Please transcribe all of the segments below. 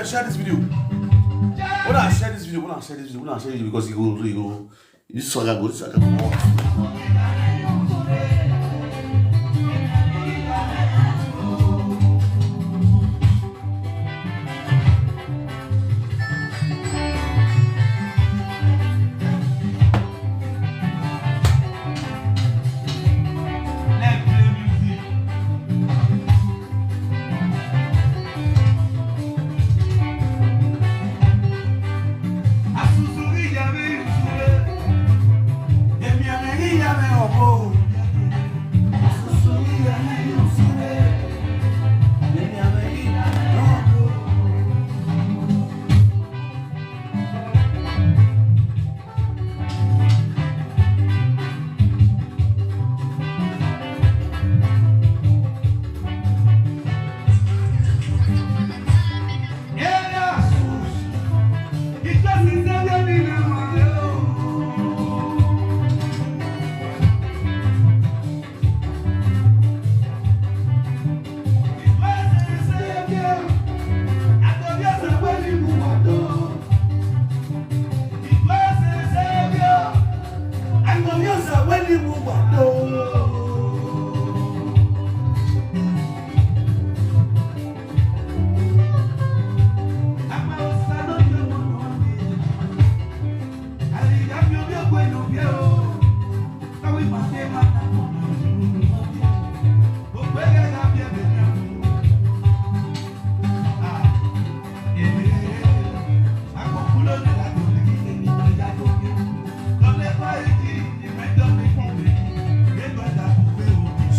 Share this video. When I share this video, because he go, this swagger go, this swagger go.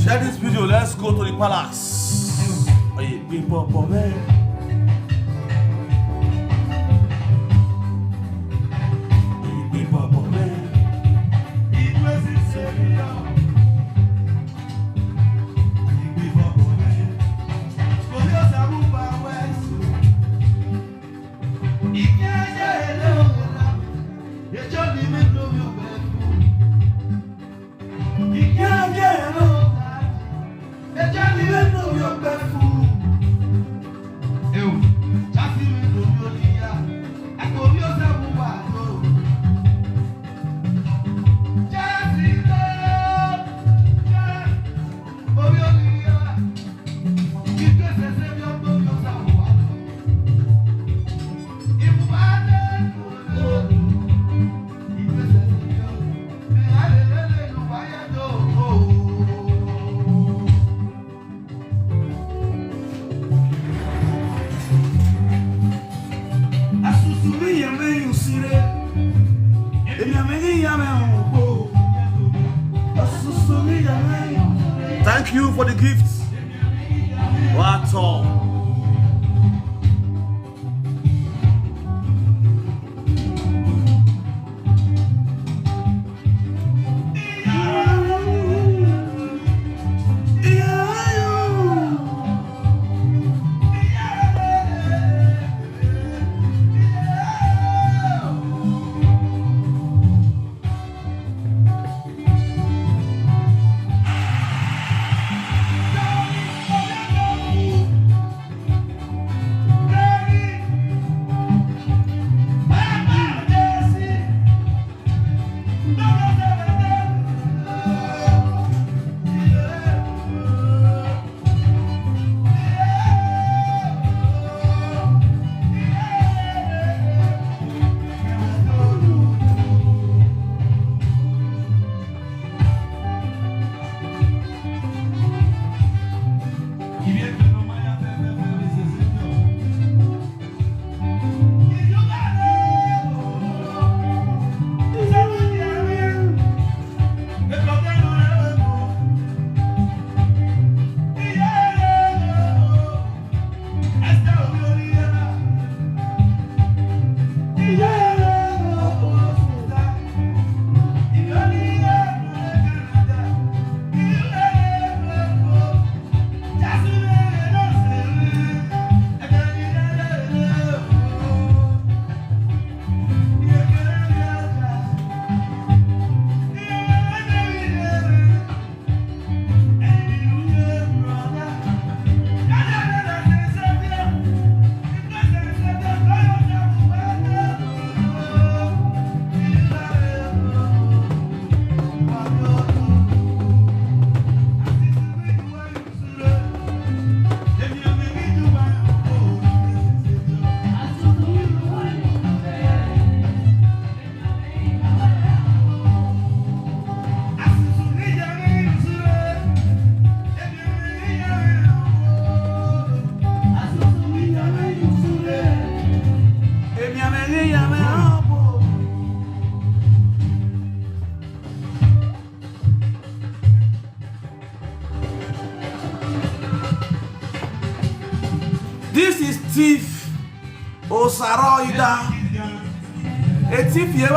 Share this video, let's go to the palace. Oh, yeah, people, man. Thank you for the gifts. What's all? This is thief osaro idah. A thief here.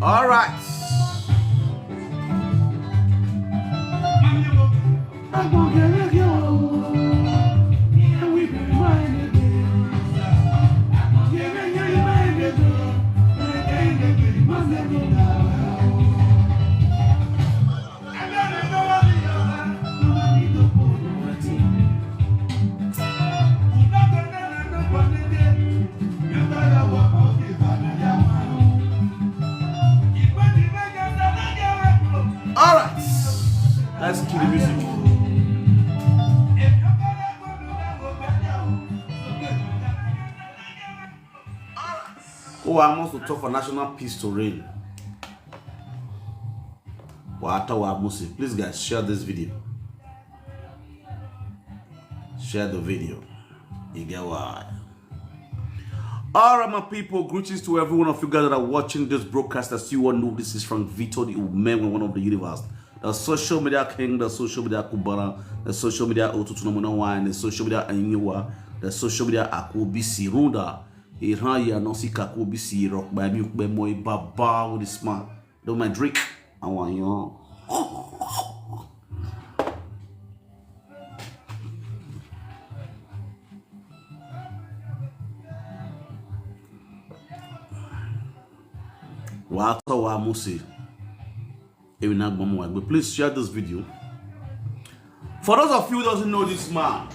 All right. Let's kill the music. Oh, I want to talk for national peace to reign. Please guys, share this video. Share the video. You get why. Alright, my people, greetings to every one of you guys that are watching this broadcast. As you all know, this is from Vito, the man, one of the universe. The social media king, the social media kubara, the social media otutunamuna wine, the social media anyiwa, the social media akobisi runda. Iraya no si kakobisi rock by me be moy baba with the smart. Don't my drink. I want you. Wata wa musi. But please share this video. For those of you who doesn't know this man,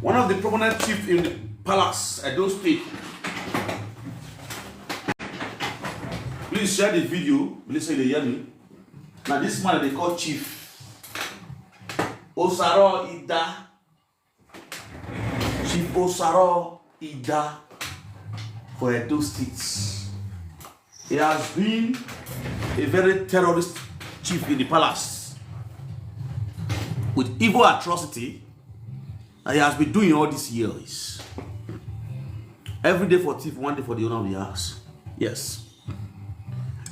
one of the prominent chiefs in the palace at those state. Please share the video. Please say they hear me. Now this man they call Chief Osaro Idah. Chief Osaro Idah for Edo States. He has been a very terrorist chief in the palace with evil atrocity that he has been doing all these years. Every day for thief, one day for the owner of the house. Yes.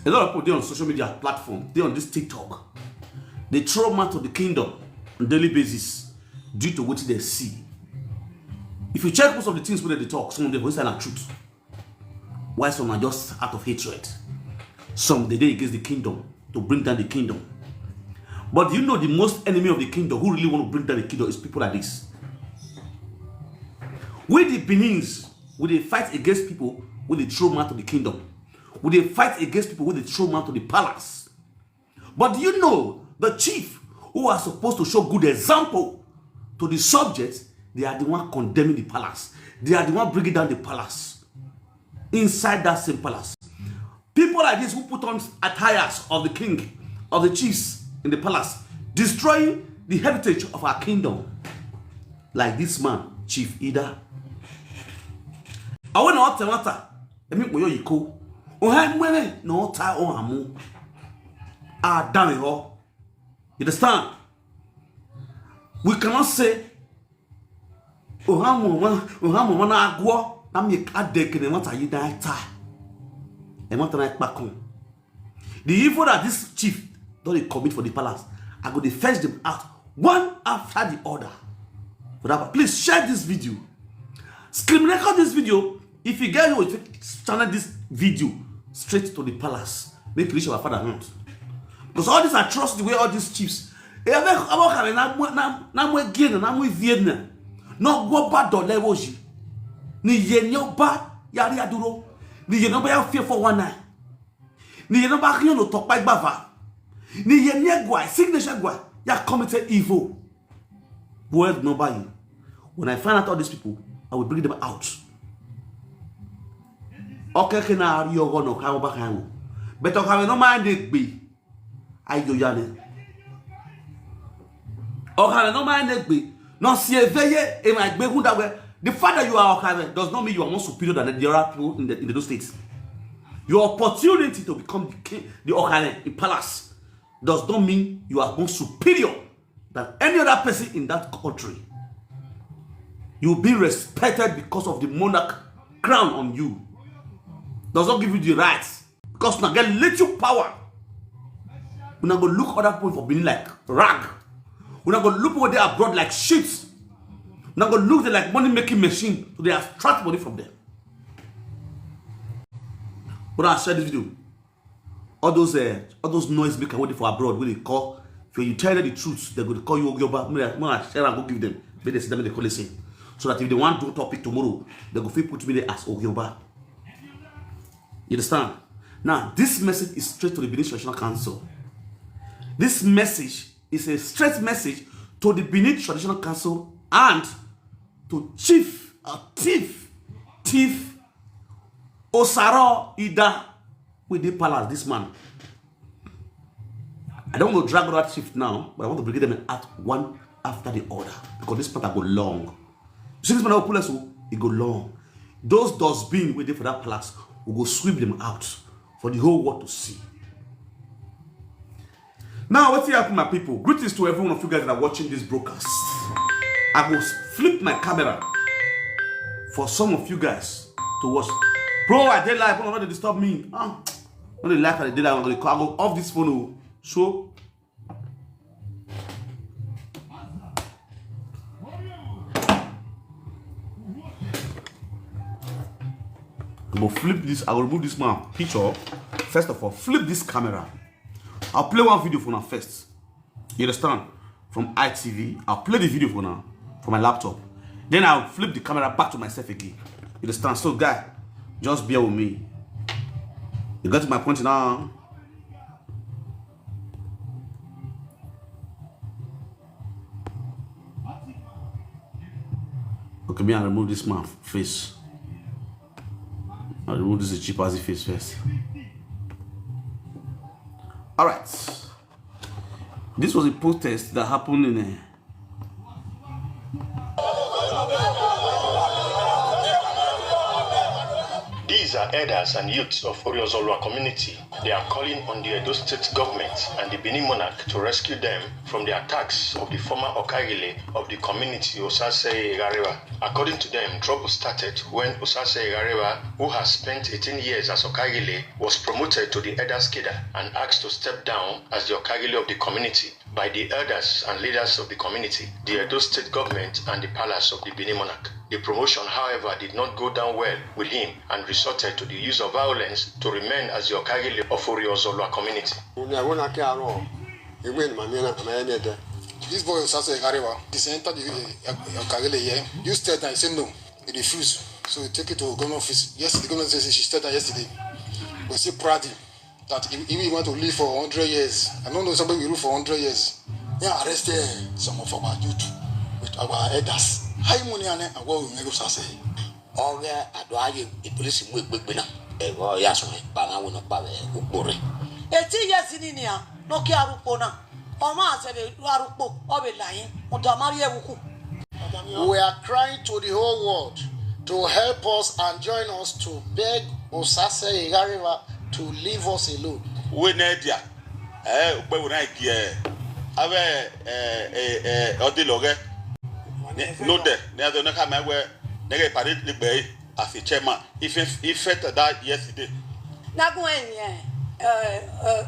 A lot of people, they're on social media platform, they're on this TikTok. They throw man to the kingdom on a daily basis due to what they see. If you check most of the things where they talk, some of them voice are truth. Why some are just out of hatred. Some they did against the kingdom to bring down the kingdom. But you know the most enemy of the kingdom who really want to bring down the kingdom is people like this. We the Benins, we they fight against people who they throw man to the kingdom. We they fight against people who they throw man to the palace. But do you know the chief who are supposed to show good example to the subjects, they are the one condemning the palace. They are the one bringing down the palace. Inside that same palace. People like this who put on attires of the king, of the chiefs in the palace, destroying the heritage of our kingdom. Like this man, Chief Idah. I want to matter. I mean, where you go? Oh, I'm wearing no tie on hamu. Ah, damn it, oh. You understand? We cannot say, oh, hamu, na agwo. Na me adek ne want you die tie. And want to back home. The evil that this chief don't commit for the palace, I go to fetch them out one after the other. For that, please share this video. Screen record this video. If you get you channel this video straight to the palace, make reach our father hand. Because all this atrocity where all these chiefs, no go bad level. Ni yenyo ba yari aduro. Ni yenyo ba ya fear for one night. Ni yenyo ba kiyo no talk by bava. Ni yenye gwa signature gwa ya committed evil. Word no by you. When I find out all these people, I will bring them out. Okay, can I you go no kawo ba kawo. But okay, no mind it be. I go yane. Okay, no mind it be. No see veye e my gbe hunda we. The fact that you are Okave does not mean you are more superior than the other people in those states. Your opportunity to become the king, the Okave, the palace, does not mean you are more superior than any other person in that country. You will be respected because of the monarch crown on you. Does not give you the rights. Because now get little power. We're not going to look other people for being like rag. We're not going to look over there abroad like sheets. Now go look like money making machine, so they extract money from them. But I share this video. All those noise makers waiting for abroad, when they call, if you tell them the truth, they're going to call you Ogyoba. I share and go give them. But they see them in the call say. So that if they want to do topic tomorrow, they go feel put me there as Ogyoba. You understand? Now, this message is straight to the Benin Traditional Council. This message is a straight message to the Benin Traditional Council and to thief osaro idah with the palace. This man, I don't want to drag that chief now, but I want to bring them out one after the other because this part go long. You see this man will pull us, it go long. Those dustbin waiting for that palace will go sweep them out for the whole world to see. Now, what's happening, my people? Greetings to every one of you guys that are watching this broadcast. I will flip my camera for some of you guys to watch. Bro, I did live. Don't disturb me. When they like I did live, I'm going to go off this phone. So, I will flip this. I will remove this man picture. First of all, flip this camera. I'll play one video for now first. You understand? From ITV. I'll play the video for now. For my laptop. Then I'll flip the camera back to myself again. You understand? So guy, just bear with me. You got to my point now. Okay, me, I'll remove this man face. I'll remove this cheap as face first. Alright. This was a protest that happened in These are elders and youths of Oriozolwa community. They are calling on the Edo State government and the Benin monarch to rescue them from the attacks of the former Okagile of the community Osase Igarewa. According to them, trouble started when Osase Igarewa, who has spent 18 years as Okagile, was promoted to the Elders Keda and asked to step down as the Okagile of the community by the elders and leaders of the community, the Edo State government and the palace of the Benin monarch. The promotion, however, did not go down well with him and resorted to the use of violence to remain as the Okagile of Oriozolwa community. This boy was also a Garewa. He entered the Okagile here. You stayed there, he said no. He refused. So he took it to government office. Yes, the government says she stayed there yesterday. We still proud him that if he want to live for 100 years, I don't know somebody will live for 100 years. Yeah, arrested some of our youth with our elders. High money and what we make us say. All there, I do the police in Wigbina. Ego yaswe bana wono pa be ukpore. Eti yesininia no ki arupo na. Oma asebe arupo obe layin. Odamari ewuku. We are crying to the whole world to help us and join us to beg Osase Igariba to leave us alone. We nedia ukpe wona igi ave odiloge no de ne do na ka ma we ne parade ligbe as a chairman if that yesterday Nagun enye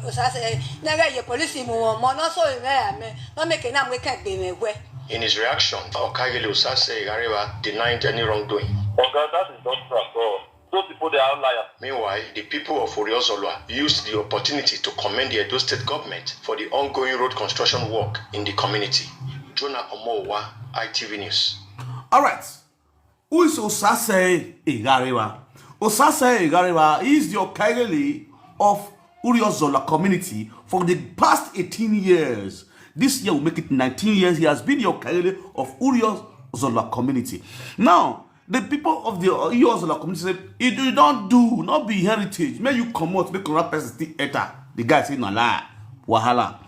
Osase nega ye police mu mo no so ime me no make na we kan gbe me we. In his reaction, Okagile Osase Igariba denied any wrongdoing. Okay, that is not true at all. Those people, they are outliers. Meanwhile, the people of Oriozolwa used the opportunity to commend the Edo State government for the ongoing road construction work in the community. Jonah Omowa, ITV News. All right. Who is Osase Igariba? Osase Igariba is the Okagile of Oriozolwa community for the past 18 years. This year will make it 19 years. He has been the Okagile of Oriozolwa community. Now, the people of the Oriozolwa community said, if you don't do, not be heritage, may you come out, make another person still enter. The guy said, no lie, wahala.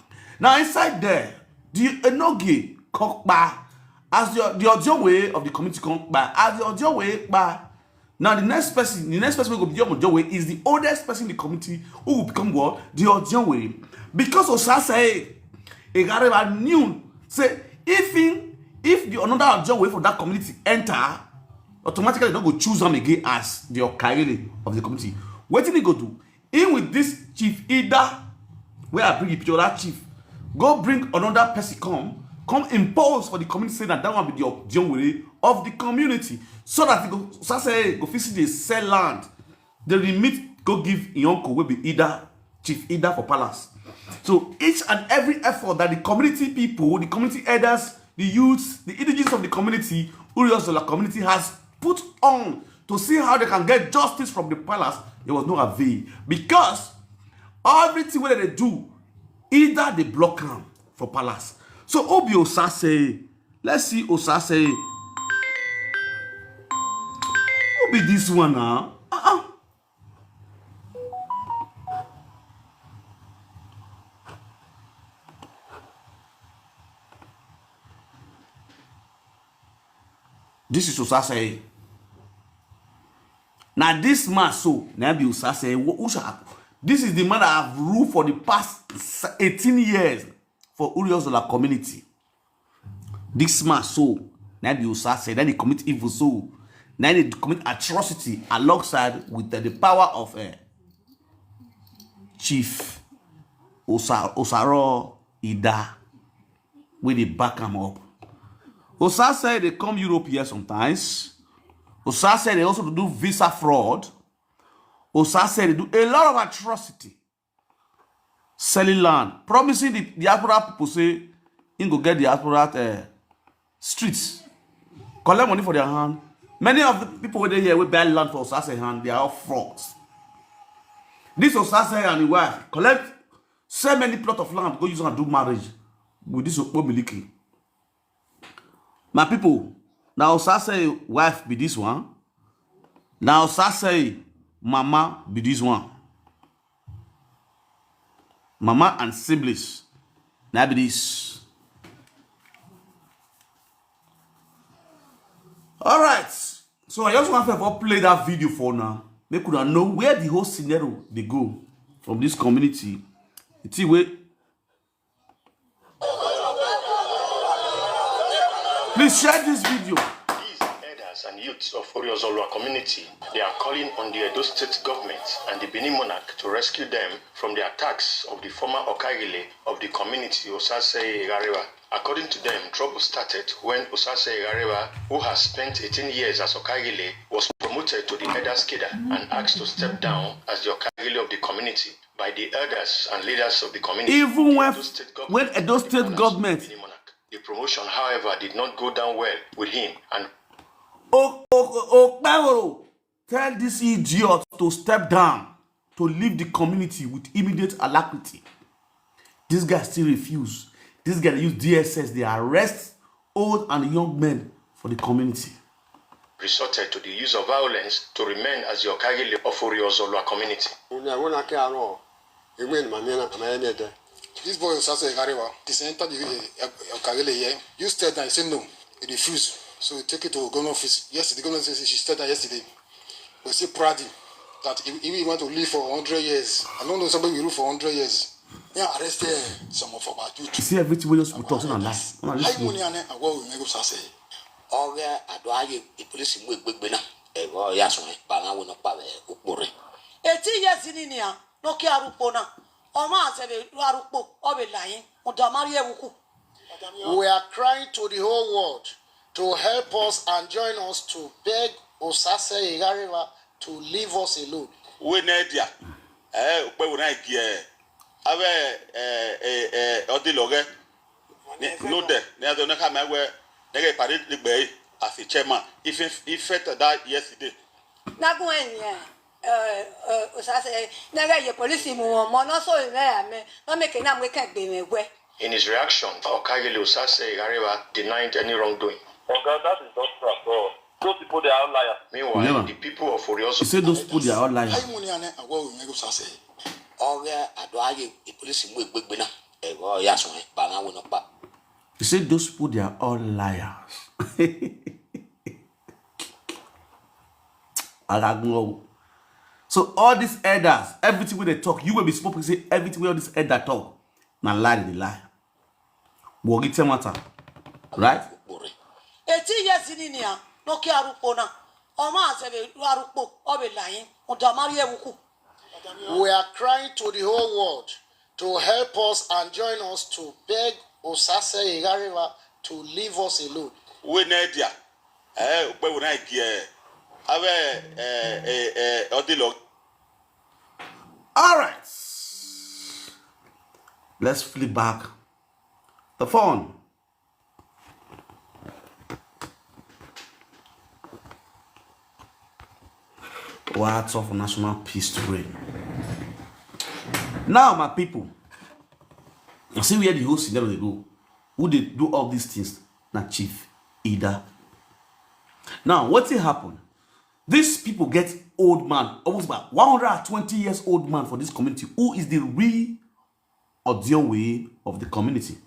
Now, inside there, the Enoge come back as the audio way of the community come back. As the audio way back. Now, the next person will be the audio way is the oldest person in the community who will become what? The audio way. Because Osase Igariba knew, say, if the another audio way for that community enter, automatically they don't go choose them again as the Okagile of the community. What did he go do? In with this chief idah, where I bring a picture of that chief, go bring another person come impose for the community, say that one be the audio way of the community, so that go say go visit the sell land, the remit go give Yonko will be idah, chief idah for palace. So each and every effort that the community people, the community elders, the youths, the indigenous of the community, Oriozolwa community has put on to see how they can get justice from the palace, it was no avail. Because everything what they do, either they block them for palace. So Obi Osase, let's see Osase. Obi this one now. This is Osase. Now this man so now be Osase. This is the man that have ruled for the past 18 years for Oriozolwa community. This man so now be Osase. Then they commit evil so. Now they commit atrocity alongside with the power of Chief Osaro idah, where they back him up. Osase they come Europe here sometimes. Osase they also do visa fraud. Osase they do a lot of atrocity. Selling land, promising the diaspora people say, in go get the diaspora streets, collect money for their hand. Many of the people who they here will buy land for Osase hand, they are all frauds. This Osase and his wife collect so many plot of land to go use and do marriage with this Okpomiliki. My people, now Osase wife be this one. Now Osase mama be this one. Mama and siblings. Now be this. Alright. So I just want to play that video for now. They could know where the whole scenario they go from this community. It's where. Please share this video. These elders and youths of Oriozolwa community, they are calling on the Edo State government and the Benin monarch to rescue them from the attacks of the former Okagile of the community, Osase Igariba. According to them, trouble started when Osase Igariba, who has spent 18 years as Okagile, was promoted to the elders cadre and asked to step down as the Okagile of the community by the elders and leaders of the community. Even when Edo State government. The promotion, however, did not go down well with him and tell this idiot to step down, to leave the community with immediate alacrity. This guy still refused. This guy use DSS. They arrest old and young men for the community. resorted to the use of violence to remain as the Okagile of Oriozolua community. This boy was also a Gariwa. This entered the Okagele here. You stayed there, he said no. He refused. So he took it to government office. Yesterday, the government says she stayed there yesterday. We still proud him that if he want to live for 100 years, I don't know somebody will live for 100 years. Yeah, arrested some of our youth. See everything we just talking on that. The police big Benin. Yes, Bana will not pay Ukuri. 18 years in India, no care upona. Oma sebe ruarupo obe lying. Udamarie wuku. We are crying to the whole world to help us and join us to beg Osase Igariwa to leave us alone. We need ya. Ukwe una gie. Ave odiloge. No de. Ne ado na kama we nege pari ligbe as a chairman. If that yesterday. Nagwenye. Osase nega ye police mu mo no so ime me. No make na we can be me we. In his reaction, Okagile Osase Igariwa denied any wrongdoing. Oh God, that is not true at all. Those people, they are outliers. Meanwhile, the people of Oriozo... You say those people, they are outliers. The police big Benin. Yes, Bana will not pay. You say those people, they are all liars. So all these elders, everything when they talk, you will be spoken to say everything when all these elders talk. Now lie, they lie. Matter. Right? 18 years in India, no care upona. Oma sebe ruarupo obe lying. Udamarie wuku. We are crying to the whole world to help us and join us to beg Osase Igariwa to leave us alone. We need ya. Ukwe una gie. Ave odilog. All right. Let's flip back the phone. Words of national peace to reign. Now, my people, you see where the whole scenario they go. Who they do all these things? Not Chief Idah. Now, what's it happen? These people get old man, almost about 120 years old man for this community, who is the real Odionwe of the community.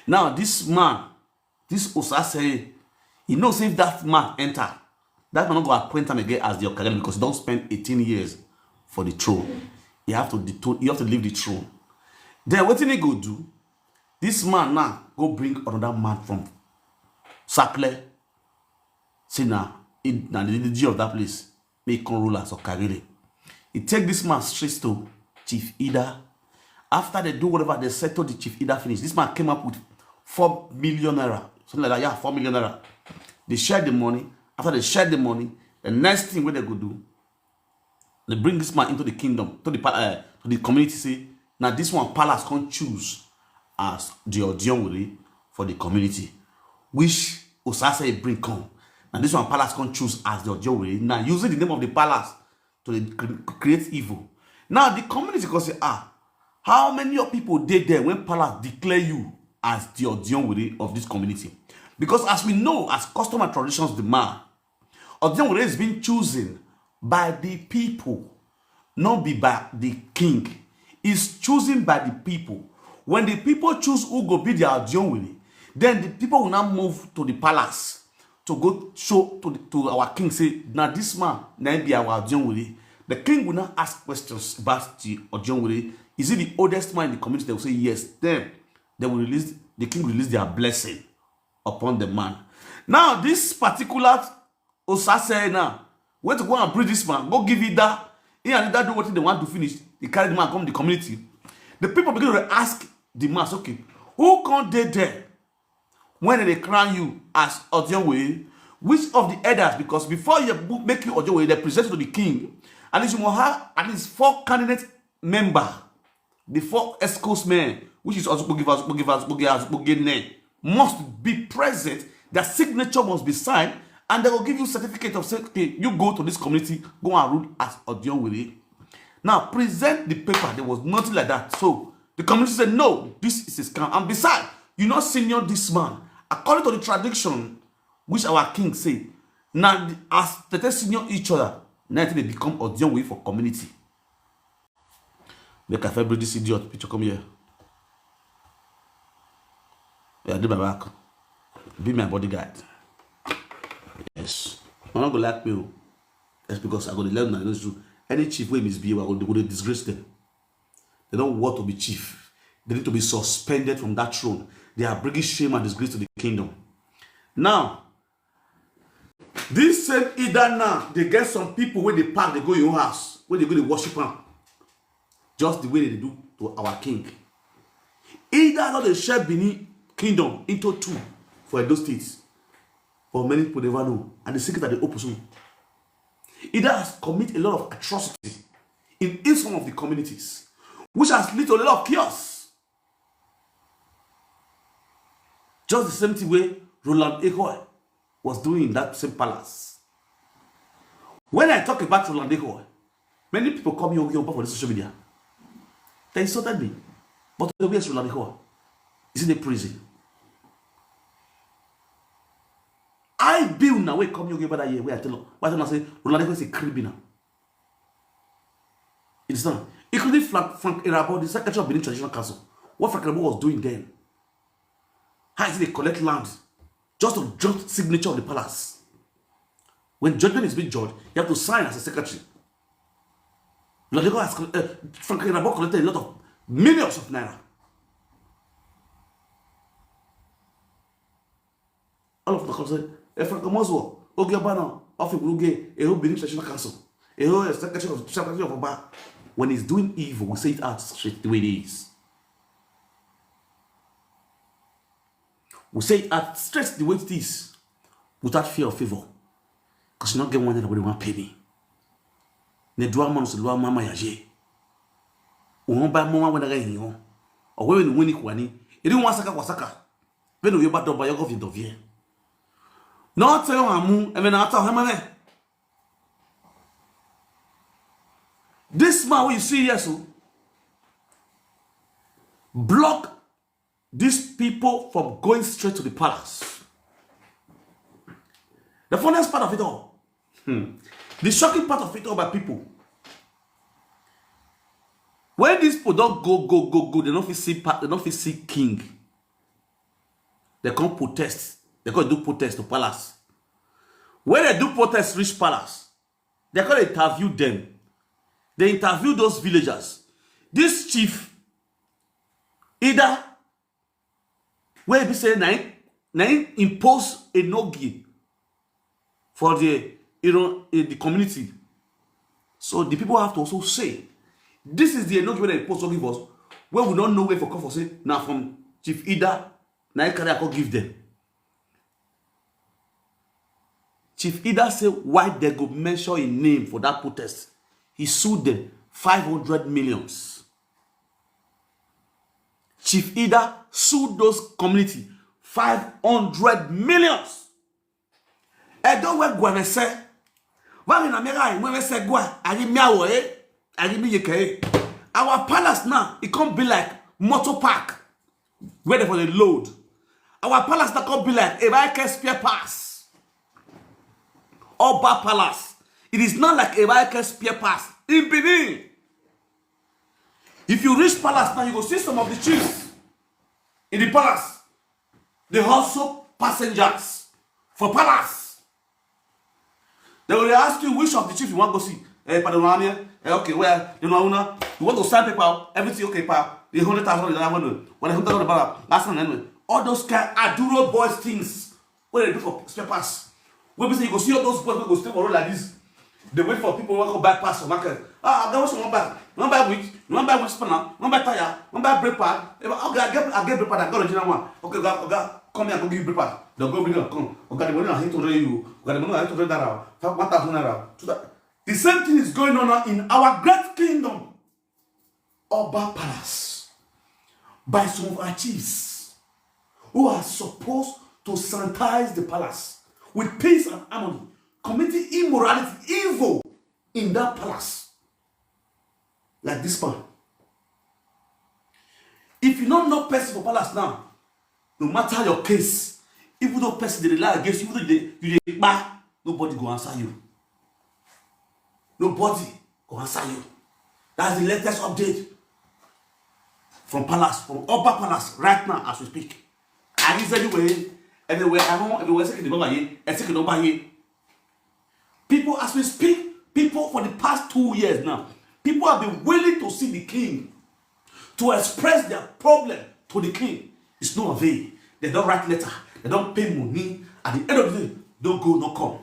Now, this man, this Osase, he knows if that man enter, that man not go appoint him again as the Okagele because he don't spend 18 years for the throne. You have to leave the throne. Then what did he go do? This man now go bring another man from Saple. See now, the G of that place make him rule as Okagele. He take this man straight to Chief Idah. After they do whatever they settle the Chief Idah finish, this man came up with 4 million naira. Something like that, yeah, 4 million naira. They shared the money. After they shared the money, the next thing what they go do, they bring this man into the kingdom, to the community, say, now this one palace can choose as the Odionwe for the community. Which Osase bring come. And this one palace can choose as the Odionwe. Now using the name of the palace to create evil. Now the community can say, how many of people did there when palace declare you as the Odionwe of this community? Because as we know, as custom and traditions demand, Odionwe is being chosen by the people, not be by the king. It's chosen by the people. When the people choose who go be their Odionwe, then the people will now move to the palace to go show to our king, say, now this man now be our Odionwe. The king will now ask questions about the Odionwe. Is he the oldest man in the community? They will say yes. Then they will release, the king will release their blessing upon the man. Now, this particular Osase now, went to go and bring this man, go give it that. He and that do what they want to finish. They carry the man come to the community. The people begin to ask the man, okay, who can't they there when they crown you as Odionwe? Which of the elders? Because before you make you Odionwe, they present to the king. At least you must have at least 4 candidate members. The 4 escorts men, which is also must be present. Their signature must be signed, and they will give you a certificate of saying, okay, you go to this community, go and rule as Odionwe. Now, present the paper. There was nothing like that. So the community said, no, this is a scam. And besides, you not senior this man. According to the tradition, which our king say, Now, as they senior each other, now they become audience way for community. Make a fair this idiot picture come here. Yeah, do my back. Be my bodyguard. Yes. I'm not gonna like me. That's because I got to learn that it's true. Any chief way misbehave, they go to disgrace them. They don't want to be chief. They need to be suspended from that throne. They are bringing shame and disgrace to the kingdom. Now, this same idah now, they get some people when they park, they go in your house, when they go to worship him. Just the way they do to our king. Idah not they share Benin kingdom into two for those states. For many people never know. And the secret are the opposite. Idah has committed a lot of atrocity in each one of the communities, which has led to a lot of chaos. Just the same thing way Roland Ekoy was doing in that same palace. When I talk about Roland Ekoy, many people come here for the social media. They insulted me. But where's Roland Ekoy? Is in a prison. I build now where come here that year where I tell you why don't I say Roland Ekoy is a criminal. It's not. Including Frank Irabo, the Secretary of Benin Traditional Council. What Frank Irabo was doing then. How is it they collect land just to judge signature of the palace? When judgment is being judged, you have to sign as a secretary. Frank Irabo collected a lot of millions of naira. All of the country, Frank Mozo, Ogiabana, Ofi Buruge, a whole Benin Traditional Council, a whole secretary of Oba. When he's doing evil, we say it out straight the way it is. We say it out straight the way it is, without fear or favor. Because you not get one that nobody want to pay me. Ne doit man se doit mama yaje. On ba mama when I go or when win kwani. You don't want saka wasaka. When you ba do ba yogo vin dovie. No tell amu e me na ata hemane. This man you see here so block these people from going straight to the palace. The funniest part of it all, the shocking part of it all by people, when these people don't go, they don't see king. They can't protest. They can't do protest to palace. When they do protest reach palace, they can't interview them. They interview those villagers. This chief, idah, where he say nine impose a no-gi for the the community. So the people have to also say, this is the no-gi where they impose no-gi us, where we don't know where for come for say now from Chief Idah, now can I give them. Chief Idah say why they go mention a name for that protest. He sued them 500 million. Chief Idah sued those community 500 million. And don't work when I say, well, in America, when I say, go, I give me away, I give me a our palace now, it can't be like motor park, ready for the load. Our palace that can't be like a bike spare pass. Oba Palace. It is not like a bike spare pass in Benin. If you reach palace now, you go see some of the chiefs in the palace. They also passengers for palace. They will ask you which of the chiefs you want to go see. Okay, where you know you want to sign paper, everything okay, pa. The 100,000 that I want to. When I $100 last one anyway. All those kind of Aduro boys things. What they do for spare pass. When we say you go see all those boys who go stay for road like this. They wait for people who go bypass the market. I got one back. One by which, one by which spanner, one by tire, one by brake pad. Okay, I get brake pad. I got original one. Okay, come here, go give brake pad. They'll go bring it. Come. Okay, the money I hate to raise you. Okay, the money I hate to raise that out. 1,000 naira. The same thing is going on in our great kingdom, Oba Palace, by some of our chiefs who are supposed to sanitize the palace with peace and harmony, committing immorality, evil in that palace. Like this man. If you don't know person for palace now, no matter your case, even though person they rely against you, you nobody go answer you. Nobody go answer you. That's the latest update from Palace, from Upper Palace, right now as we speak. And it's everywhere I know, everywhere second number here. People, as we speak, people for the past 2 years now, people have been willing to see the king, to express their problem to the king. It's no avail. They don't write letter, they don't pay money. At the end of the day, don't go, no come.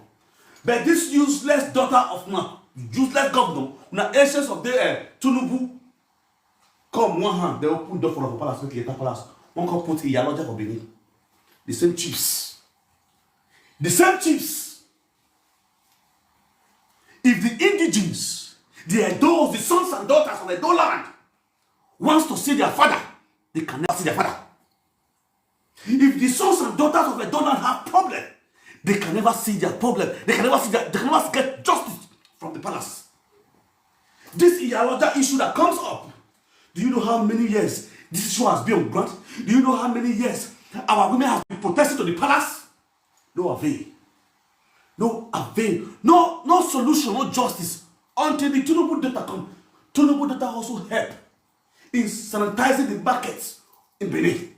But this useless daughter of now, useless governor, now essence of the Tunubu, come one hand, they open door for the palace, make it a palace. One can put a yellow for Benin. The same chiefs. The same chiefs. If the indigenes, the Edos, the sons and daughters of the Edo land, wants to see their father, they can never see their father. If the sons and daughters of the Edo land have problem, they can never see their problem. They can never get justice from the palace. This Iyaloja issue that comes up, do you know how many years this issue has been on ground? Do you know how many years our women have been protesting to the palace? No avail. No avail. No solution, no justice. Until the Tunubu data come. Tunubu data also help in sanitizing the markets in Benin.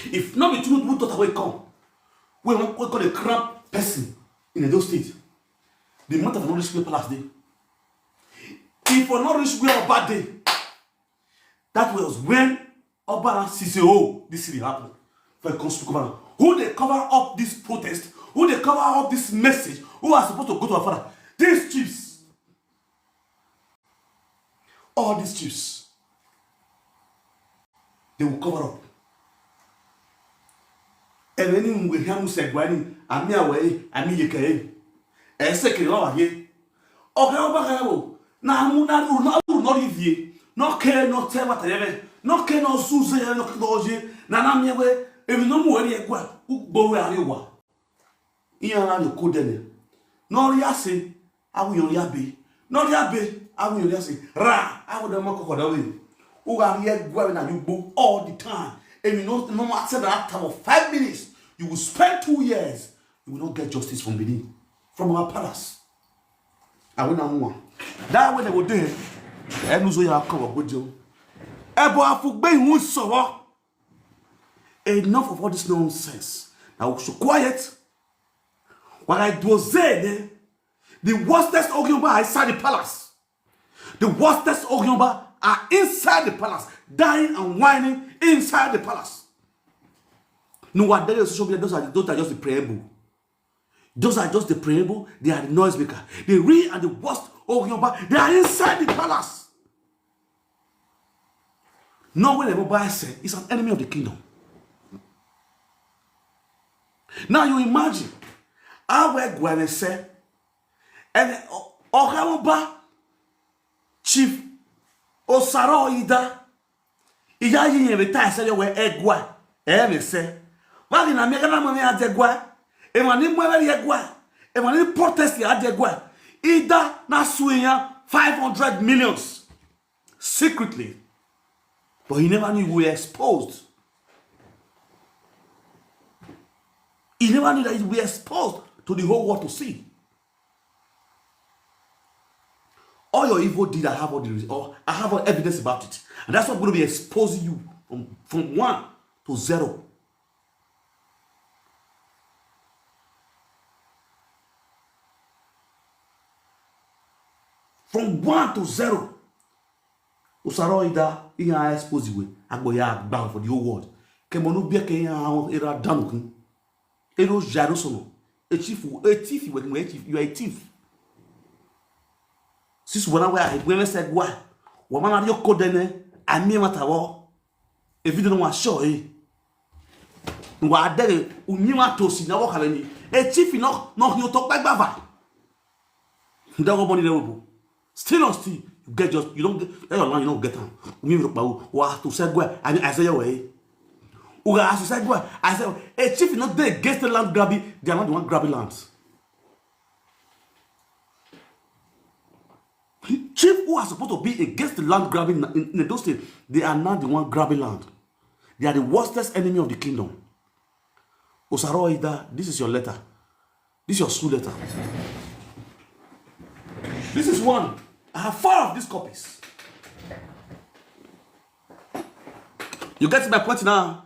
If not the Tunubu data will come, we call a crap person in those states. The matter of not reach the palace day. If we're not reach where bad day, that was when Obama CCO this city happened. For a who they cover up this protest, who they cover up this message, who are supposed to go to our father. These chiefs. All these chiefs. They will cover up. And then we hear say, I'm here away, I'm here again. And second, over here. Okay, over here. Now, I'm not here. No care, no tell what I ever. No care, no Susan, no closure. Nana, me away. If you know where you go, who go where you are. Iyan you could then. No yasi, I will yabe. No yabe, I will yasi. Ra, I will not go away. Who are here going and you go all the time. And you know, no matter that time of 5 minutes, you will spend 2 years. You will not get justice from Benin, from our palace. I will not want. That way they will do it. And also you have come up with you. Enough of all this nonsense. Now we should quiet. When I was there, the worstest Ogyomba are inside the palace. The worstest Ogyomba are inside the palace, dying and whining inside the palace. No, what there is social media, those are just the preamble. Those are just the preamble. They are the noisemaker. The real and the worst Ogyomba, they are inside the palace. No one ever buys say is an enemy of the kingdom. Now you imagine how we're going to say, and Ogyomba chief osaro idah iya yin retire say we egwa me say why na me kana mo me adegwa e ma ni mo we egwa e ma ni protest ya adegwa idah na suya 500 millions secretly, but he never knew we were exposed. He never knew that we were exposed to the whole world to see. All your evil deeds, I have all the or I have all evidence about it. And that's what I'm going to be exposing you from 1 to 0. From 1 to 0. Osaro idah, I expose you. I go bound for the whole world. Kemonu be ke era danukun. Ero jarusono. A thief, you are a thief. Since when said why? Woman are you codene? I mean what I want. If you don't want to show it, what there unima to see now having a chief no you talk like bava. That go money level. Still on still you get just you don't get your land, you don't get them. Me look about what to say where I say your way. Uga as said where I say a chief not there against the land grabbing, they are not the one grabbing lands. Chief who are supposed to be against the land grabbing in those states, they are not the one grabbing land. They are the worstest enemy of the kingdom. Osaro idah, this is your letter. This is your school letter. This is one. I have 4 of these copies. You get my point now?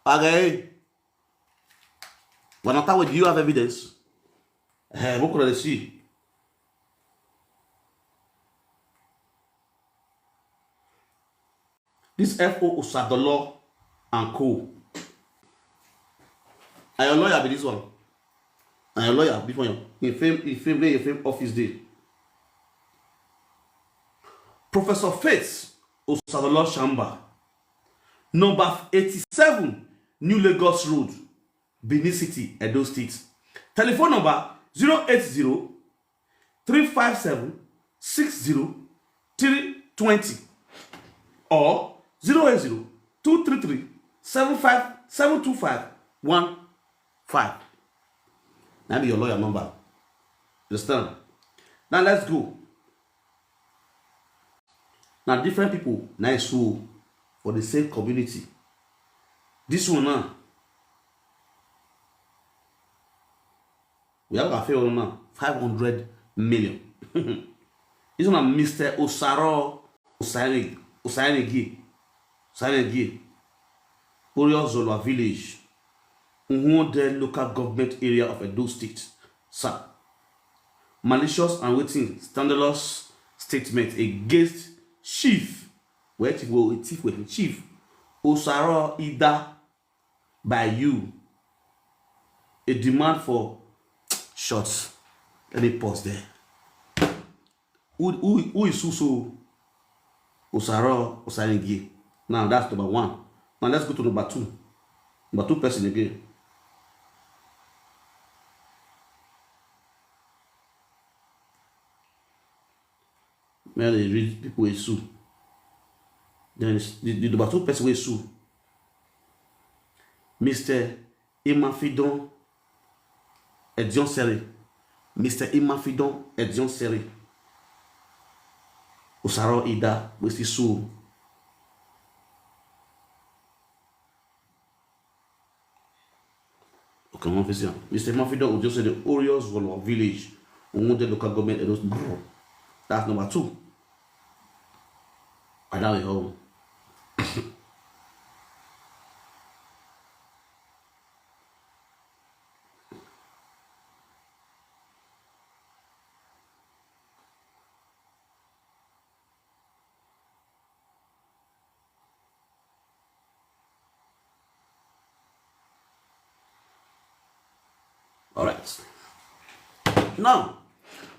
Okay. When I talk with you, have evidence. What could I see? This F.O. Osadolo and Co. And your lawyer be this one. And your lawyer before you. In fame office day. Professor Faith Osadolo Shamba. Number 87, New Lagos Road, Benin City, Edo State. Telephone number 080 357 60320 or 080 233 725 15. Now be your lawyer number. Understand? Now let's go. Now different people now sue for the same community. This one now, we have a fair one now, 500 million. This one Mr. Osaro Osanegi, Zolwa village, the local government area of Edo State. Sir, malicious and waiting scandalous statement against Chief. Where to go with Chief Osaro Idah by you. A demand for shots. Let me pause there. Who is Suso Osaro Osanegi? Now that's number 1. Now let's go to number 2. Number 2 person again. Where they read people with sue. Then the number 2 person will sue. Mr. Imafidon Edion Seri. Mr. Imafidon Edion Seri. Osaro Idah with the sue. Okay, Mr. Imafidon Edion Seri, the Orioles village, the local government. That's number 2. And now we home. All right. Now,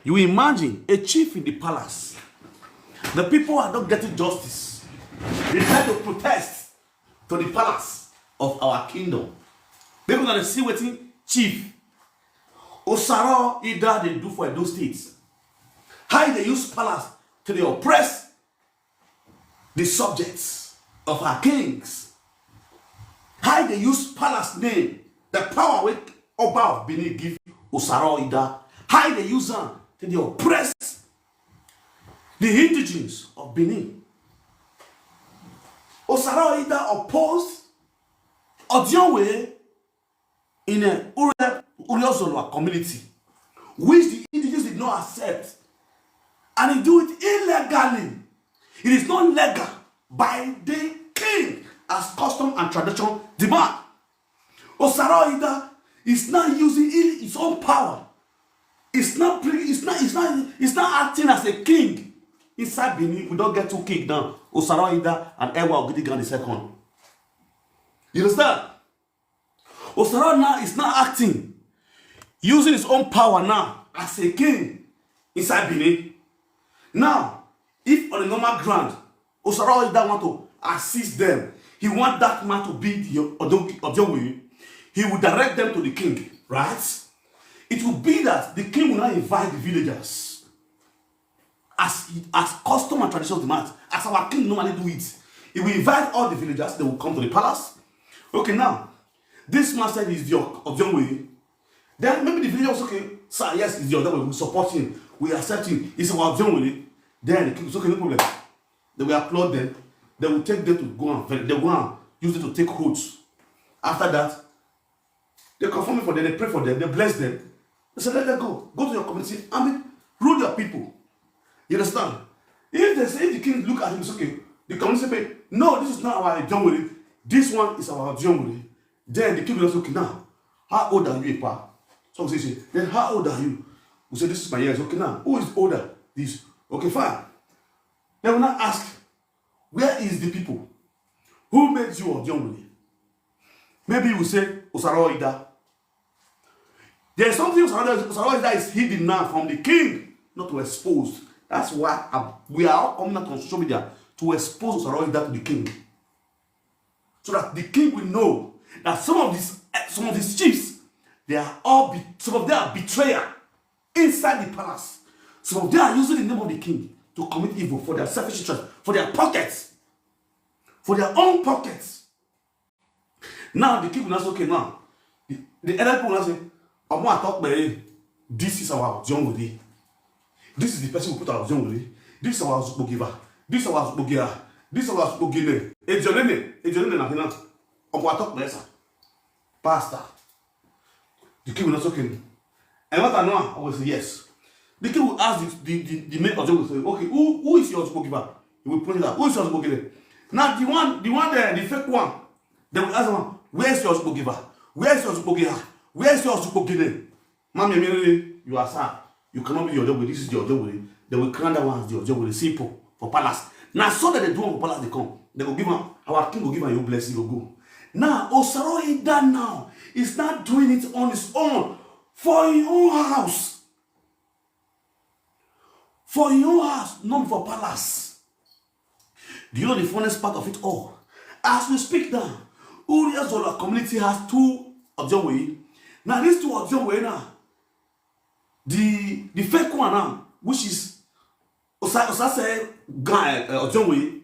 you imagine a chief in the palace. The people are not getting justice. They try to protest to the palace of our kingdom. They're going to see what Chief Osaro Idah they do for those states. How they use palace to they oppress the subjects of our kings. How they use palace name, the power with Oba of Benin give Osaro Idah. How they use them to they oppress the indigenes of Benin. Osaro Idah opposed Odionwe in a Uriozolwa community, which the indigenous did not accept, and he do it illegally. It is not legal by the king as custom and tradition demand. Osaro Idah is not using its own power. It's not acting as a king. Inside Benin, we don't get 2 kings now. Osaro Idah and Ewa Ogidigan the second. You understand? Osaro now is not acting, using his own power now as a king inside Benin. Now, if on a normal ground, Osaro Idah want to assist them, he want that man to be the Odionwe, he will direct them to the king, right? It will be that the king will not invite the villagers. As custom and tradition demands, as our king normally do it. He will invite all the villagers, they will come to the palace. Okay, now, this man said he's the Odionwe. Then maybe the villagers, okay, sir, yes, he's the Odionwe, we support him, we accept him, he's our Odionwe. Then the king is okay, no problem. They will applaud them, they will take them to go and use it to take oaths. After that, They confirm it for them, they pray for them, they bless them. They say, let them go. Go to your community and rule your people. You understand? If the king look at him, it's okay. The community say, no, this is not our jungle. This one is our jungle. Then the king will say, okay, now, how old are you, Pa? So we say, then how old are you? We say, this is my years. Okay, now, who is older? This. Okay, fine. Then we now ask, where is the people? Who made you a jungle? Maybe we say, osaro, idah. There's something osaro, idah is hidden now from the king, not to expose. That's why we are all coming out on social media to expose osaro, idah to the king. So that the king will know that some of these chiefs, some of them are betrayers inside the palace. Some of them are using the name of the king to commit evil for their selfish interest, for their pockets, for their own pockets. Now the king will not say, okay, now the other people will not say, I'm going to talk about this is our jungle. This is the person who put our jungle. This is our Zupo giver. This is our Zupo giver. This is our Zupo giver. Ejonene na finance. I'm going to talk about pastor. The king will not say, okay. And what I know, I will say yes. The king will ask the main of jungle, say, okay, who is your Zupo giver? He will point it out. Who is your Zupo giver? Now the fake one, they will ask him, where's your Zupo giver? Where's your Zupo giver? Where's your Zupo giver? Mami, you are sad. You cannot be your job with this is your job with it. They will crown that one as your job with the simple for palace. Now, so that they do for palace, they come. They will give him, our king will give him your blessing, will go. Now, osaro idah now is not doing it on his own for your own house. For your own house, not for palace. Do you know the funniest part of it all? As we speak now, Uriah Zola community has 2 Ojongwe. Now, these 2 Ojongwe now, the fake one now, which is Osase Ojongwe,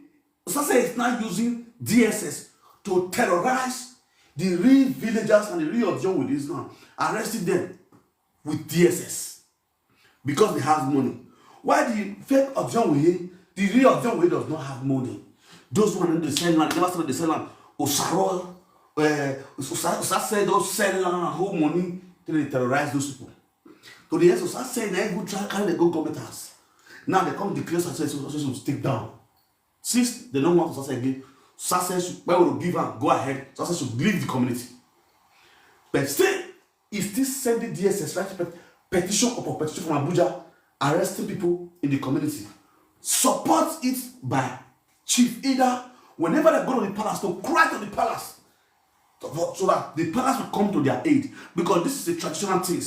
Osase is now using DSS to terrorize the real villagers and the real Ojongwe is now arresting them with DSS because they have money. Why the fake Ojongwe, the real Ojongwe does not have money. Those one in the sell land, never started the sell land. Osaro, Osase don't sell land whole money till they terrorize those people. So the Osase say they go try carry the go government house. Now they come declare success to take down. Since they don't want Osase again, Osase should will give her go ahead. Osase should leave the community. But still, is still sending DSS right petition upon petition from Abuja, arresting people in the community. Support it by Chief Idah whenever they go to the palace to cry to the palace so that the palace will come to their aid, because this is a traditional thing.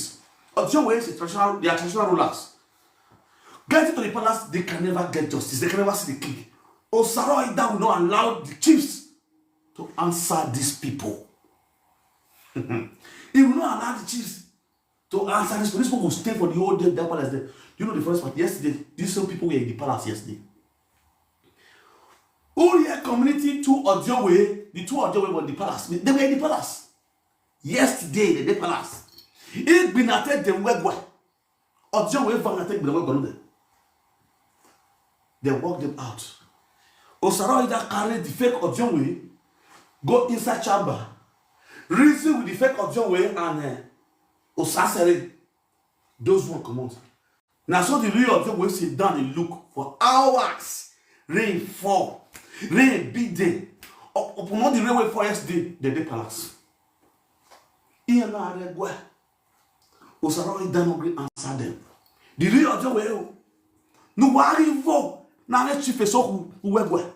Ojongwe is they are traditional rulers. Getting to the palace, they can never get justice. They can never see the king. Osaro Idah will not allow the chiefs to answer these people. He will not allow the chiefs to answer this. These people will stay for the whole day. Their palace there. You know the first part. Yesterday, these same people were in the palace yesterday. Uriah community 2 Ojongwe, the 2 Ojongwe were in the palace. They were in the palace. Yesterday, the palace. It been attacked them wegwa. Ojongwe van attack them wegwa. They walk them out. Osaro Idah carry the fake Ojongwe, go inside chamber, reason with the fake Ojongwe and Osasere. Those one come out. Now so the real Ojongwe sit down and look for hours. Rain fall, rain big day. Upon all the railway forest day, the palace. Here now they go. Osaro Idah no gree answer them. The real Ojongwe no worry for. Now let's chief so who wegwe.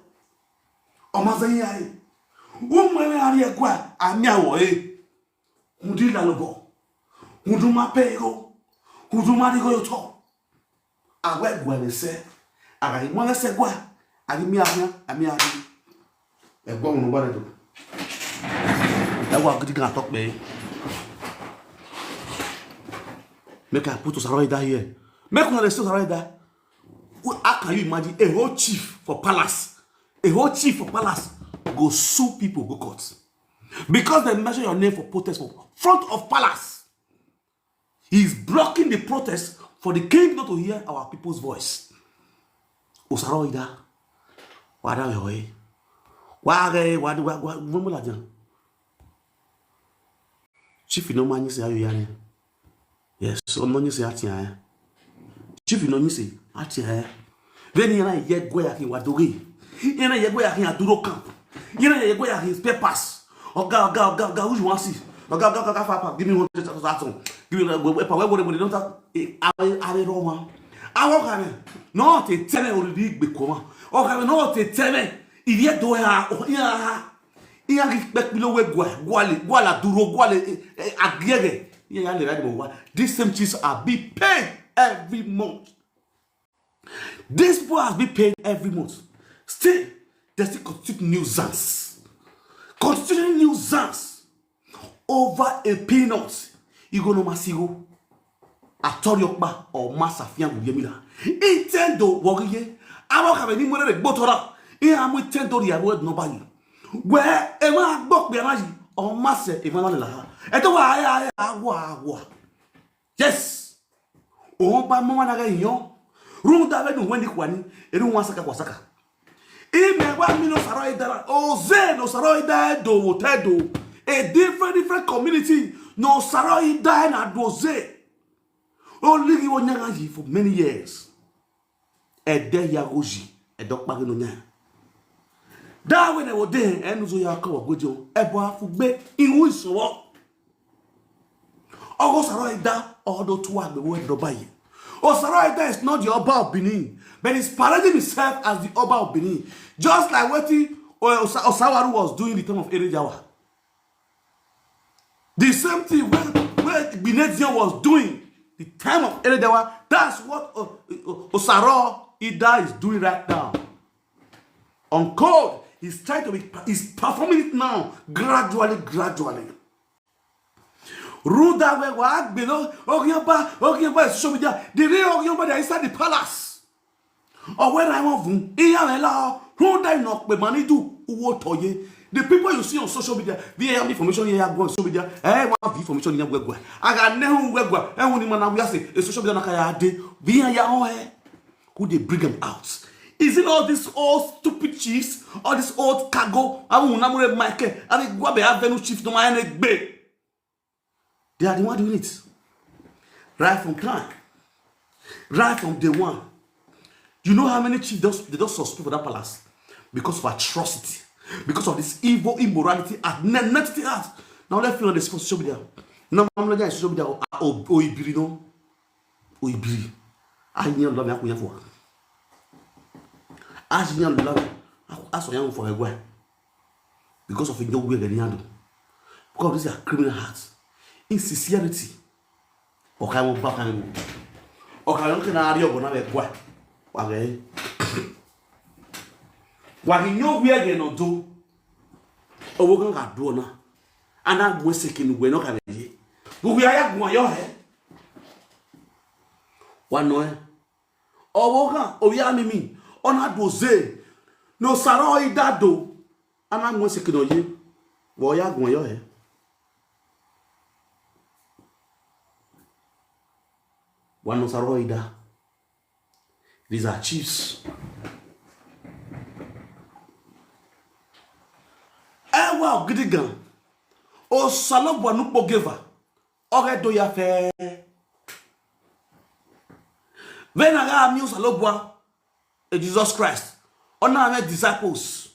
Omazayi ayi. Umwe ari egwa anyawo Mudila lobo. Muduma pego. Muduma digo yoto. Awegwe ne se. Aga mo se gwa. Agi mi ahia. Egwa no ba do. Egwa gidi kan talk be. Make I put Osaro Idah here. Make una dey Osaro Idah. How can you imagine a whole chief for palace? A whole chief for palace go sue people, go court. Because they mention your name for protest for front of palace. He's blocking the protest for the king not to hear our people's voice. Osaro Idah. Wada yoy. Wada Chief no man say ayo yani. Yes, so no ni say atia. Chief no ni say atia. Then yana ye go ya ki wadogi. Yana ye go ya ki aduro camp. Yana ye go ya his papers. Oga, who you want see? Oga, give me 100,000. Give me where don't I Roma. I walk on no te tell or big becoma. Okay, no te tell me. If you do ha, iya respect below gwala duro gwale agege. These same chiefs are being paid every month. This boy has been paid every month. Still, there's still constitute nuisance. Constituting nuisance over a peanut. You go no masigo. Atoriokba or Masafian Yemila. Intendo Wogye. I won't have any more than Botora. I'm with $10 word nobody. Where am I book behind or Master Ivana? And the why I yes. Oh, by Mona Yo. Room that when you went, it don't want Saka Wasaka. Ime 1 million Saroida. Oh, Zen, no Saroida, do Tedo. A different community. No Saroida and Rose. Only you were for many years. A day Yagoji, a dog Magnonia. That when I was there, and so you are called Gojo, a boy for bed in which so what? August Saroida, although to work the word Robai. Osaro is not the Oba of Benin, but he's parading himself as the Oba of Benin, just like what Osawaru was doing in the time of Erejawa. The same thing where Benin was doing the time of Erejawa, that's what Osaro Idah is doing right now. On code, he's trying to be, he's performing it now, gradually. Ruda we wag below Ogyamba social media. The real Ogyamba they inside the palace. Or when I want Iyamela, Ruda no be money do uwo toye. The people you see on social media, they have information here go on social media. Want information here go. I got nehu wegwa. When you man we say social media na kaya de. Be ya on who they bring them out. Is it all these old stupid chiefs, all this old cargo? I will not make it. I will go be avenue chief to my neck. They are the one doing it. Right from crank. Right from day one. You know how many chiefs they don't suspect for that palace? Because of atrocity. Because of this evil immorality at negative heart. Now let's feel on this social media. Now I'm not going to social media. Oibiri no. Oibiri. I need love me for. I need love. I saw you for a while. Because of your way and because these are criminal hearts. Insincerity. Okay, I'm back. Okay, I'm going to add you to what? Okay. What you know we are going to do? Oh, we're going to do now. And I'm going to say we're not going to do. But we are going to do. One no. Oh, we are me. On a dose. No, Sarah, that do. And I'm going to say you. We are going to do. One Osaro Idah. These are chiefs. Wow, Gidigan. O Salobwa Nupo Geva. Ore do ya fe. When I got news Salobwa, Jesus Christ. On our disciples.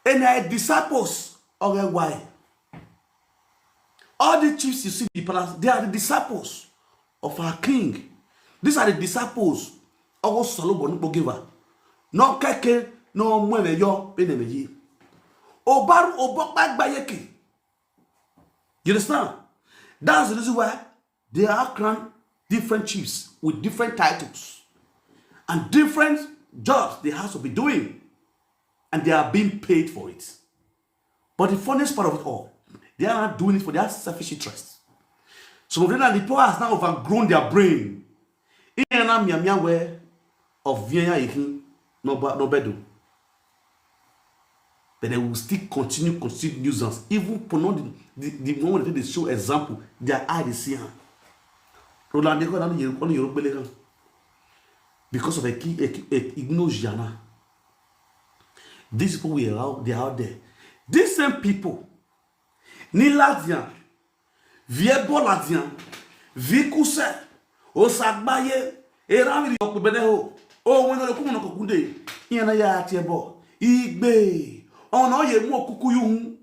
And our disciples. Ore why? All the chiefs you see in the palace, they are the disciples of our king. These are the disciples of Salobo Nupogiva. No keke, no mweme yo, penemeji. Obaru obok bayeki. You understand? That's the reason why they are crowned different chiefs with different titles and different jobs they have to be doing, and they are being paid for it. But the funniest part of it all, they are not doing it for their selfish interests. Some of them and the poor has now overgrown their brain. In a way of Vienna, no bedu. But they will still continue nuisance. Even for the moment they show example, their eye is seeing. Because of a key ignorance. These people they are out there. These same people, ni Ladian, vie boladian, vi kuse, o sagbaye, e rami yok beneho, o weno le kumo no kokunde, yana ya tiebo, igbe, ono ye mu okuku yuhu,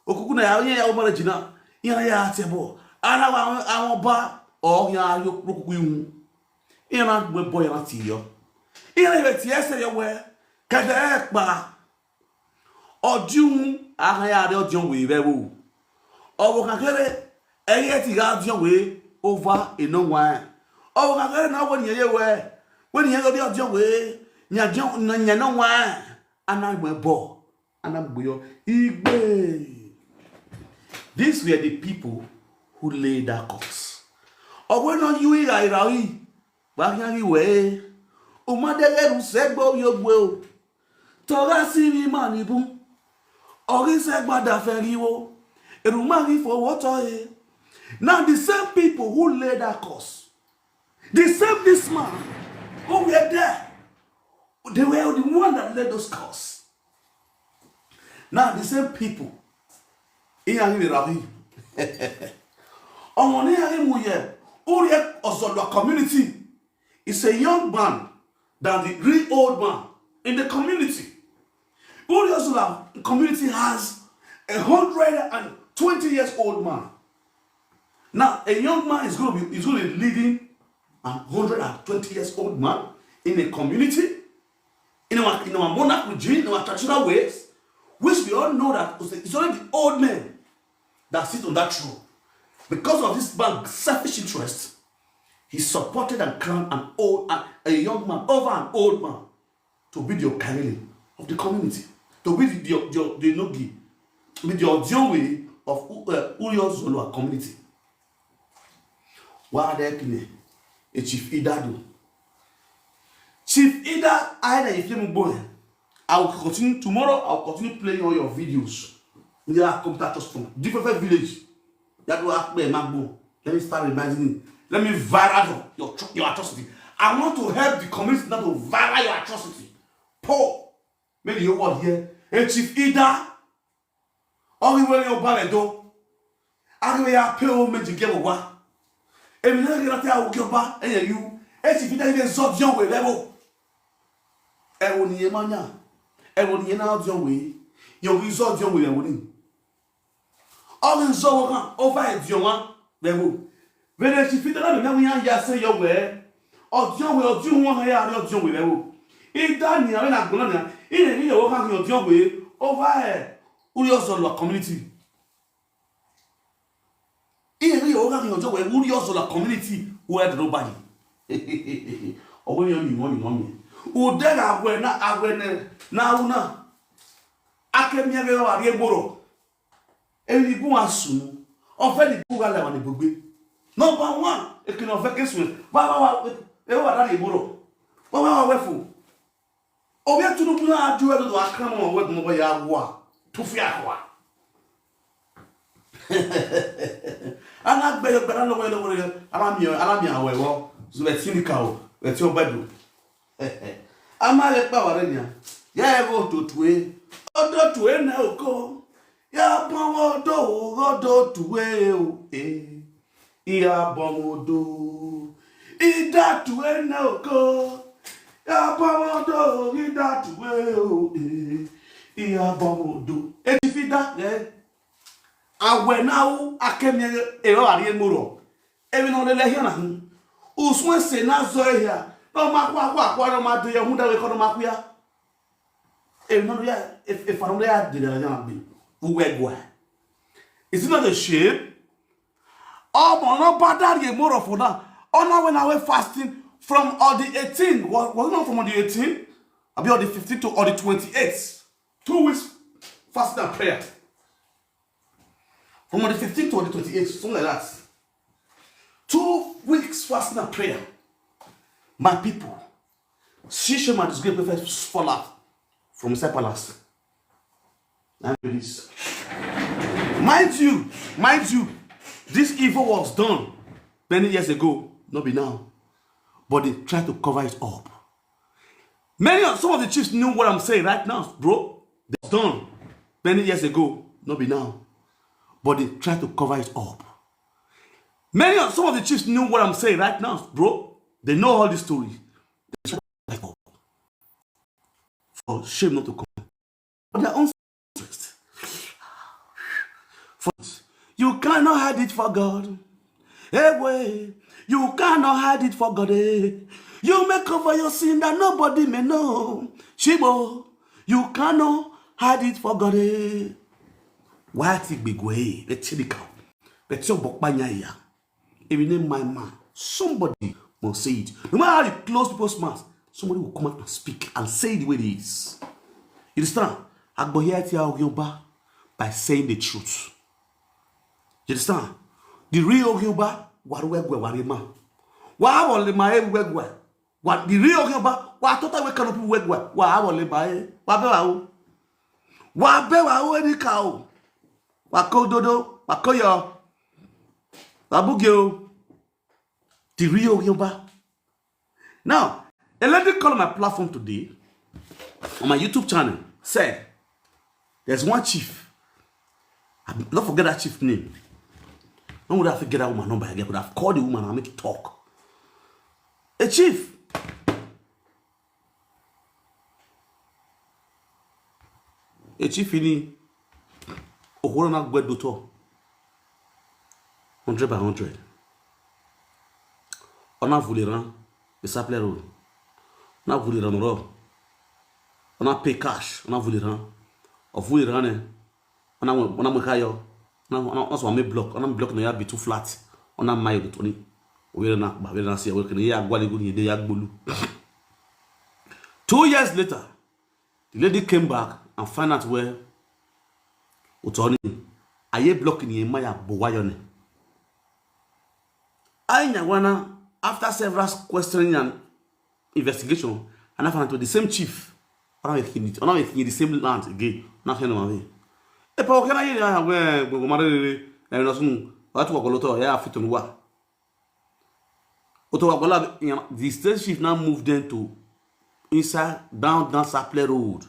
okuku na ya o mare jina, yana ya tiebo, ana wa awon ba, o ya yo okuku yuhu, yana gbe boy yana tiyo, yana be tiese yo we, kade ekpa, ọdún ahaya ọdún we bewo ọwọ kankere eye ti ga ọdún we over eno wan ọwọ kankere na woni ye we woni ye go ọdún we nya no wan anagbe bo anagboyo igbe. These were the people who laid that course. Ọwọ no yu irawi ba yan we o ma de ru segbo yo gbe o to ga si mi manibu. Now the same people who laid that course, the same this man who were there, they were the one that led those course. Now the same people, community is a young man than the real old man in the community. Uriozula community has 120 years old man. Now a young man is going to be leading a 120 years old man in a community, in our monarch regime, in our traditional ways, which we all know that it's only the old men that sit on that throne. Because of this man's selfish interest, he supported and crowned a young man over an old man to be the Okarele of the community. To be the Nogi, be the Odionwe of Uriozolua community. Why are there a Chief Idah do? Chief Idah, if you I will continue tomorrow. I will continue playing all your videos. You are commentators from different villages. That will happen in Magbo. Let me start reminding. Let me viral your atrocity. I want to help the community not to viral your atrocity. Paul. Maybe you want here, a Chief Idah, only when you're baledo, I will pay home to get away. And then you will get back, and you, a Chief Idah is so young with level. And when you mania, and when you're out your way, you'll be so young with a winning. All in so over at your one level. When a Chief Idah, now we are say your way, or John will do one hair out of your level. In that near Golonia, in a year of your way over Uriozolua community. In a year of your way, Uriozolua community who had nobody. Or when you're money. Who then I were not aware now. I can never have a borough. And you go as soon. Offended Google on the book. Number one, it can affect us with Baba. They were at a borough. Baba, wherefore? We have to do a come on with Moya war to Fiaqua. I'm not better, but I know where the Alamia, well, so let's see the cow, let's your bedroom. I'm a power in ya. Yeah, go to Tway. Oh, to end now go. Ya power do to well, eh. Ya bomodo. Ida to end now go. Ya bomodo, ida to well, eh. Ya bomodo. If it that, eh. I went now, I came here a muro. Even on the Lehiana. Uswen se na zoya. No makwa no ma do ya hunda we kono makuya. E no ya if I don't did na be. Who we go. Is it not a shame? Oh, but no bad ye muro for now. Oh, now when I were fasting from all the 18th, was it not from on the 18th? I'll be on the 15th to or the 28th. 2 weeks fasting and prayer. From on the 15th to the 28th, something like that. 2 weeks fasting and prayer. My people, Shishima is going to fall out from the palace. Mind you, this evil was done many years ago, not be now. But they try to cover it up. Some of the chiefs knew what I'm saying right now, bro. They done many years ago, not be now. But they try to cover it up. Some of the chiefs knew what I'm saying right now, bro. They know all these stories. For shame not to come. For their own interest. You cannot hide it for God. Hey, way. You cannot hide it for God. Hey. You may cover your sin that nobody may know. Shibo, you cannot hide it for God. Hey. Why take big way? Let's see let's see Bokbanya. If you name my man, somebody must say it. No matter how you close people's mouths, somebody will come out and speak and say it the way it is. You understand? By saying the truth. You understand? The real Yoruba, what warima. Why will my wegwa? What the real Yoruba, what total we cannot wegwa? Why will my Wabao? Wabewa any cow? Wako dodo, Wakoyo, Wabugyo. The real Yoruba. Now, a lady called my platform today on my YouTube channel said, there's one chief. Don't forget that chief name. I would have to get that woman number again, but I've called the woman and make it talk. A chief. A chief in Ohorona Gwedoto. 100 by 100. On a voulu rendre le Saple Road. On a voulu rendre. On a payé cash. On a voulu rendre. On voulu rendre. On a mokayo. On a mis bloc. On a bloc no ya be too flat. On a maille de Tony. We na ba we na see we can ya gwaligu ni de ya gbolu. 2 years later, the lady came back and found out where Utoni aye block ni maya bowayone. Wana after several questioning and investigation, and I found out the same chief. On a the same land again. Not him. E pa okena ye ya we gbogbo mare na no sun atu ogoloto ya fitun wa. Oto wagola the state chief now moved them to inside down Saple Road.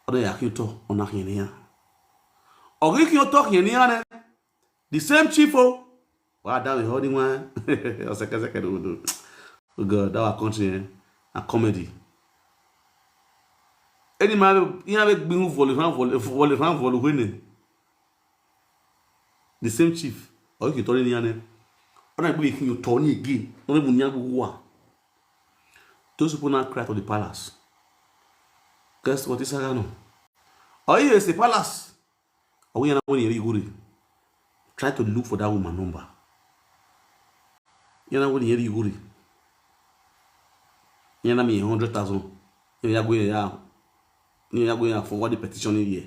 Odo ya kinto ona hinia. Ogi kinto hinia the same chief oh. Wow, that was holding one. Oh God, that was country a comedy. Any man, you have been vol winning. The same chief. Or you told me, when I believe you Tony again, only Munyagu. Those people now cry to the palace. Guess what is Sagano? Oh, yes, the palace. Or we are not going try to look for that woman number. You're not going to hear you're not me 100,000. You're going to forward the petition in here.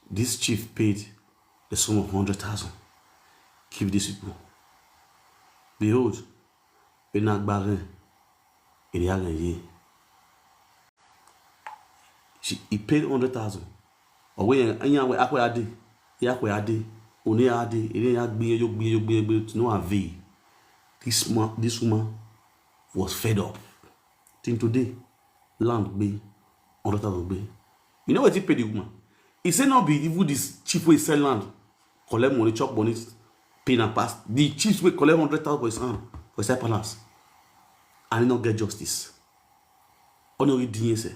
This chief paid the sum of 100,000. Give these people. Behold, we're not barren in the year. He paid 100,000. Or when anyway, Aquade. Only ade, no avail. This woman was fed up. Till today, land be 100,000 be. You know what he paid the woman? He said not be even this chief way sell land, collect money, chop money, pay and pass. The chiefs will collect 100,000 for his hand, for his palace, and he not get justice. Only the say,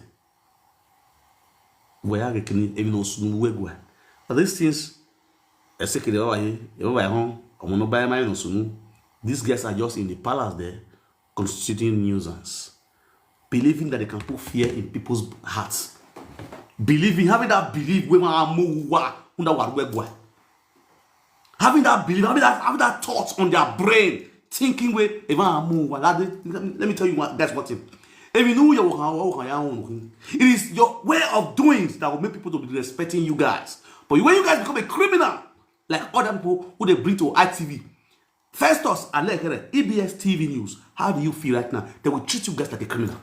where I reckon even no soon where. But these things. These guys are just in the palace there, constituting nuisance, believing that they can put fear in people's hearts, having that belief, having that belief, having that thought on their brain, thinking let me tell you what that's what it. If you know it is your way of doing that will make people to be respecting you guys. But when you guys become a criminal, like other people who they bring to ITV, Festus and EBS TV News, how do you feel right now? They will treat you guys like a criminal.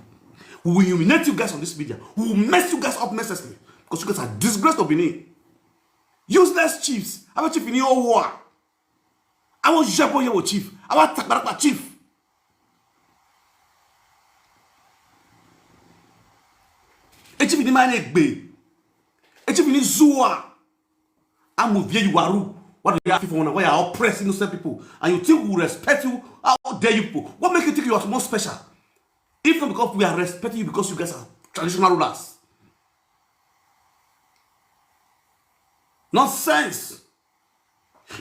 We will humiliate you guys on this media. We will mess you guys up necessarily because you guys are disgrace to Benin. Useless chiefs. I want chief in your war. I want Japo here with chief. I want Takbaraka chief. A chief in the man egbe. A chief in the Zua. I'm with you waru. What do you have for now? Why you are oppressing innocent people? And you think we will respect you? How dare you people? What makes you think you are more special? If not because we are respecting you because you guys are traditional rulers. Nonsense.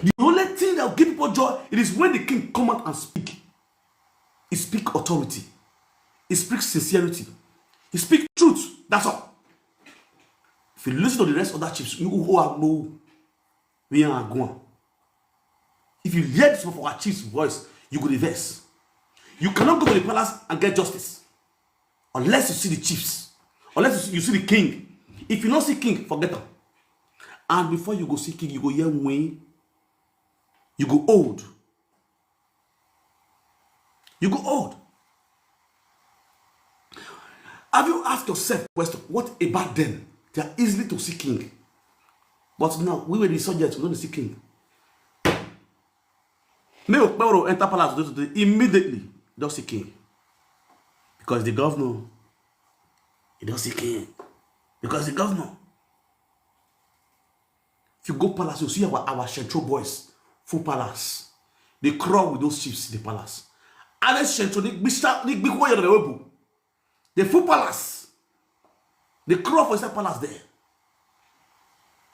The only thing that will give people joy, it is when the king come out and speak. He speak authority. He speaks sincerity. He speaks truth. That's all. If you listen to the rest of that chiefs, you who are no, we are going. If you hear this of our chief's voice, you go reverse. You cannot go to the palace and get justice unless you see the chiefs, unless you see the king. If you don't see king, forget them. And before you go see king, you go young way, you go old. You go old. Have you asked yourself question, what about them? They are easily to see king. But now, we were the subjects, we don't see king. May Okpero enter palace today, immediately, don't see king. Because the governor, he don't see king. Because the governor. If you go palace, you see our Central boys, full palace. They crawl with those chiefs in the palace. And then Central, the full palace. They crawl for inside palace there.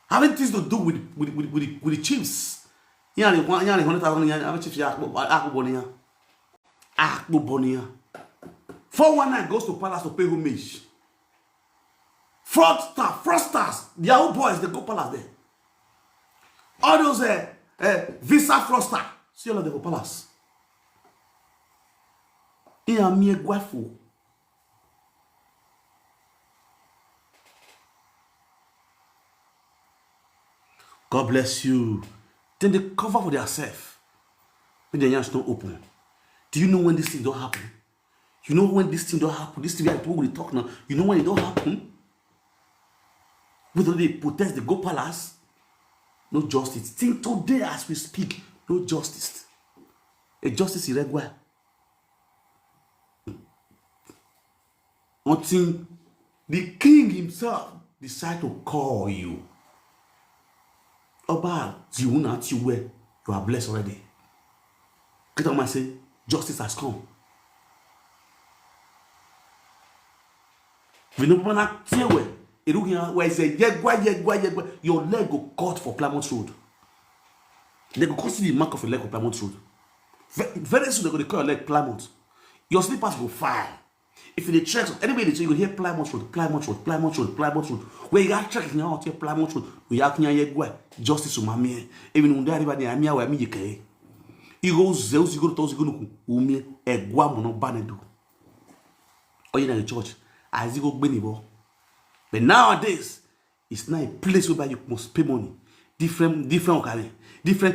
Having things to do with the chiefs. Yeah, the 100,000 chiefs. 419 goes to palace to pay homage. Fraudsters, their own boys, they go palace there. All those visa fraudster, see all of them go palace. God bless you. Then they cover for themselves. When the hands not open. Do you know when this thing don't happen? You know when this thing don't happen? This thing I told you talk now. You know when it don't happen? Whether they protest, they go palace. No justice. Think today as we speak, no justice. A justice irregular. Until the king himself decide to call you. Oba, you are blessed already. Get say, justice has come. We know not where is a yegwa, your leg go cut for Plymouth Road. They go cut the mark of your leg for Plymouth Road. Very soon they're going to call your leg Plymouth. Your slippers go fire. If you check, anybody you go hear Plymouth Road, Plymouth Road, Plymouth Road, Plymouth Road. Where you got check now out here Plymouth Road, we have to justice to my even when everybody I mean where me you you go zeus, you go to those you go umi a guam no banedu. Or you in the church, as you go benibo. But nowadays, it's not a place where you must pay money. Different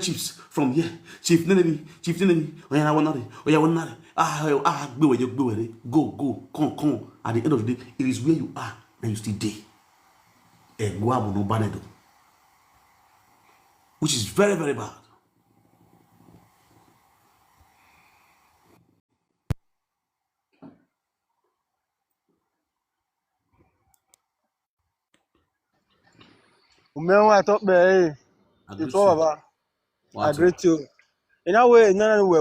chiefs from here. Chief Nenemy, Oyana one, go, come. At the end of the day, it is where you are and you still there. A guamo no banedo. Which is very, very bad. I thought, it's all about. I agree too. In a way, none of we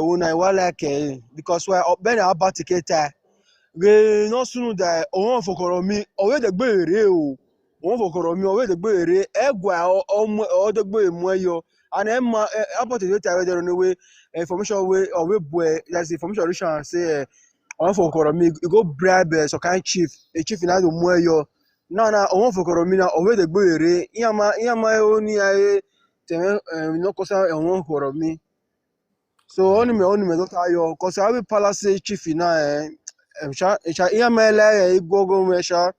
because we're up better about to get we no sooner that on for me, or the berry, one for Koromi, or the berry, egwa, or the boy, moyo, and Emma about to get on the way, information way, or we that's information say, on for Koromi, you go bribe so kind chief, a chief in either moyo. No, on for Koromina, or the berry, Yama only I no cosa and one for me. So only me don't ayo, cause I will palace chief in go measure,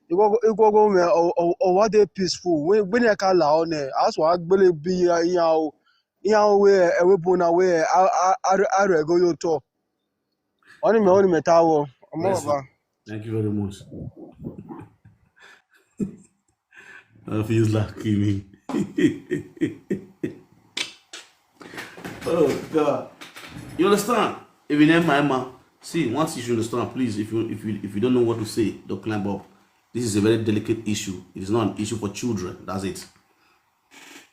you go me or what they peaceful. When I call on it, as what believe be way a weapon away, I go your talk. Only me tower. Thank you very much. I feel like me. Oh God. You understand? If you name my mama, see, once you should understand, please, if you don't know what to say, don't climb up. This is a very delicate issue. It is not an issue for children. That's it.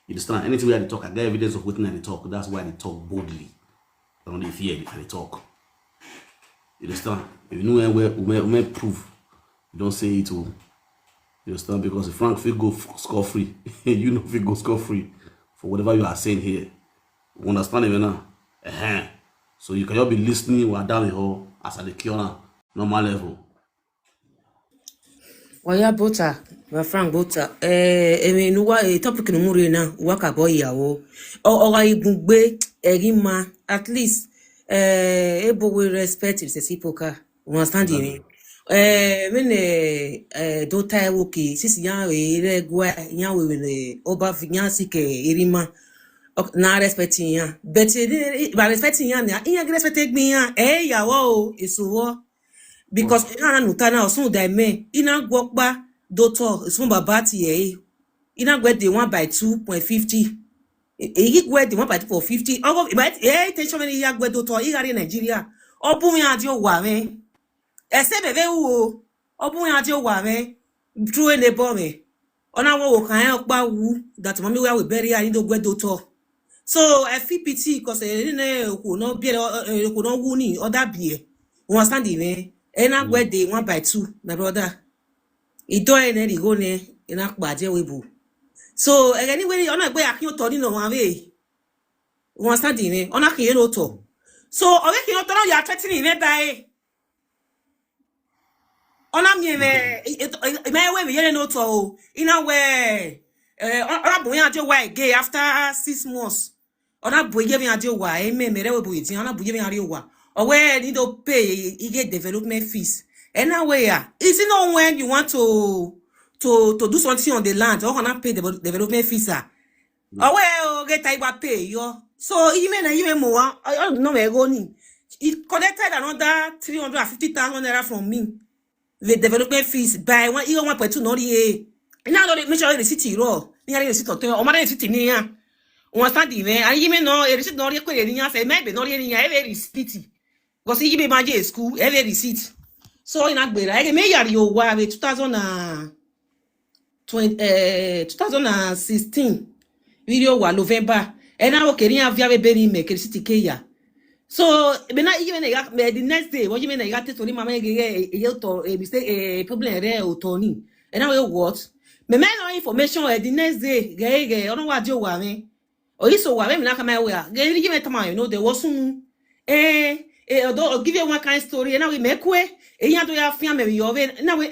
You understand? Anything where they talk, I get evidence of waiting and they talk. That's why they talk boldly. I don't fear and they talk. You understand? If you know where we prove, you don't say it all. You understand? Because if Frank will go score free, you know if he go score free for whatever you are saying here. You understand it now? So you cannot be listening while down the hall as at the corner, normal level. Waya bota, wa Frank bota. Topic no muri na waka boy yawo. O igungbe erima at least able we respect the reciprocal. We understand me. Do tai woki sisi ya we gwa ya we oba finance ke erima na respecting ya. But by respecting ya na in respect me ya yawo isuwo. Because ina nutana osun da me ina gbokpa doctor sun baba ti e ina gbe the 1 by 2.50 e gbe the 1 by 2.50 ogo but tension me ya gbe doctor igari Nigeria obun mi adi o wa me ese bebe wo obun mi adi o wa me true ne bo me ona wo kan e pa wu that mommy where we bury her in do gbe doctor so FPT because ko no bi ko no wu ni other bie we understand me ena gbe the 1 by 2 my brother ito ene go ne ina paje webu so anyway ona gbe akin o to ni no wan we won stand ni ona kin no to so ore kin o to na ya threatening me by ona mi me we me yele no to o ina we ona bo yan je wa again after 6 months ona bo ye mi ade wa e me mere webu itin ona bo ye mi ari wa owe need to pay you get development fees anyway is it not when you want to do something on the land or cannot pay the development fees owe get I pay yo so even more I don't know where go ni it collected another 350,000 naira from me the development fees by 1.2 no the now don't make sure the city raw near the city o ma the city ni ya won stand the and even no the city no re kwere ni ya say maybe no re ni ya every city because he be maje school every receipt so in agbera ege me yari o wa 2016 video wa November na o keri avia be Benin me keri city keya so be na even the next day what you mean na to ni mama ege to mistake problem re o to ni na we what me no information the next day ge ono wa je wa me o iso wa me na kama we ge give me time you know there was some I'll give you one kind of story. And now we make way. And you do your family. Now we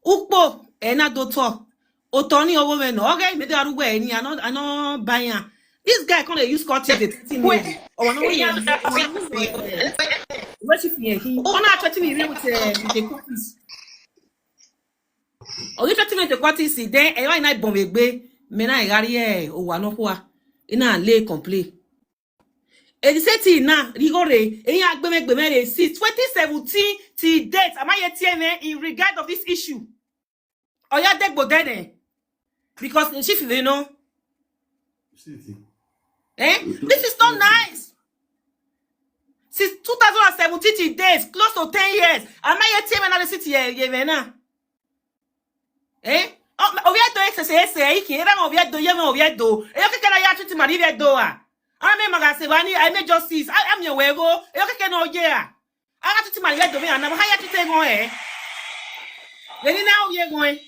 Ukpo. And I do talk. Otoni or woman. Okay, me do way. And I know buying. This guy can't use Scottish. Oh no, what if he? Oh, not trying to be with the cookies. Oh, you trying to make the cookies? Then I night bomb be. Me na igari o wa no kwa. Ina lay complain. And say na rigore eyan agbemere since 2017 till date am I yet in regard of this issue oya degbo dene because the chief you know this is not nice since 2017 till date close to 10 years am I yet na the city ye na oviedo exercise ikira oviedo ye oviedo e okekera ya tuti mari oviedo I magase wani I made justice. I'm your wego. You can no yeah. I got to my head to me and I'm higher to take away. Then now you're going.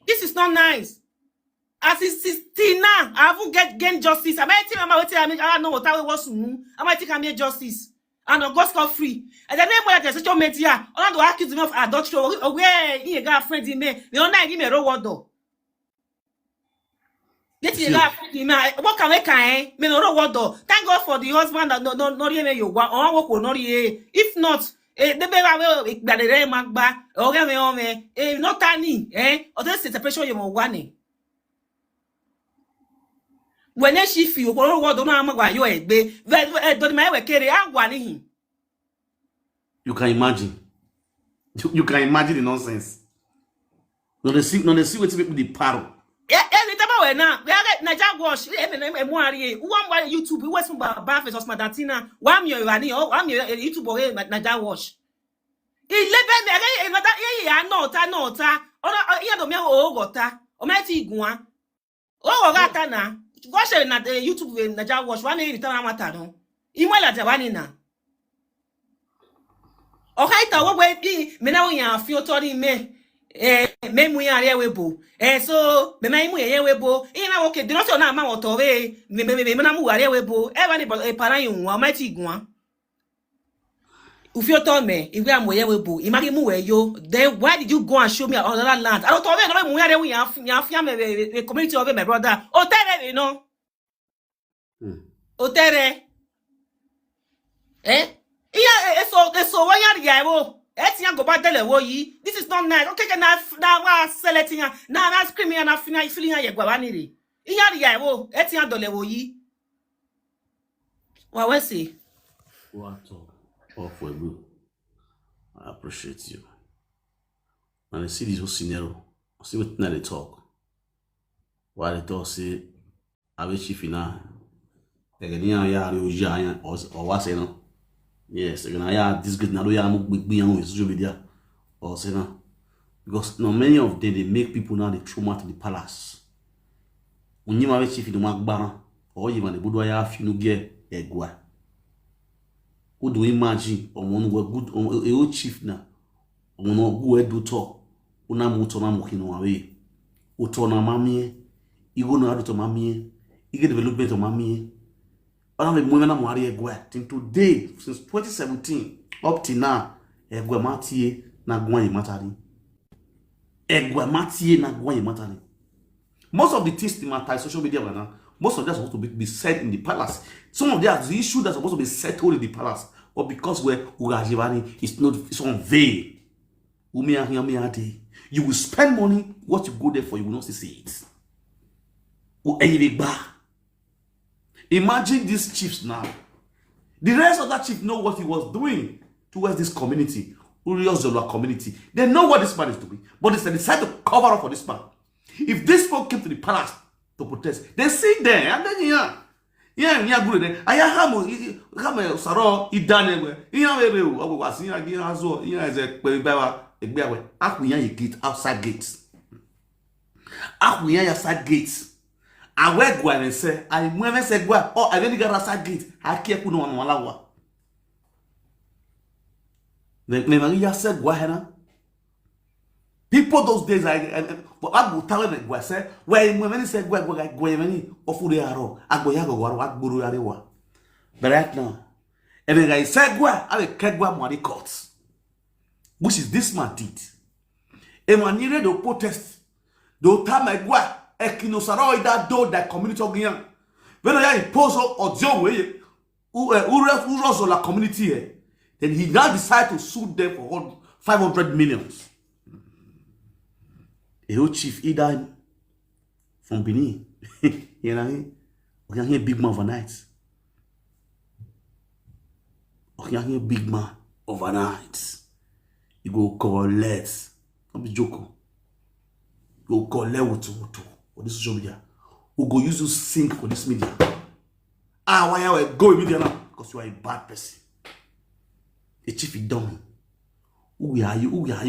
This is not nice. As it's 16 now, I won't gain justice. I might think I know what I was. I might think I made justice. And I'll go scot free. And the name where there's social media, I want to accuse me of adultery. Where he got friends in me. They don't give me a reward though. What can I can? Me no what do. Thank God for the husband that no really you want. Or not if not, the baby will magba. Or me not tiny. Or this separation you want. When she feel what don't know what you be. Don't my carry out one him. You can imagine. You can imagine the nonsense. No, they see what people the paro. Now, Naja wash. One YouTube. We was from Bafes or Madatina. 1 year, 1 year YouTube or Naja wash. 11 I know. Or you don't know. Gota. Or my tea guan. Oh, gata na. Go share na YouTube na ja watch one return amata no. Imo la jawani na. Okay, ta wo we me na wo yan fi otori me. Me mu yan re webo. So me na imu ye webo. Ina okay, di no so na ma woto we. Me na mu ware webo. E ba ni paran yin wa ma ti gun. Ufi oto me, if we am ye webo. Imagi mu we yo. Then why did you go and show me another land? I don't know no mu yan re we yan me community of my brother. O tere we no. O tere. So why are you wo? Etian go back tell wo yi. This is not nice. Okay, na wa selecting na screaming na feeling ya gwa ni re. Iya wo, etian dole wo yi. Wa we say. What all for you. I appreciate you. And I see this whole scenario. I see what they talk. Why they talk say I wish chief na. Or what say no? Yes, this good now be on social media or say no. Because now many of them they make people now they throw out to the palace. When you have chief in the Magbara or even the Buddha finu get egwa. Who do you imagine or one who good a old chief now? Or no who do talk? Una mutona mukino away. Utona mamie, you go no to mamie, you get development of mamie. Today, since 2017 up to now, Egwematie na gwan matari. Egwematie na gwan matari. Most of the things in my social media right now, most of them are supposed to be said in the palace. Some of them are the issues that are supposed to be settled in the palace, but because we're Ugajivani, it's on veil. You will spend money, what you go there for, you will not see it. Imagine these chiefs now. The rest of that chief know what he was doing towards this community, Uriozolwa community. They know what this man is doing, but they decide to cover up for this man. If this folk came to the palace to protest, they sit there and then good there. I have osaro idah outside gates. Outside gates. I wear gwa and say, I never say gwa, or I really got outside gate. I can't put on one. The Maria said gwa. People those days, but I will tell them gwa say, where when say gwa many of the arrow, I go yago what guru arewa. But right now, and then I said gwa, I will kegwa money courts, which is this man did. And when you read the protest, the time I gwa. Osaro idah do that community again. When I impose or John way, who la community here, then he now decided to sue them for 500 million. A whole chief idah from Benin, you know, we can hear big man overnight. We can hear big man overnight. You go collect, don't be joking. You go collect what for this social media. Who go use you sing for this media. Why I go media now? Because you are a bad person. A chief is dumb. Who are you? Who are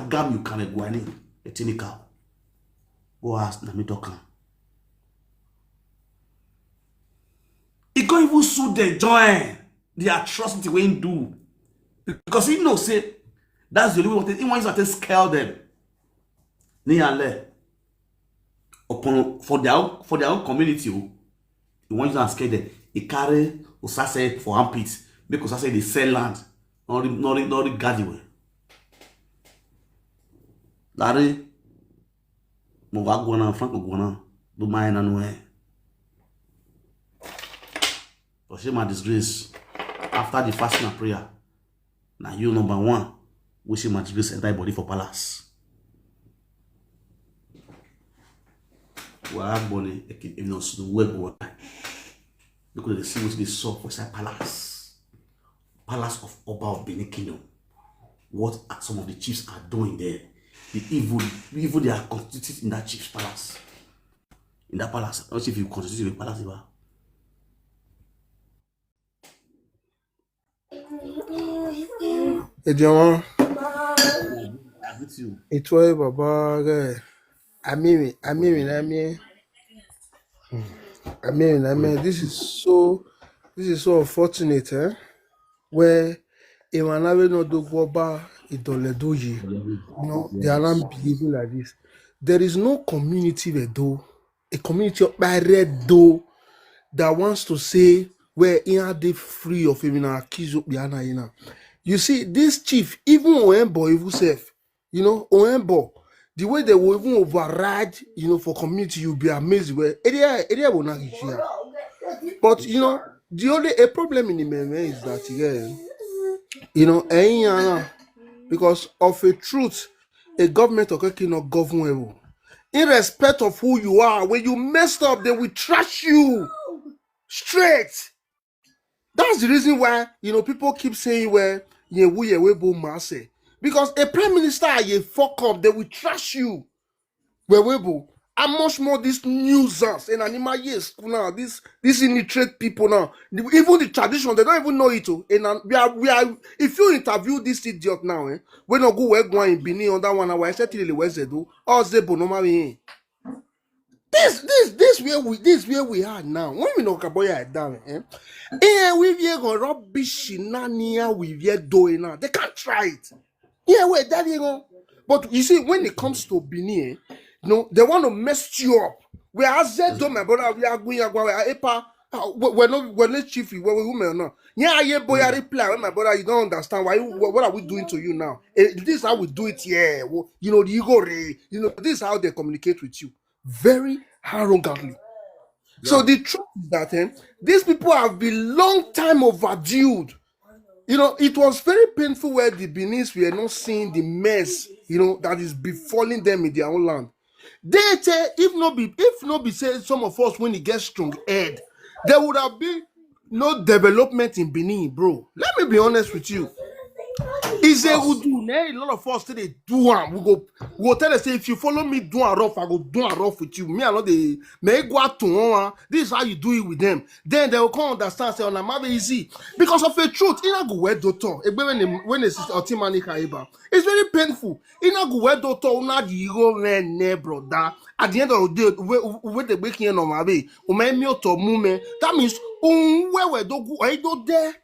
gam you can go any a tinica. Go ask na me talking. He can't even sue the join the atrocity when he do. Because he knows say that's the only way he wants to scale them. Upon for their own community, he wants to scare them. He carry Osase for armpits because Osase they sell land, not the guardian. Larry, Movagwana, Franco Gwana, do mine and way. For shame and disgrace, after the fasting and prayer, now you number one, wishing my disgrace enter body for palace. Bonnie, if not the web because they see what they saw for that palace of Oba of Benin Kingdom. What some of the chiefs are doing there, the evil they are constituted in that chief's palace. In that palace, not if you constitute a palace. Edion, it was Baba. Amiri, I mean, this is so unfortunate, where Imanawe no do goba idoledoji, they are not behaving like this. There is no community where do a community of red do that wants to say where they free of him in our kids. You see, this chief, even Oembo, even self, Oembo, the way they will even override, for community, you'll be amazed where area will not share. But the only a problem in the meme is that because of a truth, a government cannot govern well. Irrespective of who you are, when you messed up, they will trash you straight. That's the reason why people keep saying because a prime minister you fuck up, they will trash you. And much more this nuisance and animal years now, this illiterate people now, even the tradition, they don't even know it. And we are if you interview this idiot now, when no go work one in Benin on that 1 hour, exactly where they do, or Zebo no matter. This where we are now. When we know Kaboya down, we are rubbish we are doing now. They can't try it. Wait, that you go. But you see, when it comes to Benin, they want to mess you up. We are said to my brother, we are going we're not chiefy, we're women now. Boy, I reply when my brother, you don't understand what are we doing to you now? This is how we do it here. The ego, this is how they communicate with you. Very arrogantly. Yeah. So the truth is that these people have been long time overdue. It was very painful where the Beninese were not seeing the mess, that is befalling them in their own land. They say, if not be say some of us when it gets strong head, there would have been no development in Benin, bro. Let me be honest with you. Is a lot of us today do we go tell us, say, if you follow me do a rough, I go do a rough with you. Me I know they may go to this is how you do it with them. Then they will come understand, say, on a easy. Because of the truth, in a go where doctor, when it's it's very painful. In a go where doctor, not the ego man, brother. At the end of the day, with the waking on my way, that means where we don't go, I don't there.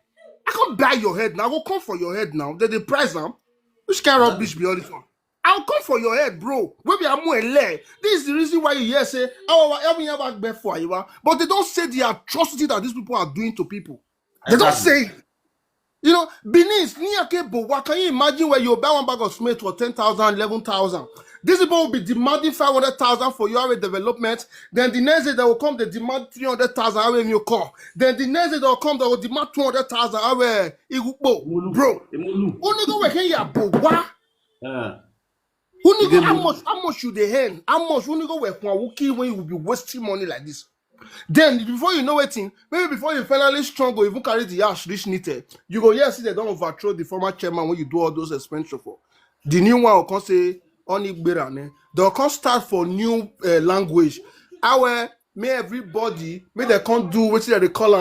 I can't buy your head now. I will come for your head now. The price now. Which kind of rubbish be all this one? I'll come for your head, bro. Maybe I'm more lay. This is the reason why you hear say, but they don't say the atrocity that these people are doing to people. They don't say it. Benin, can you imagine where you buy one bag of cement for 10,000, 11,000? These people will be demanding 500,000 for your development. Then the next day they will come, they demand 300,000 in your car. Then the next day they will come, they will demand 200,000 bro. Only go work here, how much should they earn? How much only go work when you will be wasting money like this? Then before you know it, maybe before you finally strong or even carry the ash reach needed, you go see they don't overthrow the former chairman when you do all those expenses for. The new one will come say they'll come start for new language. May everybody they can't do what they call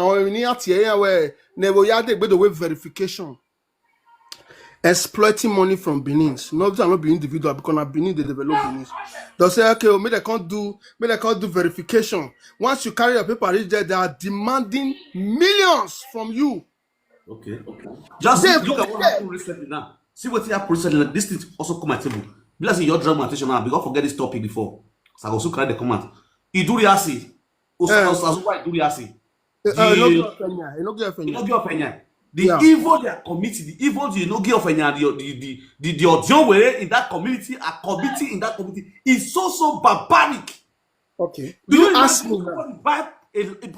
where the way verification. Exploiting money from Benin. Not be individual because Benin they develop Benin. They'll say, okay, may they can't do verification. Once you carry your paper reach there, they are demanding millions from you. Okay. Just look at what happened recently now. See what happened recently. This thing also come at table. Because your drama attention now, because forget this topic before. So I also carry the comment. Iduriasi. The evil they are committing, the evil the audience were in that community are committing in that community is so barbaric. Okay. Do you ask me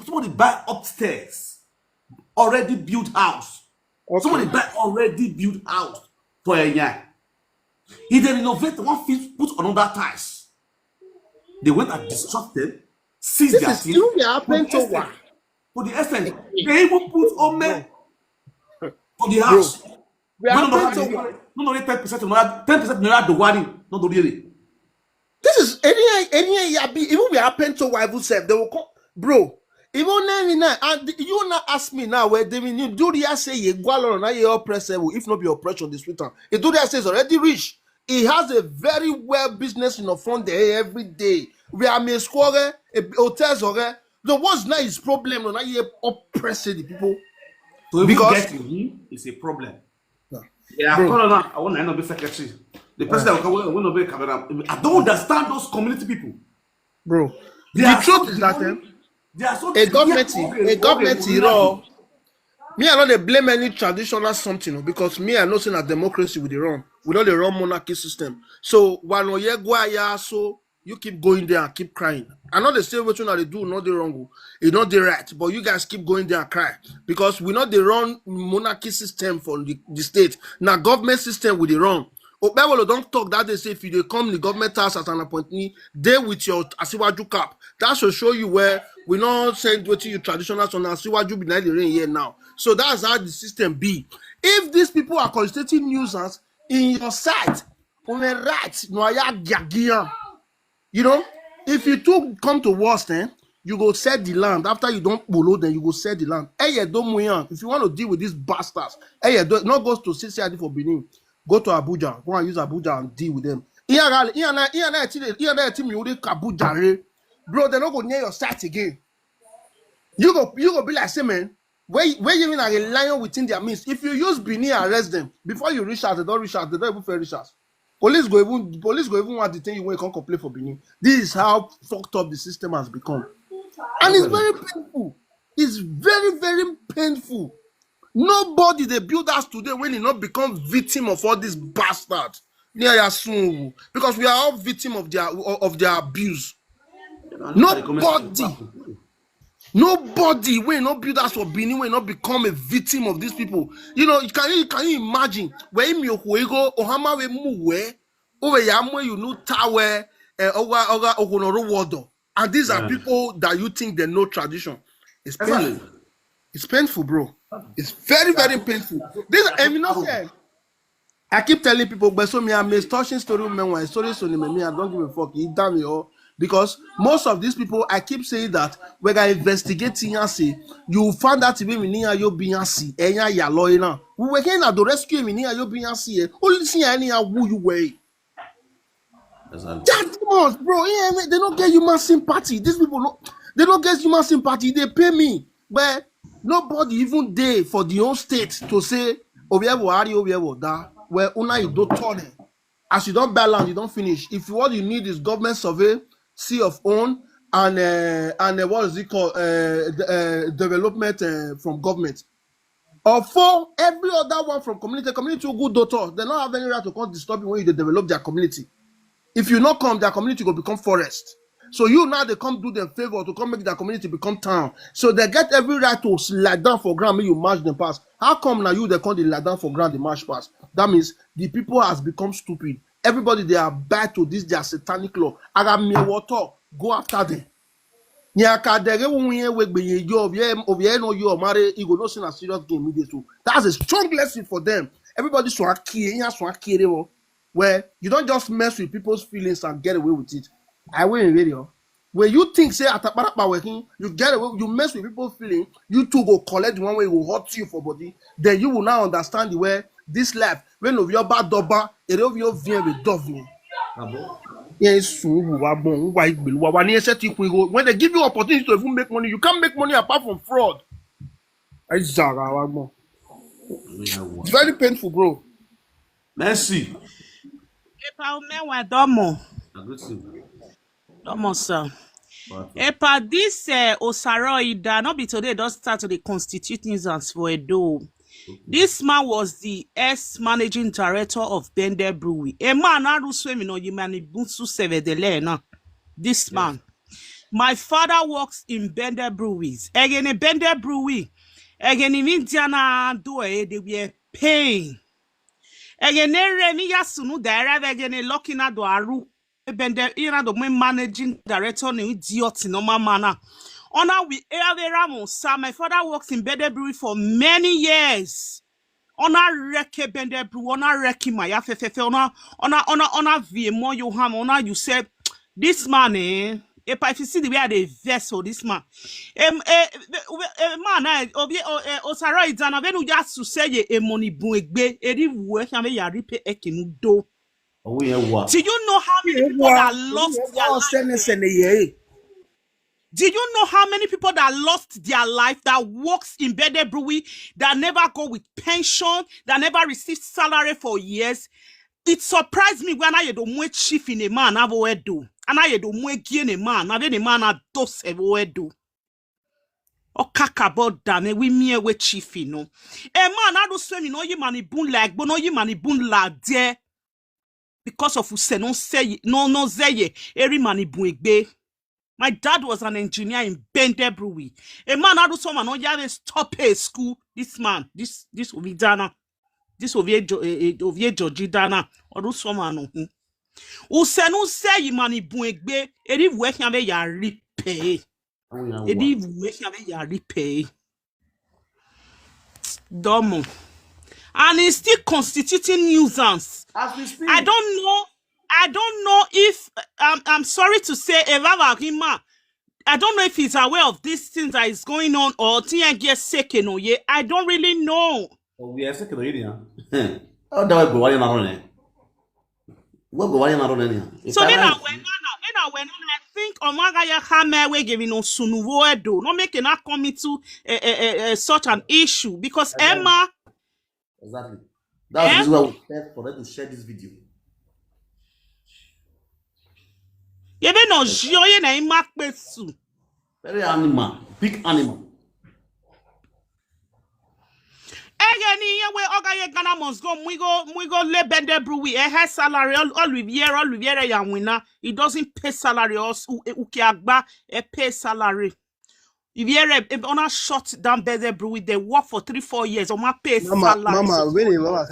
somebody buy upstairs already built house? Okay. Somebody buy already built house for a year. He then innovate one feet, put another ties. They went and disrupted, seized their thing. For the extent, they even put on for the house. No, 10%, 10% the warning, not the really. This is any even we happen to wife self, they will come, bro. Even now, and you not ask me now where they mean do the say you go along now your oppressive if not be oppression this return. It do the say is already rich. He has a very well business in the front there every day. We are me square hotels or so what's not his problem? Now you oppressing the people. So even Because getting him is a problem. yeah, Yeah, bro, I want to end up be secretary. The president will not be camera. I don't understand those community people. bro. They The are so truth is that demonic. They are so a government hero. okay. Me, I don't blame any traditional something because me, I know saying that democracy with the run. We don't run monarchy system. So when you go so you keep going there and keep crying. I know they say what you know they do, not the wrong, it's not the right, but you guys keep going there and cry because we not the run monarchy system for the state. Now government system with the run. Obewolo don't talk that they say if you come the government house as an appointee, they with your Asiwaju cap. That should show you where we not send what you traditional son Asiwaju behind the rain here now. So that's how the system be. If these people are constituting nuisance in your site, on the right, you know, if you two come to worst, you go sell the land. After you don't follow, then you go sell the land. If you want to deal with these bastards, not go to CCID for Benin. Go to Abuja. Go and use Abuja and deal with them. Bro, they're not going near your site again. You go be like, say, man, where you mean like a lion within their midst? If you use Benin, arrest them. Before you reach out, they don't even fair reach out. Police go even want to detain you when you can't complain for Benin. This is how fucked up the system has become. And it's very painful. It's very, very painful. Nobody they build us today when they not become victim of all these bastards. Because we are all victim of their abuse. Nobody will not build us for Benin will not become a victim of these people. You know, can you imagine where you go Ohama we move over Yamwe you know tower and these are people that you think they know tradition. It's painful. It's painful, bro. It's very, very painful. This I keep telling people, but so me I'm a touching story when stories on me, I don't give a fuck. You damn me all. Because most of these people, I keep saying that when I investigate you find that even you being ya lawyer. We were here to rescue me you being only see any who you were. That much, bro. Yeah, they don't get human sympathy. These people they don't get human sympathy. They pay me, but nobody even there for the whole state to say where una you don't turn it. As you don't balance, you don't finish. If what you need is government survey, see of own, and what is it called? Development from government. Or for every other one from community will good daughter. They don't have any right to come disturb you when you develop their community. If you not come, their community will become forest. So you now they come do them favor to come make their community become town. So they get every right to lie down for ground when you march them past. How come now you they come they lie down for ground the march past? That means the people has become stupid. Everybody they are bad to this their satanic law. I got me water. Go after them. That's a strong lesson for them. Everybody where you don't just mess with people's feelings and get away with it. I will in radio. When you think say at working, you get away, you mess with people's feelings, you two go collect the one way will hurt you for body, then you will now understand the way this life, when of your bad doba, it of your veer with doving. Yes, when they give you opportunity to even make money, you can't make money apart from fraud. It's very painful, bro. Merci. Sir. Epa, this osaro idah, not be today, don't start to the constitute nuisance for Edo. This man was the ex-managing director of Bender Brewery. A man who swimming on Yimani Bunsu Sevedele. This man. My father works in Bender Breweries. Again, a Bender Brewery. Again, in Indiana, they were paying. Again, Remy Yasunu, the again, locking at the Aru. Bender, the managing director, no idiot, no manner. Honor we Ramos. My father works in Bender Brewery for many years. Honor reke Bender Brewery, honor reke my afefe, honor VMO you ham, honor you said this man, if you see the way they vessel this man, man, osaro idana, when you just to say a money buegbe, edi work and ya ripe ekinu do. Do you know how many people that lost their life? Do you know how many people that lost their life, that works in Bede Brewery, that never go with pension, that never received salary for years? It surprised me when I do more chief in a man I've do. And I do more gain a man, I've a man I dos ever do. O kakabo dame, we me we chief, you know. A man I do swim, you know, you money boon like, but no, you money boon la de. Because of who say no say, no zeye, every money boon be. My dad was an engineer in Bende Brewery. A man I do someone on yave stop a school. This man, this Ovidana, this Ovie Georgie Dana, or do someone who say no say money buegbe, edi work have ya repay. Edi work have ya repay. Domo. And it's still constituting nuisance. I don't know if I'm sorry to say Eva I don't know if he's aware of these things that is going on or I don't really know. Oh, we are second already. Oh, that go why not what go why not so then when I think Omagaya Hame we giving on Sunuvo Edo, not making that come into such an issue because Emma. Exactly. That's why we said for them to share this video. Very animal, big animal. Ghana must go. We go le Bende Brewery. Has salary Oliviera ya winner. He doesn't pay salary. Also, ukiagba pay salary. If you on a shut down Bende Brewery, they work for 3-4 years. On my pay salary. Mama, when you work,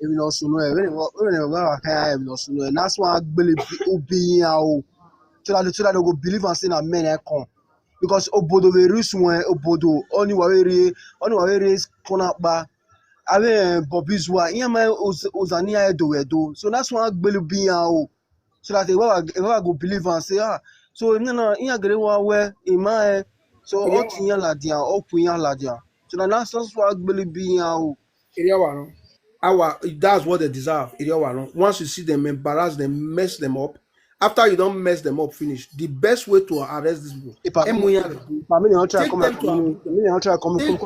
even also know. When you work, even also know. That's why I believe obi out. So that they go believe and say that men come. Because obodo we reach one obodo only wawere corner ba ave bobizwa yama ozania edo so that's why gbelu bi o so that they go believe and say so na gere wa we ima so o tiyan ladia o kuyan ladia so that's why gbelu bi o area wa that's what they deserve area wa once you see them embarrass them mess them up. After you don't mess them up, finish. The best way to arrest these people. Take them to community.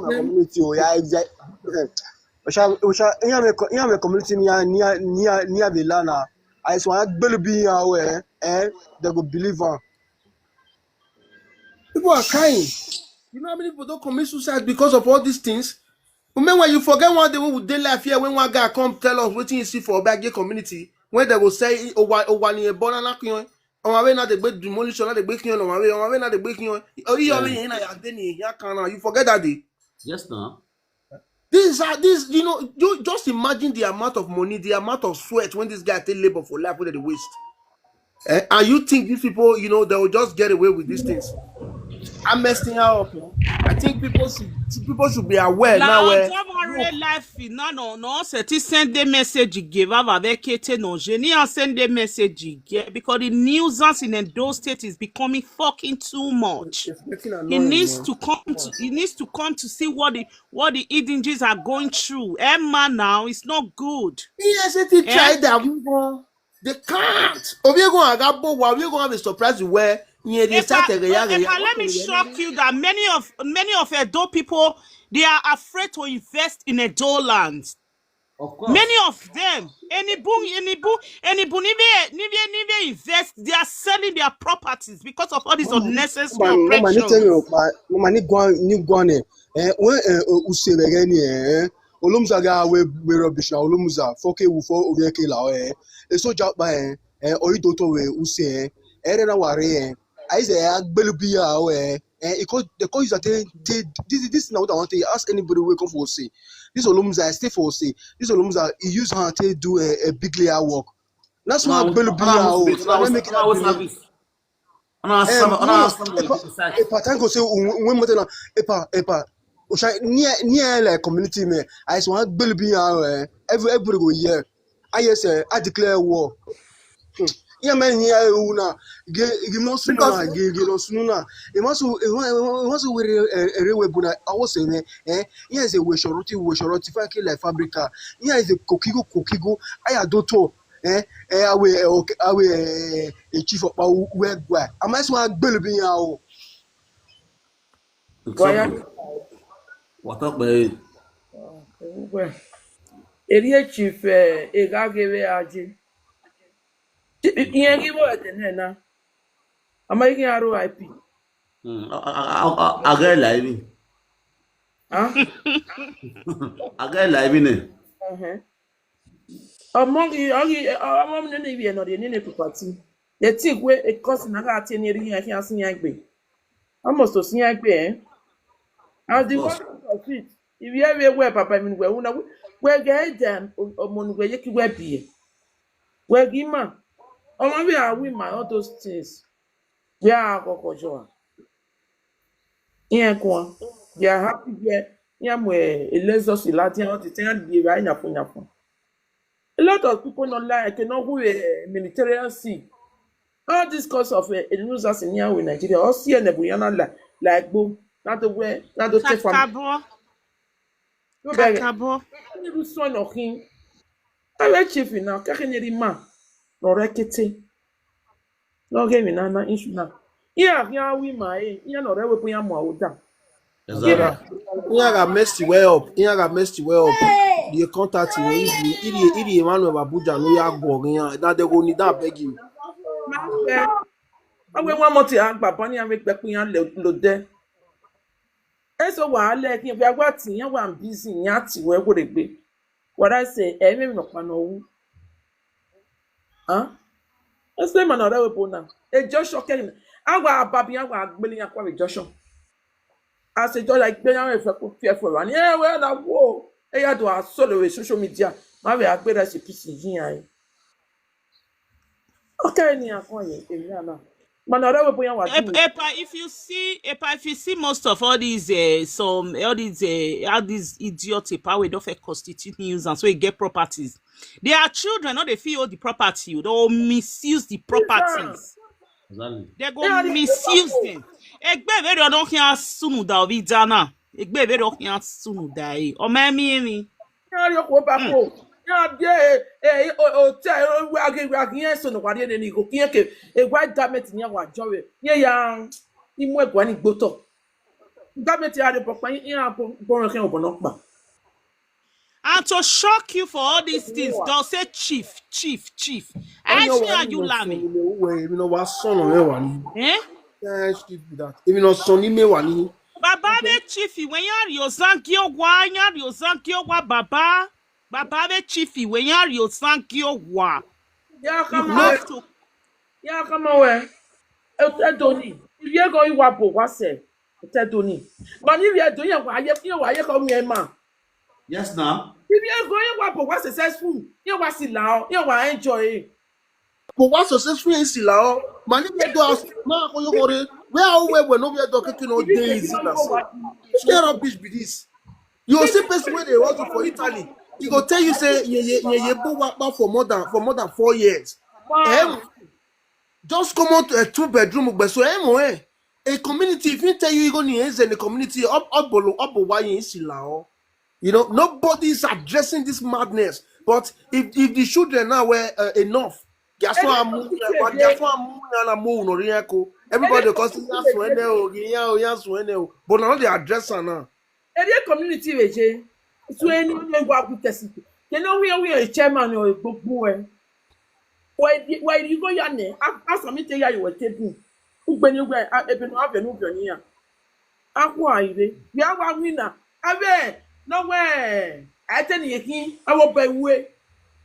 Community near Vilana. I swear, be aware, they go believe on. People are crying. You know how many people don't commit suicide because of all these things? Remember when you forget one day when we did life here, when one guy come tell us what you see for a bad gay community, when they will say, one year born and on my way now they break demolition, not the breaking on my way now they breaking on. You forget that day. Yes, no. This, you know, you just imagine the amount of money, the amount of sweat when this guy take labor for life where they waste. And you think these people, you know, they will just get away with these things? I'm messing up. I think people should be aware now. No, send the message give send the message because the nuisance in those states is becoming fucking too much. He needs to come to see what the Idinjis are going through. Emma now it's not good. Yes, they try that. They can't. We're going to have a surprise where let me shock you that many of Edo people, they are afraid to invest in Edo lands. Of course. Many of them, any boom, invest, they are selling their properties because of all these unnecessary oppressions. Olumza ga we rubbish Olumza foke wu fo obieke la so japa oidoto we use erena ware I say agbelubia the cause that this is not what I want to ask anybody wake up for say this Olumza stay for say this Olumza he use her to do a big layer work that's why agbelubia so let make it patango say when motela epa near like community me I just want to be everybody go here I say I declare war yeah man here una give no sooner give no sooner it must we buna I was saying here is a we shoroti like fabrica here is a kokigo I adoto awe a chief of power where am I so believing you? Exactly. What up, babe? Eri chief egagebe aji. Ihe gị bụ etene na. Amaghị arụ IP. I get live. Huh? I get live in it. Among the Navy and the property. The thing where a cost na ga ten eri here can see agbe. Almost to see agbe. As the one of it. If you have a web papa mean where get them omon where you can be. Where gima. Oh, we are women, all those things. We are Kokojoa. Yeah, go. They are happy here. Yeah, where a lesson in Latin, all the thing be right up. A lot of people not like, you know, who a military see. All this cause of a losers in here in Nigeria, all see and the Buyana like boom, not the way, not the take from. Kakabo. You son of him. I like chief now, Kakaneri man, no rekete. No game in an issue now. Yeah, we my, no, that will be a more down. Exactly. Here got messed well up. Here got messed well up. The contact you easily. Emmanuel Abuja no ya go here. That they go need that beg you. I will one more thing. Papa ni ame gbẹ̀kún yan lo dẹ. Eso wàhálà kí n fi agbá tì yẹn wà busy yẹn àti wẹ́ kó lè gbé. What I say, ẹ̀mí mi nọ̀pá náà wú. Ẹsẹ̀ ìmọ̀ náà rẹ̀ wẹ̀ bọ̀ náà. Joshua kẹ́yìn. Àwọn àbàbí yẹn wà gbélé yẹn kó àwẹ̀ Joshua. As a judge like Benin, if I could fear for one, yeah, well, that war, I had to have social media. Maybe I better see PC here. Okay, near point, if you see most of all these all these idiots we don't constitute nuisance, so you get properties. They are children, not they feel the property, they'll misuse the properties. Exactly. They go misuse them. Egbe very on here sunu da obi dana. Egbe very on here sunu da e. O me mi. Ya yo ko ba ko. Ya de hotel we age yen sunu kwade ni go kiyen ke egwa damage ni wa jowe. Ye ya imu egwa ni gboto. Damage ya de popa yin bon ken obo no pa. And to shock you for all these things, they'll say chief. I actually you lami. You know what son of one. Eh? Yeah, chief that. Even no son ni me wani. Baba be chief when you are Yosankio wa, Yosankio wa baba. Baba be chief when you are Yosankio wa. Yeah, come on. Yeah, come on. Edoni. If you go iwapo wa se. Edoni. But if you doing wa ye come here man. Yes, now. If you go iwapo wa successful, you wa si lao, you wa enjoy. But what successful is lao? Mani be do as ma ko yo gore. Where we no be do keke no days in us. Share up be this. You see person when they work for Italy. He go tell you say ye bo for more than 4 years. Wow. Just come out to a 2-bedroom but so a community if you tell you go in the community up why in Silao. You know, nobody is addressing this madness. But if the children now were enough, guess what I'm moving everybody because but now they address her now. Any community veje. So any go up test. You know we are a chairman or a book boy. Why you go yane? Ask me tell you were taking. When you were even have a new here. Aqua ide. We are one winner. Abe no way. I tell you, I will by way.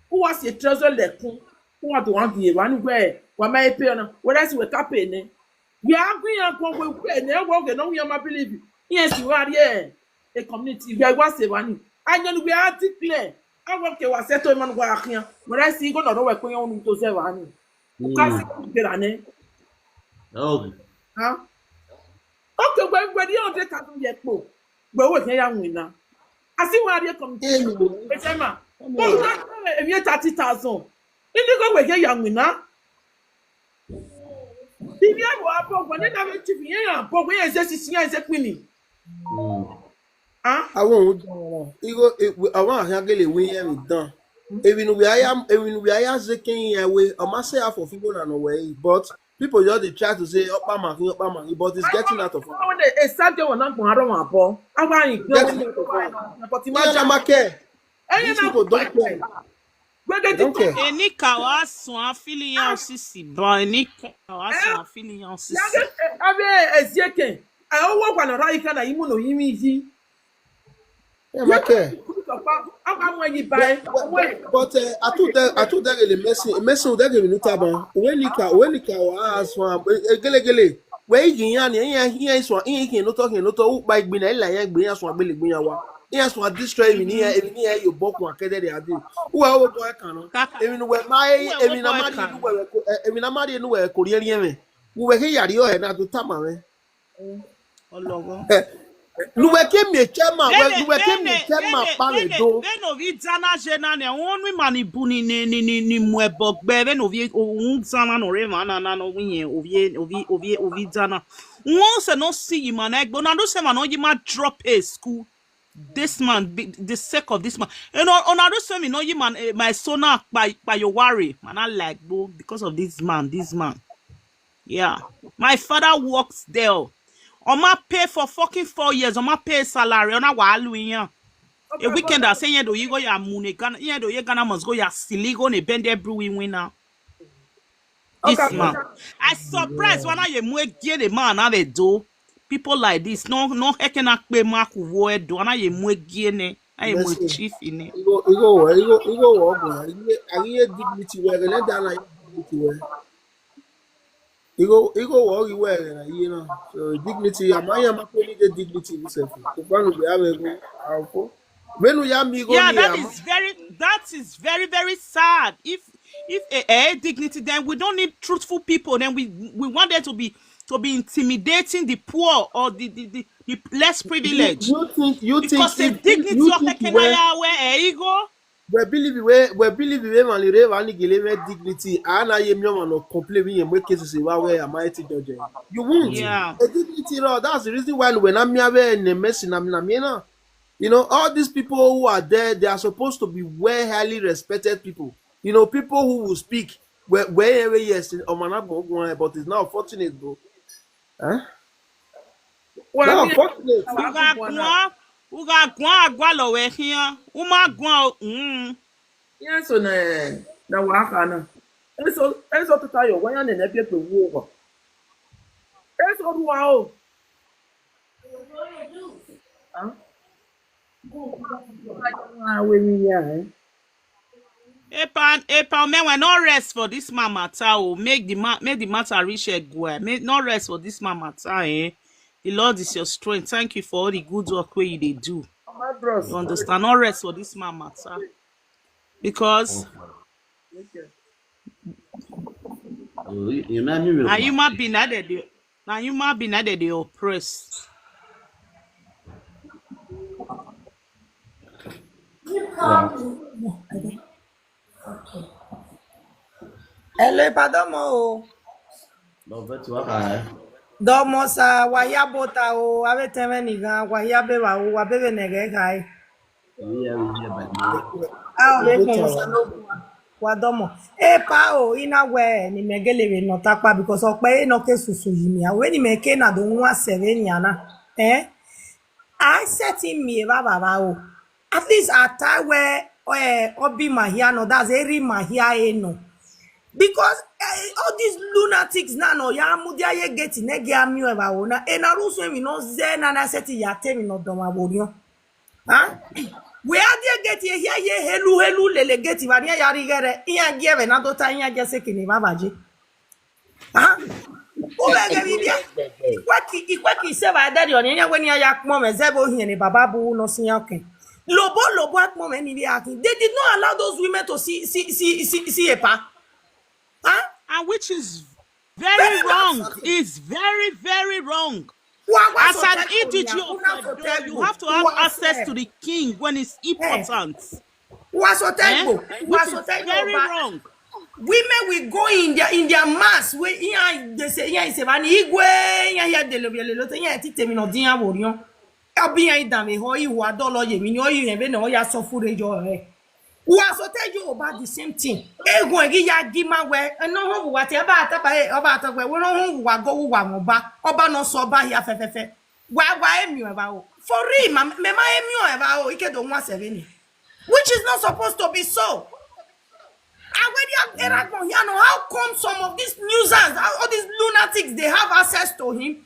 Who was a treasure lekun? Who want to want the one where? What my pay on? What else we capping? We are going to go and never walk and only my believe. Yes, you are here. A community. We are going to one. I know we are declare. I work a settlement work here. When I see go not work going on to 7. Okay. Huh? Okay, when you don't take out yet, but what they are winner. I see where they come to. If you're 30,000, if you go with your young winner, if you have a program, then I'm a chief, yeah, but we are just a queen. I won't. I want to get a win with done. Even we are taking away a massive for people and away, but people just try to say upper marking, but it's getting out of hand. I want a Saturday one on a ball. I want to these people don't care. They don't care. Enika wa son affiliation sisi bon enika wa son affiliation sisi. Abe ezieke. I work on a right and I no yimi. Yeah, my care. But I told them the messing that give me taban. When Nika was one gele. Where here is one in no talking, no talk by being a lion, bring us one billy bring yes, what destroy even here you book one kede they are doing. Who are boy can even where my even amadi no where Korean we were here you na to tama Ologo. Nuwe kemi chema pale do. Beno vi zana jena ne wonu mani buni ni mwebok be beno vi zana no re mana na no winye ovi zana. Once no see you man egbo na do se man you ma drop a school this man the sake of this man. You know on do se me no you man my son by your worry man I like bo because of this man. Yeah. My father works there. Oma pay for fucking 4 years. Oma pay salary. Ona walu yan. A weekend I say you do you go ya mune Ghana. You do you Ghana must go ya silly go ne bend every winner. This man. I surprised when I mwe get the man have a do. People like this no ekena pe mark wo do. Ana ye mwe get ne. I mwe chief in it. You go work. I hear dignity where let down like dignity where. You go work you wear, you know. So dignity, am the dignity itself. The one we have a when we are me go that is very very sad. If a dignity, then we don't need truthful people. Then we want them to be intimidating the poor or the less privileged. You think because the dignity of the Kenaya where ego. We believe we man live and give dignity. Ana ye me man no complain we make cases where am I to judge. You won't. Yeah. A dignity law. That's the reason why when I'm here in the mess na you know, all these people who are there, they are supposed to be well highly respected people. You know, people who will speak wherever yes but it's not fortunate though. Huh? Well, unfortunate. Uga gwa agwalo we here. Uma gwa yes on na waka na. Eso to tayo wan ya na pie pe wo. Eso ruwa o. Epa men we no rest for this man matter o. Make the matter reach a go. Make no rest for this man matter eh. The Lord is your strength. Thank you for all the good work where you do. You understand? No rest for this man matter. Because now you might be added. Now you might be added the oppressed. Hello, pardon. Domo sa waya bota o ave teme niga waya beba o wabebe nege kai. Ve como sa no wa domo. Pa o ina we ni megele no takpa because ope no ke susu yimi a we ni meke na do nwa sere ni ana. I set him me baba o. At least at time where obi mahia no that's eri mahia no. Because all these lunatics now no ya mudia ye get nege ami eba wona e na ruso mi no ze na na seti ya temi no doma bonio ha we are get ye helu lele get ba ni ya rigere iya give na do ta iya je sekini babaje ha o be ge bibia ikwaki se ba daddy oni nya gweni ya kmo mezebo hie ni baba bu no sin yakin lobo akmo me ni bi akin they did not allow those women to see epa. Huh? And which is very wrong. It's very, very wrong. As an individual, you have to have access to the king when it's important. Which is very wrong. Women will go in their mass. They say, yeah, it's a man. Yeah, they love you. Yeah, it's a minor dinner. I'll be a damn. You are dollar. You know, you never know. You are so full of joy. We also tell you about the same thing. Ego egi ya gima we no ho wa te ba ata we no ho wa go wa mo ba oba no so ba ya fefefe. Wa emi e ba o. For real, me ma emi e ba o ike do nwa 7. Which is not supposed to be so. How come some of these nuisance, all these lunatics, they have access to him?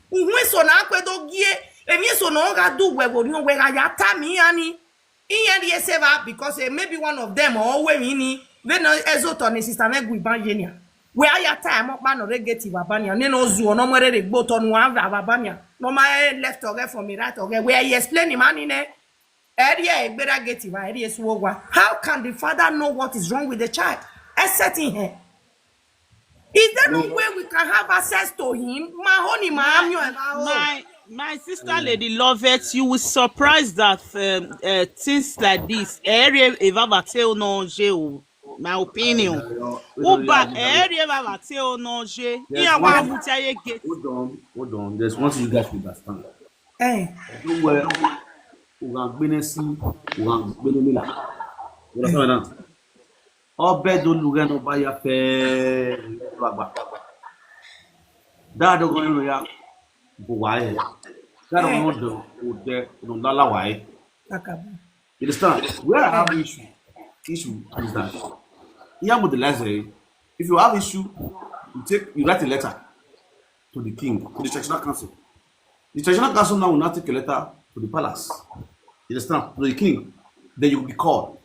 Because maybe one of them or when where ya time up man or negative abania, no zoo, no more the boat on one abania, no my left or right from me right or where he explain him in it. How can the father know what is wrong with the child? Except in him. Is there no way we can have access to him? My sister Lady Lovett, you will surprise that things like this. My opinion. Hold on. There's one thing you guys understand. Nowhere Obe do luga no ba ya fe agba. Dad go no ya go wae. Dad no do de no dala wae. You understand? Where I have issue is that here with the letter, if you have issue, you write a letter to the king, to the traditional council. The traditional council now will not take a letter to the palace. You understand? To the king. Then you will be called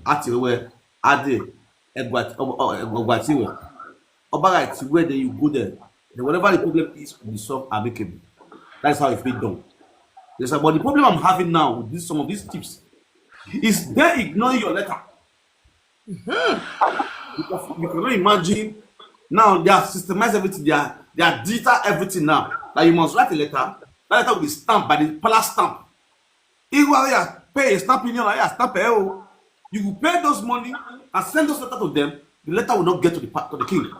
at where Ade Egwatiwe. Oba where then you go there. Then whatever the problem is will be solved amicably. That's how it's been done. Yes, but the problem I'm having now with some of these tips is they ignoring your letter. Because you cannot imagine now they have systemized everything, they are digital everything now. That you must write a letter, that letter will be stamped by the palace stamp. If you pay a stamp in your stamp, you will pay those money and send those letters to them, the letter will not get to the king.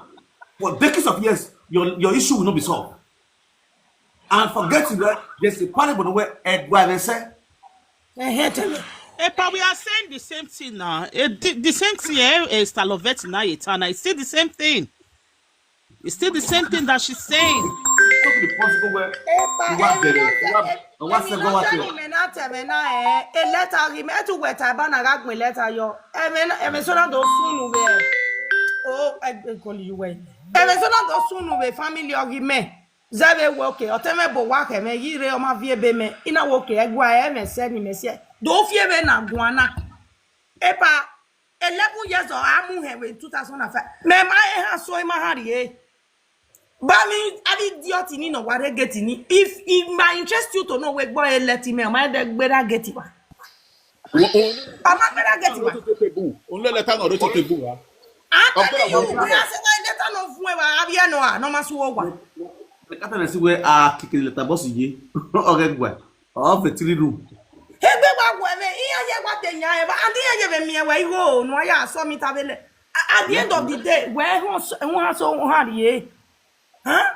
For decades of years, your issue will not be solved. And forget that there's a parable where Edward said, but we are saying the same thing now. The same thing is Talovet now, Etana. It's still the same thing. It's still the same thing that she's saying. Zabe woke oteme bo wake me yire o ma vie be me ina woke egwa me se ni me se do fie be na guana epa 11 years or amu he in 2005 me ma e ha so ma hari e ba mi ali idiot ni no ware get ni if my interest you to know we gbo e let me ma de gbera get wa ama gbera get wa onle letter no do to bu wa you say letter no fun e wa abia no ma so wa. The captain is where I kick the boss ye or of the 3 room. At the end of the day, where was so hard ye? Huh?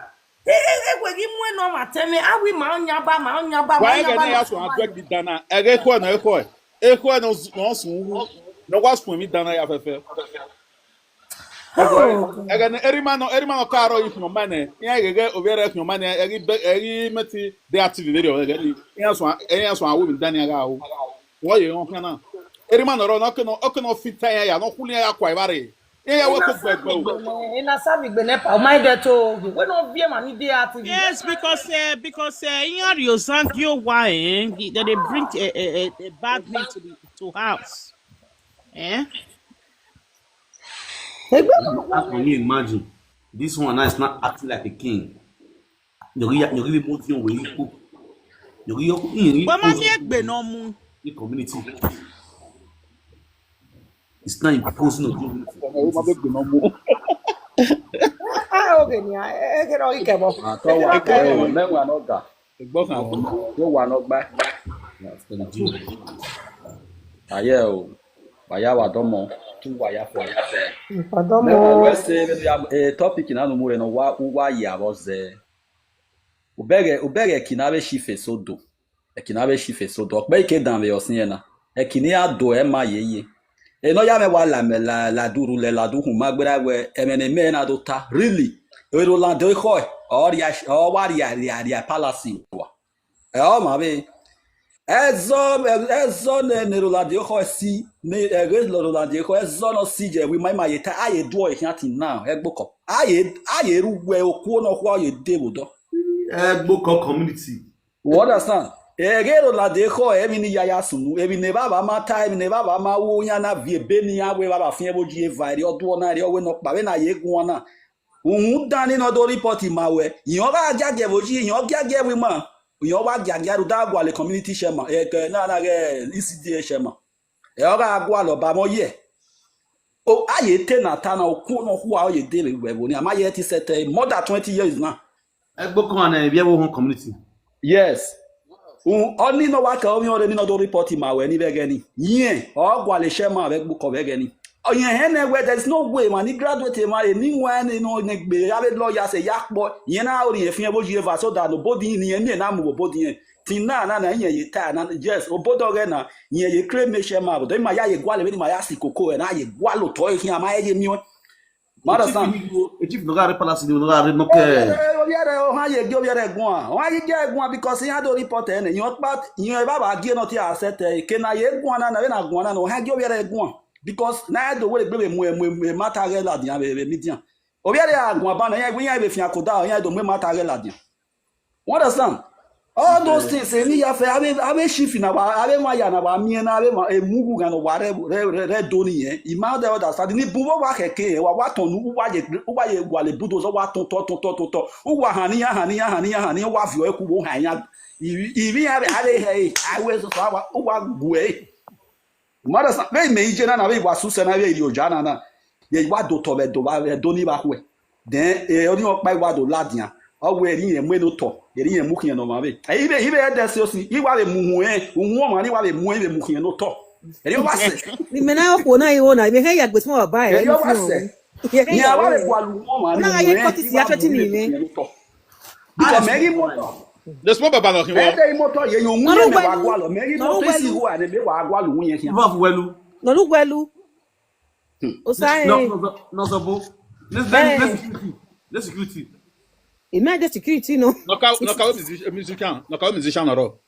Again, every man caro if no money. Yeah, get over your money. Every meti they are to the video. Yes, one woman Daniel. Why you don't know? Every man or not can fit tire. No cooling a quite very. Yeah, what could in a savage benepa, my daughter, when of them and they are yes, because in your son, your wine, that they bring a bad name to house. Eh? Can you imagine? This one now is not acting like a king. You really both your way. The community. It's not imposing on you. Topic na no more no wa ya boze ubere kinabe shife sodo kinabe shife sodo okbe ke dan ve osin na kini ado e ma yeye no ya me wala me la duru le la du hu magbera we emene me na do ta really we do land de ko or ya or wa ya palace wa o ma be ezo ne ro la de ko si me ege lo la de ko ezo no si je we my yeta aye do e hati now egboko aye ruwe oku no kwa ye debodo Egboko community. you understand egero la dejo emi ni yaya sunu emi ne baba mata emi ne baba ma wo nya na vie beni ya we baba fien boji e vari odo na ri owe no pa we na ye gun na ohun dani no do report ma we yan ga jage boji yan jage we ma yan wa jage ru da gwa le community shema e na ge ECDA shema e o ga gwa lo ba mo ye o aye te na ta na okun no hu a ye de we bo ni ama ye ti set more than 20 years now Egboko and Ebiawo community. yes oni no wa ka omi ore ni no do report ma we ni begeni yen o gwa le shema be gbu ko begeni oyen he na we there is no way man ni graduate ma ni nwa ni no ne gbe ya be lawyer say yakpo yen na ori e fin boji eva so that nobody ni yen na mu body yen tin na yen ye ta na yes obodo ge na yen ye claim me shema bo do ma ya ye gwa le ni ma ya si koko e na ye gwa lo to e ama ye mi Marasan. Chief no ga palace no ga no ke. Obiare o ha ye gi obiare gun a. O ha ye gi gun because he had to report en yon pat yon baba gi no ti asset ke na ye gun na we na gun na no ha gi obiare gun because na do we gbe mu mata ge la dia be midian. Obiare agun ba na ye be fi akoda yan do mu mata ge la dia. What understand? All those things ni ya fe abe shift na ba abe wa ya na ba mi na abe emugu ga no wa re do ni yen ima de other side ni bubo wa keke wa ton nu wa ye gwa le budo so wa ton to wa hani ya wa fi o ku bo han ya ibi ya be ale he awe so wa gwe mara sa be me ije na be wa su se na be ri oja na ye wa do to be do ni ba hwe then oni o pa wa do ladian owe eri yen mu no to eri yen mu kian no ma be ibe de se osi iwa be mu hu ohun o ma ni wa be mu be mu kian no to eri o wa se ni mena ko na yo na be he ya gbe tí wọ́n bá e eri o wa se ni awa le gwa lu o ma ni na ye ko ti si afeti ni me because meri moto the small baba no kin wo ede moto ye yo mu ye me wa gwa lo meri moto si hu a ne be wa gwa lu yen kian Iba fu welu. no lu gwelu o sa e No so bo. Let's security. imagine security no no ka musician ro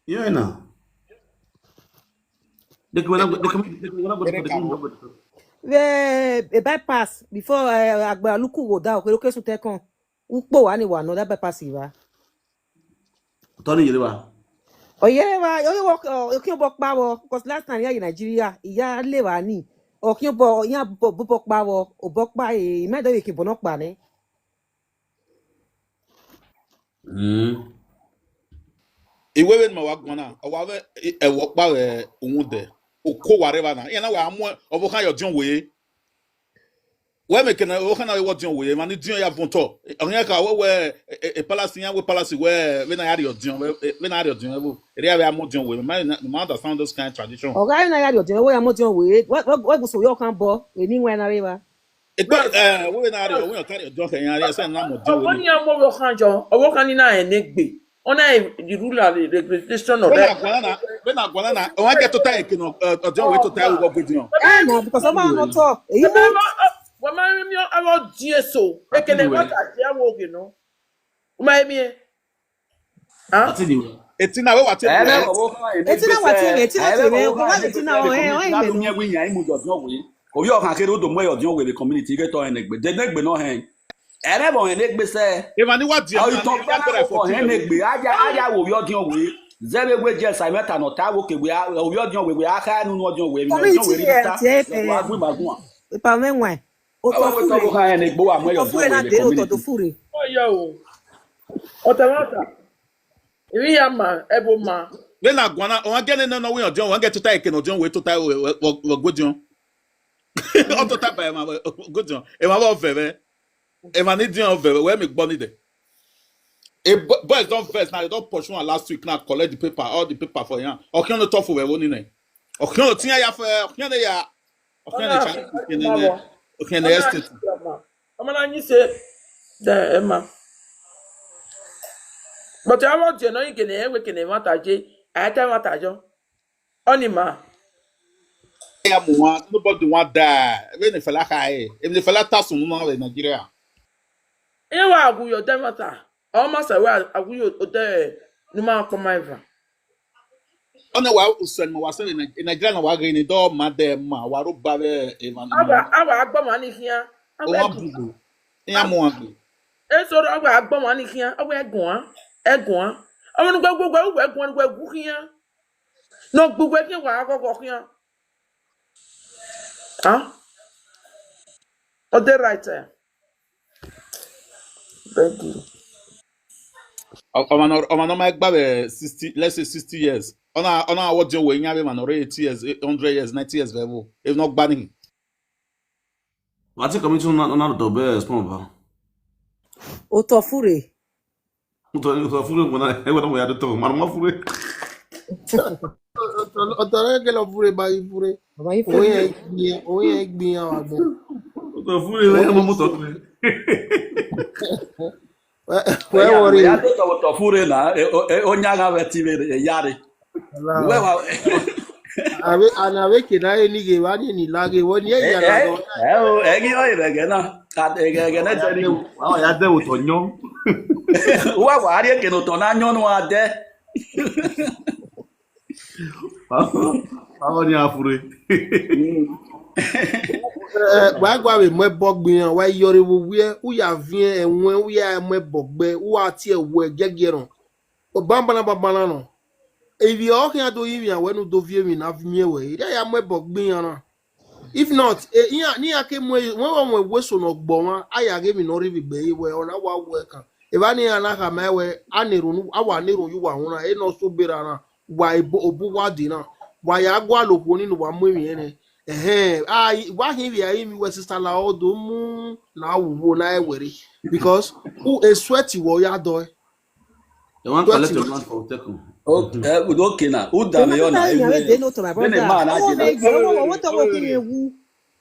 Yeah na. De ko na go a bypass before agba luku wo da o ke sun te kan npo wa ni wa no that bypass iwa to ni yele wa. oye wa o ki bo pa wo because last time here in Nigeria iya le wa ni o ki bo yan bo pa wo o bo pa e me do ki bo no pa ni iwe we ma wa gona o wa be e wo pa ohun de o ko wa re ba na yen na wa amu o bo kan yo dion we me kana o kana we dion we ma ni dion ya bon to onye ka we palace yan we palace we na ya re dion we na re dion we re ya amu dion we ma understand those kind of tradition o ga na ya re dion we ya mo dion we go so yo kan bo e ni nwa na re ba we na re we carry dion kan yan re say na mo dion we ni amo wo kan jo owo kan ni na enegbe ona the ruler the regulation of that we na gwana na o get to tie kino dion we to tie we go dion na because o ma no to e wa ma mi awo die so ekele what ati awo oge no o ma mi etina we wate etina wate me ko ma etina o na me we yan mu dion we o yo kan kere o do mo yo dion we the community get to enegbe de negbe no hen ere bo enegbe se e ma ni wa dion o to pa for enegbe aja wo yo dion we zebe we je simeta no ta wo kegbe o yo dion we aka nu no dion we dion we ri ta wa gbe magun e pa menwa o to fure ka enegbe wa mo yo dion we the community to fure o yo o ta mata iri ya ma ebo ma we na gwana o get no we dion we get to tie kino dion we to tie we go dion o to ta ba ma go dion e ma ba fere e ma ni dion fere we me gbo ni de e boys don first now they don pursue one last week now collect the paper all the paper for yan okion no tough we woni na okion no tin ya fe okion ya okion na cha okion na estate amana nyi se da ema but I want you know you can we can mata je ata mata jo oni ma Nobody want that. When the fella high, if the fella task on in Nigeria. Ewa aguyo demata. Almost a while aguyo ode numa komaiva. Ona wa usen mo wase in Nigeria na wa green the door madam ma wa ro ba be evan mo. Aba agba mani hia. O wa bugo. Ya mo agbe. Eso aba agba mani hia. Awe egun. Omo nu gbogbo egun nu egu hia. No gbogbo e wa akoko hia. Ah? Ode right there. Thank you. Omano ma gba be 60, let's say 60 years. Ona what you we nya be man 80 years, 100 years, 90 years level. If not banning. What you coming to na do be small ba. Otofure. Otofure ngona e wona we ado to man ma fure. Otore ke lo fure ba ifure. Oye gbin àwọn agbo. Otofure we mo moto. Where worry? Ya to Otofure na onyaga wetive yari. Wewa Anawe ke na eni ge wa ni lage woni e ya la do. Egi o irege na. Ka ege na jeri. Wa ya de utonyo. Wa ari ke no to na nyo no ade. Awo ni afure. Gba we mo bogbin wa yori wo wi u ya vien enwen u ya mo bogbe u ati ewo gegeron. O bambana no. If you all can do even when you do view me na me we there ya mo bogbin ana. If not ni ake mo when we so no gbo wan aya ge mi no ri gbe we ona wa work. If ani ana ka ma we anirun awa anirun yu wa hun e no so bera na wa obu wa di na wa ya gwa lopo ninu wa mo mi ene wa hin bi ayi mi we sister la odo mu na wuwo na e were because who a sweaty wo ya do They want to collect your land for Teku. Okay na. Who da me on na? They know to my brother. Oh, they go. What are working you?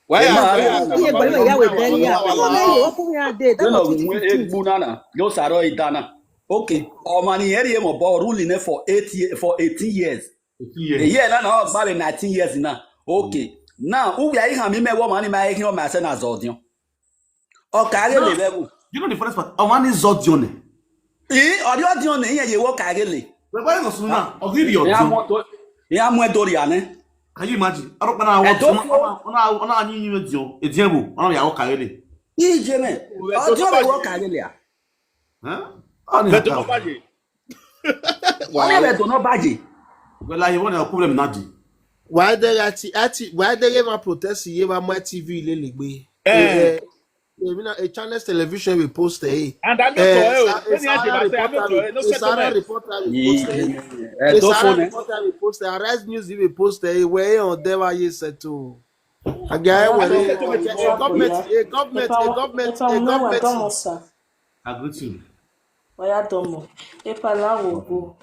Why You go ya we bury ya. Oh, me you open ya dey. That was egbu na. Yo saro idana. Okay. O mani here ye mo bo ruling for 18 years. 18 years. The year na gba 19 years na. Okay. Now, who we are here me wo mani ma here ma se na zodion. O ka re le bebu. You know the first part. O mani zodion. Audio ye work agele. But why no suna? O give you. Ya mo doria ne. Can you imagine? I don't know ona anyi nyi medio. Edienbu, ona ya work agele. Yi je me. Audio be work agele a. Ani Beto no baje. Why be to no baje? Well, I want a problem nadi. Why there why there ma protest ye wa ma TV le legbe. A Channels television will post a and I'm reporter Rise News will post a way on Deva ye settle. A guy a government. I agree to you. Oya domo. Epala ogo.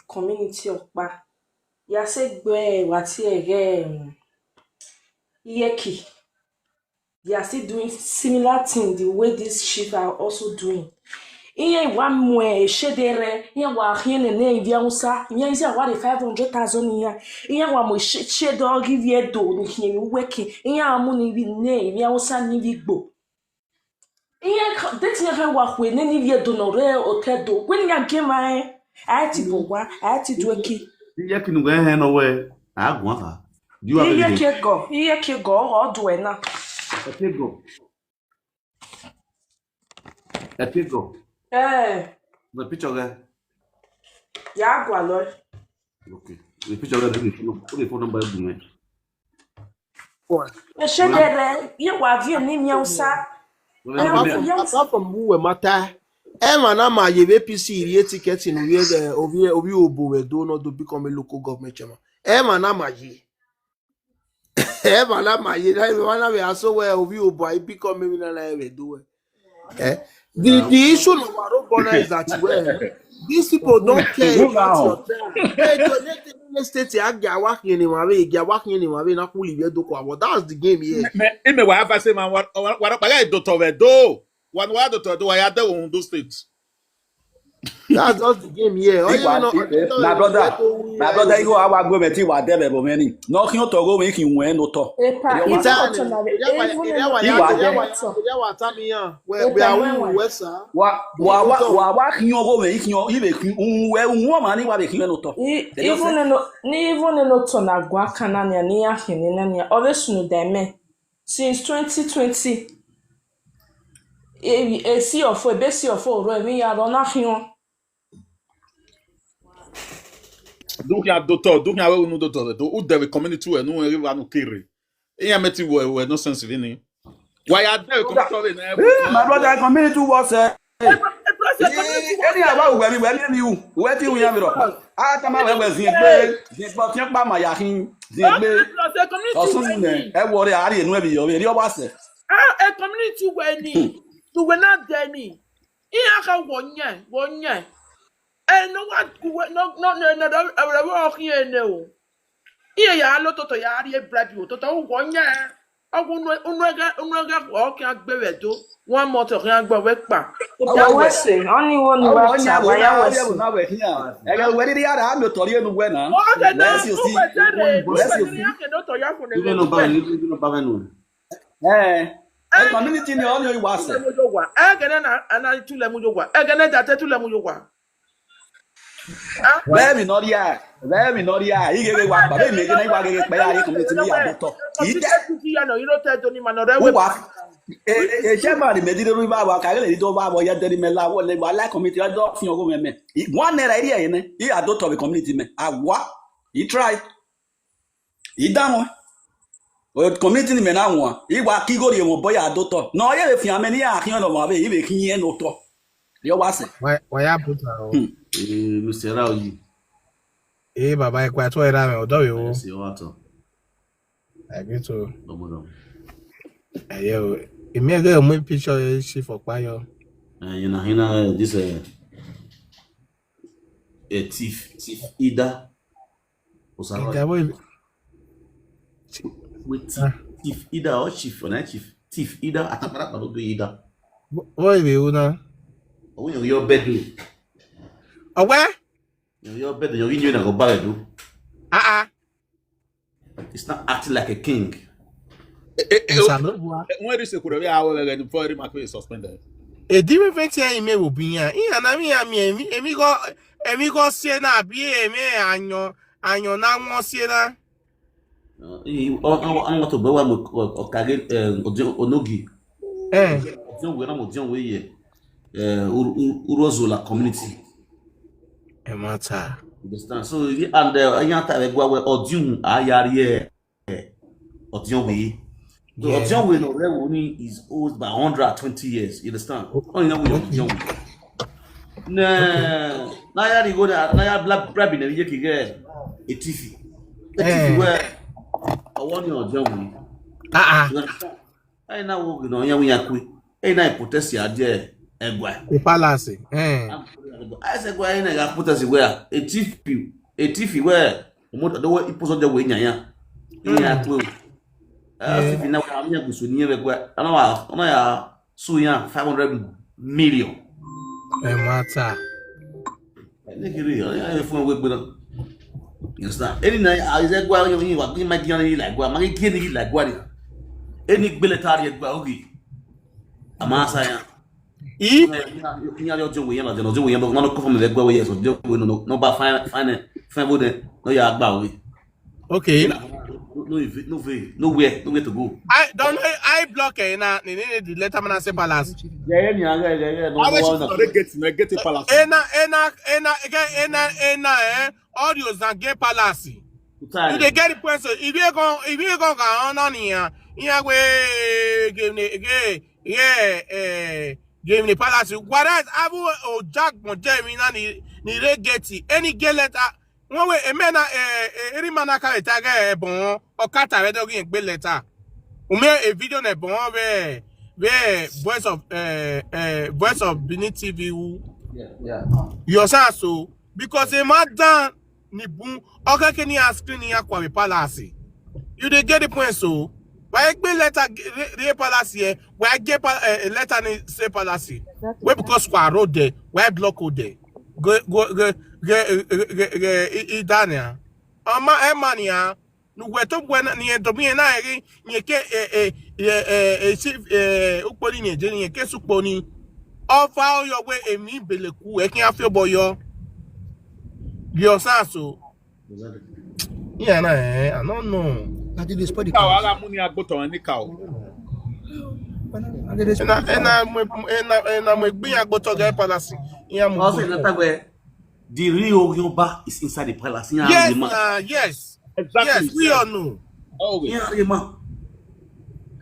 Community okpa. Ya se gbe wati ege yeki. They are still doing similar thing the way these chiefs are also doing. Iye wa mwe shedere, iye wa hiene ne ivia usa, iye isi wa 500,000 iye. Iye wa mwe shedo give ye do ni hiene weki, iye amu ni vi ne ivia usa ni vi gbo. Iye deti ya kan wa kwe ne ni vi do no re otedo. When ya gema ati bogwa, ati dweki. Iye kinu go hen no we. Agwa ha. You are Iye ke go o do na. Epego. The picture there. Ya gwa lo. Okay. The picture there the phone number is me. Shedere, ye wa vie ni mi usa. Apart from who we matter. Na ma ye APC iri ticket in we obi obo we do not to become a local government chairman. Na ma ye. Na ma ye na we aso we obi obo I become me na we do it. The issue of our is that these people don't care about your time. That's the game here. Me wa have say man what do to we do. One wa do I had on those states. That's just the game here. My brother, you have a go with you, whatever, many. No, you to go making when no talk. Since 2020, a see of a base of four, we are on a Donc il y a d'autres, donc il y a un d'autres, ou de community où nous arrivons à nous tirer. Et il y a metti où no sense vini. Why are there community my brother community was any about where you where you have it up. Ah, come on, where the but you ba my yahin, the community. I worry, I didn't know you was a community where ni to when not there ni. Iya one year. And no one no here no. Iya lo toto ya ri bribe you toto 1 year. Unwaga walk out bevedo. 1 month of young boy work back. Only one works. Where did the other have no Toria no winner? Community in all your was. I to Lemujoa. Again, that to Lemujoa. Very not ya. Very not ya. He gave one, but they make it by community. You don't tell Tony Manor. Chairman, made the river, I don't know yet. They were like committee. I don't feel women. One idea in it. He adopted of a community man. I what? He tried. He done. Well, community men I want. He was Kigori and boy adopted. No, if you are many, I can't know of it. He can't no talk. You was it? Why I put Mr. Raoji. Baba, quite what I do you. See what? I get to. Yo, it may go a picture she for choir. You know, this a thief idah. Osaro. With thief idah or chief or not chief thief idah. Atapara pa do idah. What you know? Oh, your bedroom. Oh, where? Your bed, you're in a go balado. It's not acting like a king. When is the Korea hour and before the market is suspended? A different thing may be here. Amigo Siena, be a man, and your now Siena. I want to go on Kage Onogi. We're not John Way, Urozola community. A matter. Understand? So, and I can't have a go or June, I or John Way. The Ojon Way no only is old by 120 years. You understand? Only now we Ojon Way. Nah, now you go there. Now you black brabbing and you can get a TV. The TV where I want you Ojon Way. I now walk on here we are quick. I now protest your idea. The palace. I said, go in and put us where a TV where the motor the way it puts on the way. Yeah, if you know I'm going to near the I know suya 500 million. Matter. Yes, any night I said, well, you are being my guinea like what my guinea like what any military at Baugi. A massa. No okay. Nowhere to go. I don't know. I block it now. The letter man say palace. Yeah. Get the palace. Audios and get palace. You they get the point. So if you go on here, give me palace. What else? I will Jack Monjemi ni regeti. Any get letter. One way a man any man can tag bon or cat a red dog letter. A video ne bon where voice of Benin TV. Yeah. You say so because a man done ni boom okay can you screen here kwa palace. You dey get the point so. Why get letter the palace here? Why get a letter ni say palace? Why because kwa road there? Why block road there? idania. Ama emania nuweto bwana ni domie na eri ni ke ukponi ni je ni ke suponi ofa your way emi beleku e kin afio boyo your sanso yeah na I don't know I did this body Cow, ala muni agboto ni cow. na mo gbin agboto ga palace iya mo Also, in that way, the real Yoruba is inside the palace. yes Exactly. yes we all know Always. Yeah, man.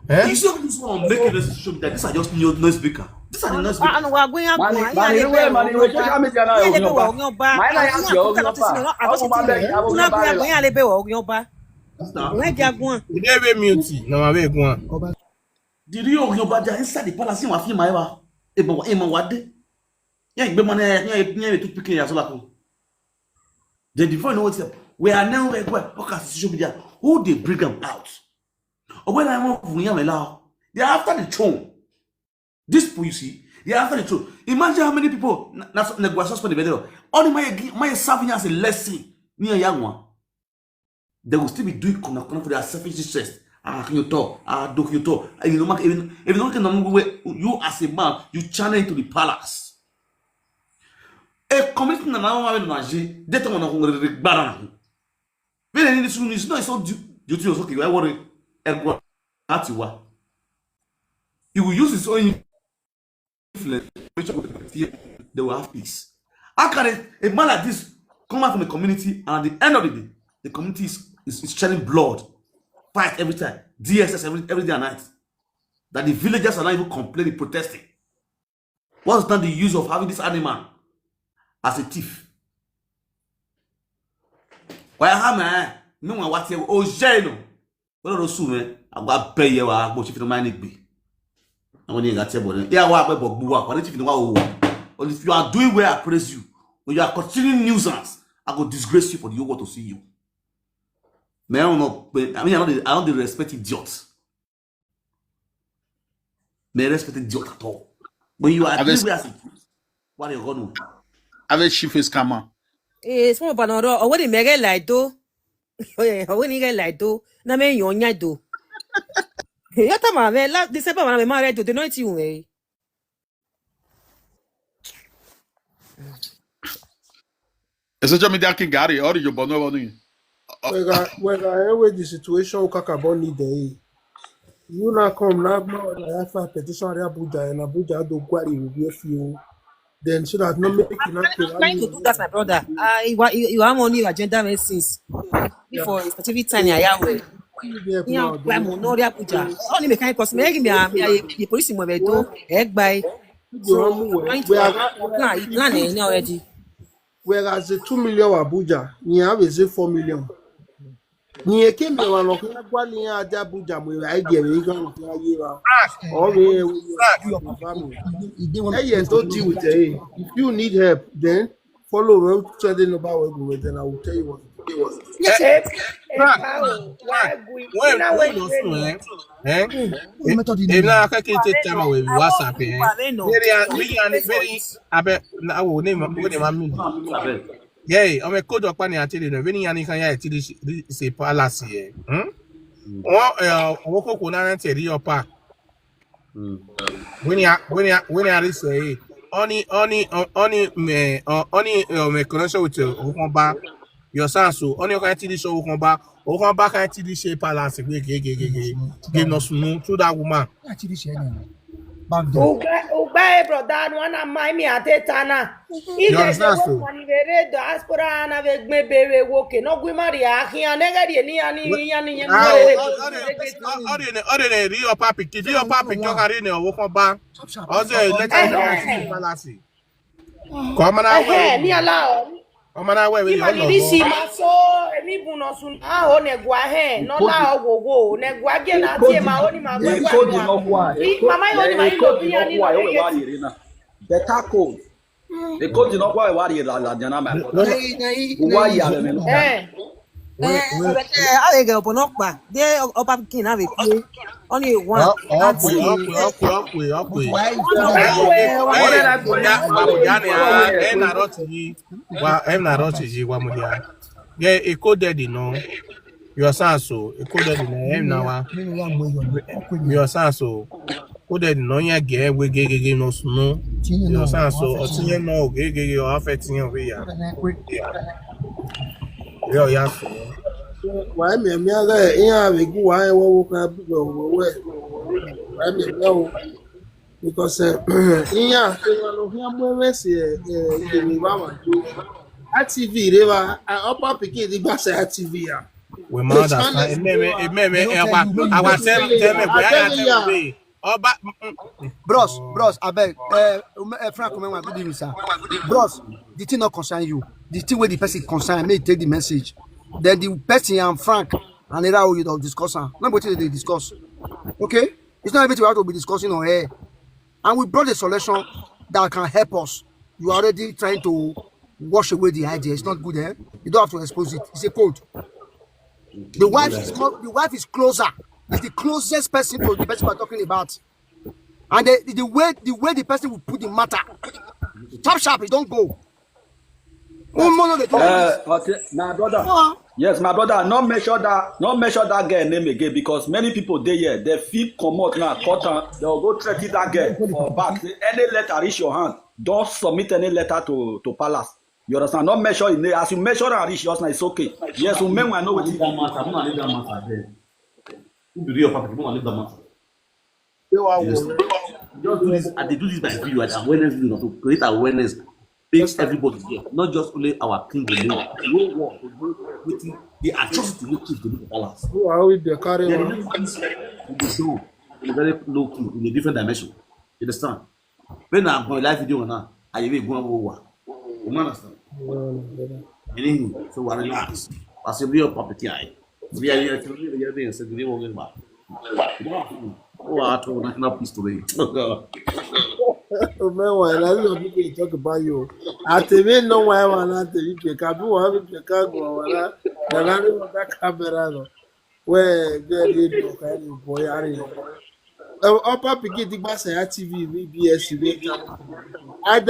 Eh? You see this one making this show that these are just no speaker. These are the no speaker. Mani we social media na The real Yoruba they are inside the palace. You want my wa? Ema wade. Yeah, be man. Yeah, to pick ya so like. They define what's up. We are now okay, social media. Who they bring them out? Or when I want they are after the throne. This people you see, they are after the throne. Imagine how many people na suspend the better. Only my serving as a lesson near young one. They will still be doing for their selfish interest. You talk, do you talk. You know, if you as a man, you channel into the palace. A commitment na nawa we naje, they don't want to gbara. When this is not duty also okay. I worry. He will use his own influence. They will have peace. How can a man like this come out from the community and at the end of the day, the community is shedding blood, fight every time, DSS every day and night? That the villagers are not even complaining, protesting. What's not the use of having this animal as a thief? Why have man? No one what you oh jeno. Well, Rosume, I got pay you a bush if you mind be. And when you got table, yeah, what about Bua? What if you know? Or if you are doing well, I praise you. When you are continuing nuisance, I will disgrace you for the world to see you. I don't respect idiots. May respect idiot at all. When you are doing well, what are you going to do? Avec chiffre scammer. Small banana, or what the mega light do? Oh, yeah, when you get like do, na me yonya do. Yata ma me la December ma me married to the night you eh. Social media can Gary or you bono one. When I anyway the situation Kakabo need the you now come now I have petition Abuja and Abuja do query will be a few. Then so that no make trying to do that, my brother. You have only agenda since before a specific time. Yeah, only mechanic cause me the police mo be do egg by so plan already. Whereas the 2 million Abuja, you have a 4 million. Ni came the one of Abuja with idea we going don't deal with it. If you need help, then follow road trending about it, then I will tell you what. Yeah, I'm a code of Pani actually. When you can actually say palace here. Woko kuna tell you pa. When you say only me connection with Okonba, your son so only can actually show Okonba can actually say palace. Give no sunu to that woman. Uba brother one of my me atetana. If there's one very diaspora na ve gbebe woke no gwi maria here nega de ni ani Ore ri opa pikin kan ni owo kan ba. Ozo let palace. Come na ni ala Omana we we ni si maso emi buno sun o negwa no la ogogo negwa ge na tie ma oni ma gwa mama yo ni ma ilo bi ani no better code the code no kwa wari la jana ma why ya me I get up on up back. There up king have a play. Only one. Up. And see. Em na rochi wa mudia. Yeah, e coded no. Your son so e coded no em na wa. Your son so coded no ya ge we ge no sunu. Your son so otinye no ge o affecting we ya. Yo ya so. Why me aga iya we go why wo ka bi go we. Why me no because iya no hia mo we se e ni ba wa jo. ATV reva upper pikin di gba say ATV ya. We mad that Bros, I beg. Frank, good evening, sir. Bros, the thing not concern you. The thing where the person concern, may take the message. Then the person and Frank and the you don't discuss. Not what they discuss. Okay? It's not everything we have to be discussing on air. And we brought a solution that can help us. You are already trying to wash away the idea. It's not good, eh? You don't have to expose it. It's a code. The wife is closer. It's the closest person to the person we're talking about. And the way the person will put the matter. Sharp, it don't go. My brother. Yes, my brother. Not measure that girl name again because many people there here they feel come out now, they'll go threaten that girl for back. Any letter reach your hand, don't submit any letter to Palace. You understand? Not measure it. As you measure and reach yours now, it's okay. Yes, we men will know what it is. Who do your papa? Leave that matter. Just do this, and they do this by video and awareness, to create awareness, makes everybody here, not just only our king alone. The whole world, the atrocity we keep to the Palace. Who are we the carry on? In a very low key, in a different dimension. You understand? When I'm going live video now, I will go over. You understand? So I relax. As a real property, we are here to live in the world. Oh, I told national peace today. Oh man, why I don't people talk about you. I tell me no why I want to you can do have to go and I don't that camera where there is no kind of boy are you. Upper picket the bus TV VBS I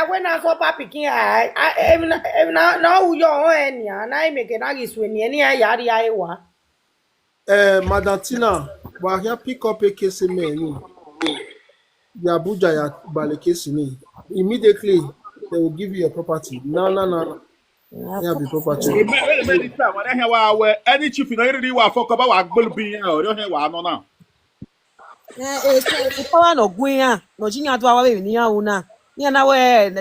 when I saw Papa King, I now your own, and I make an agis when any yadi Iowa. Madam Tina, but here pick up a case in me. The Abuja ya case me. Immediately they will give you a property. No. You have the property. Any chief in already wa fuck about what will be or don't have one now. Power no guya, no jinya to our way near una. Near now,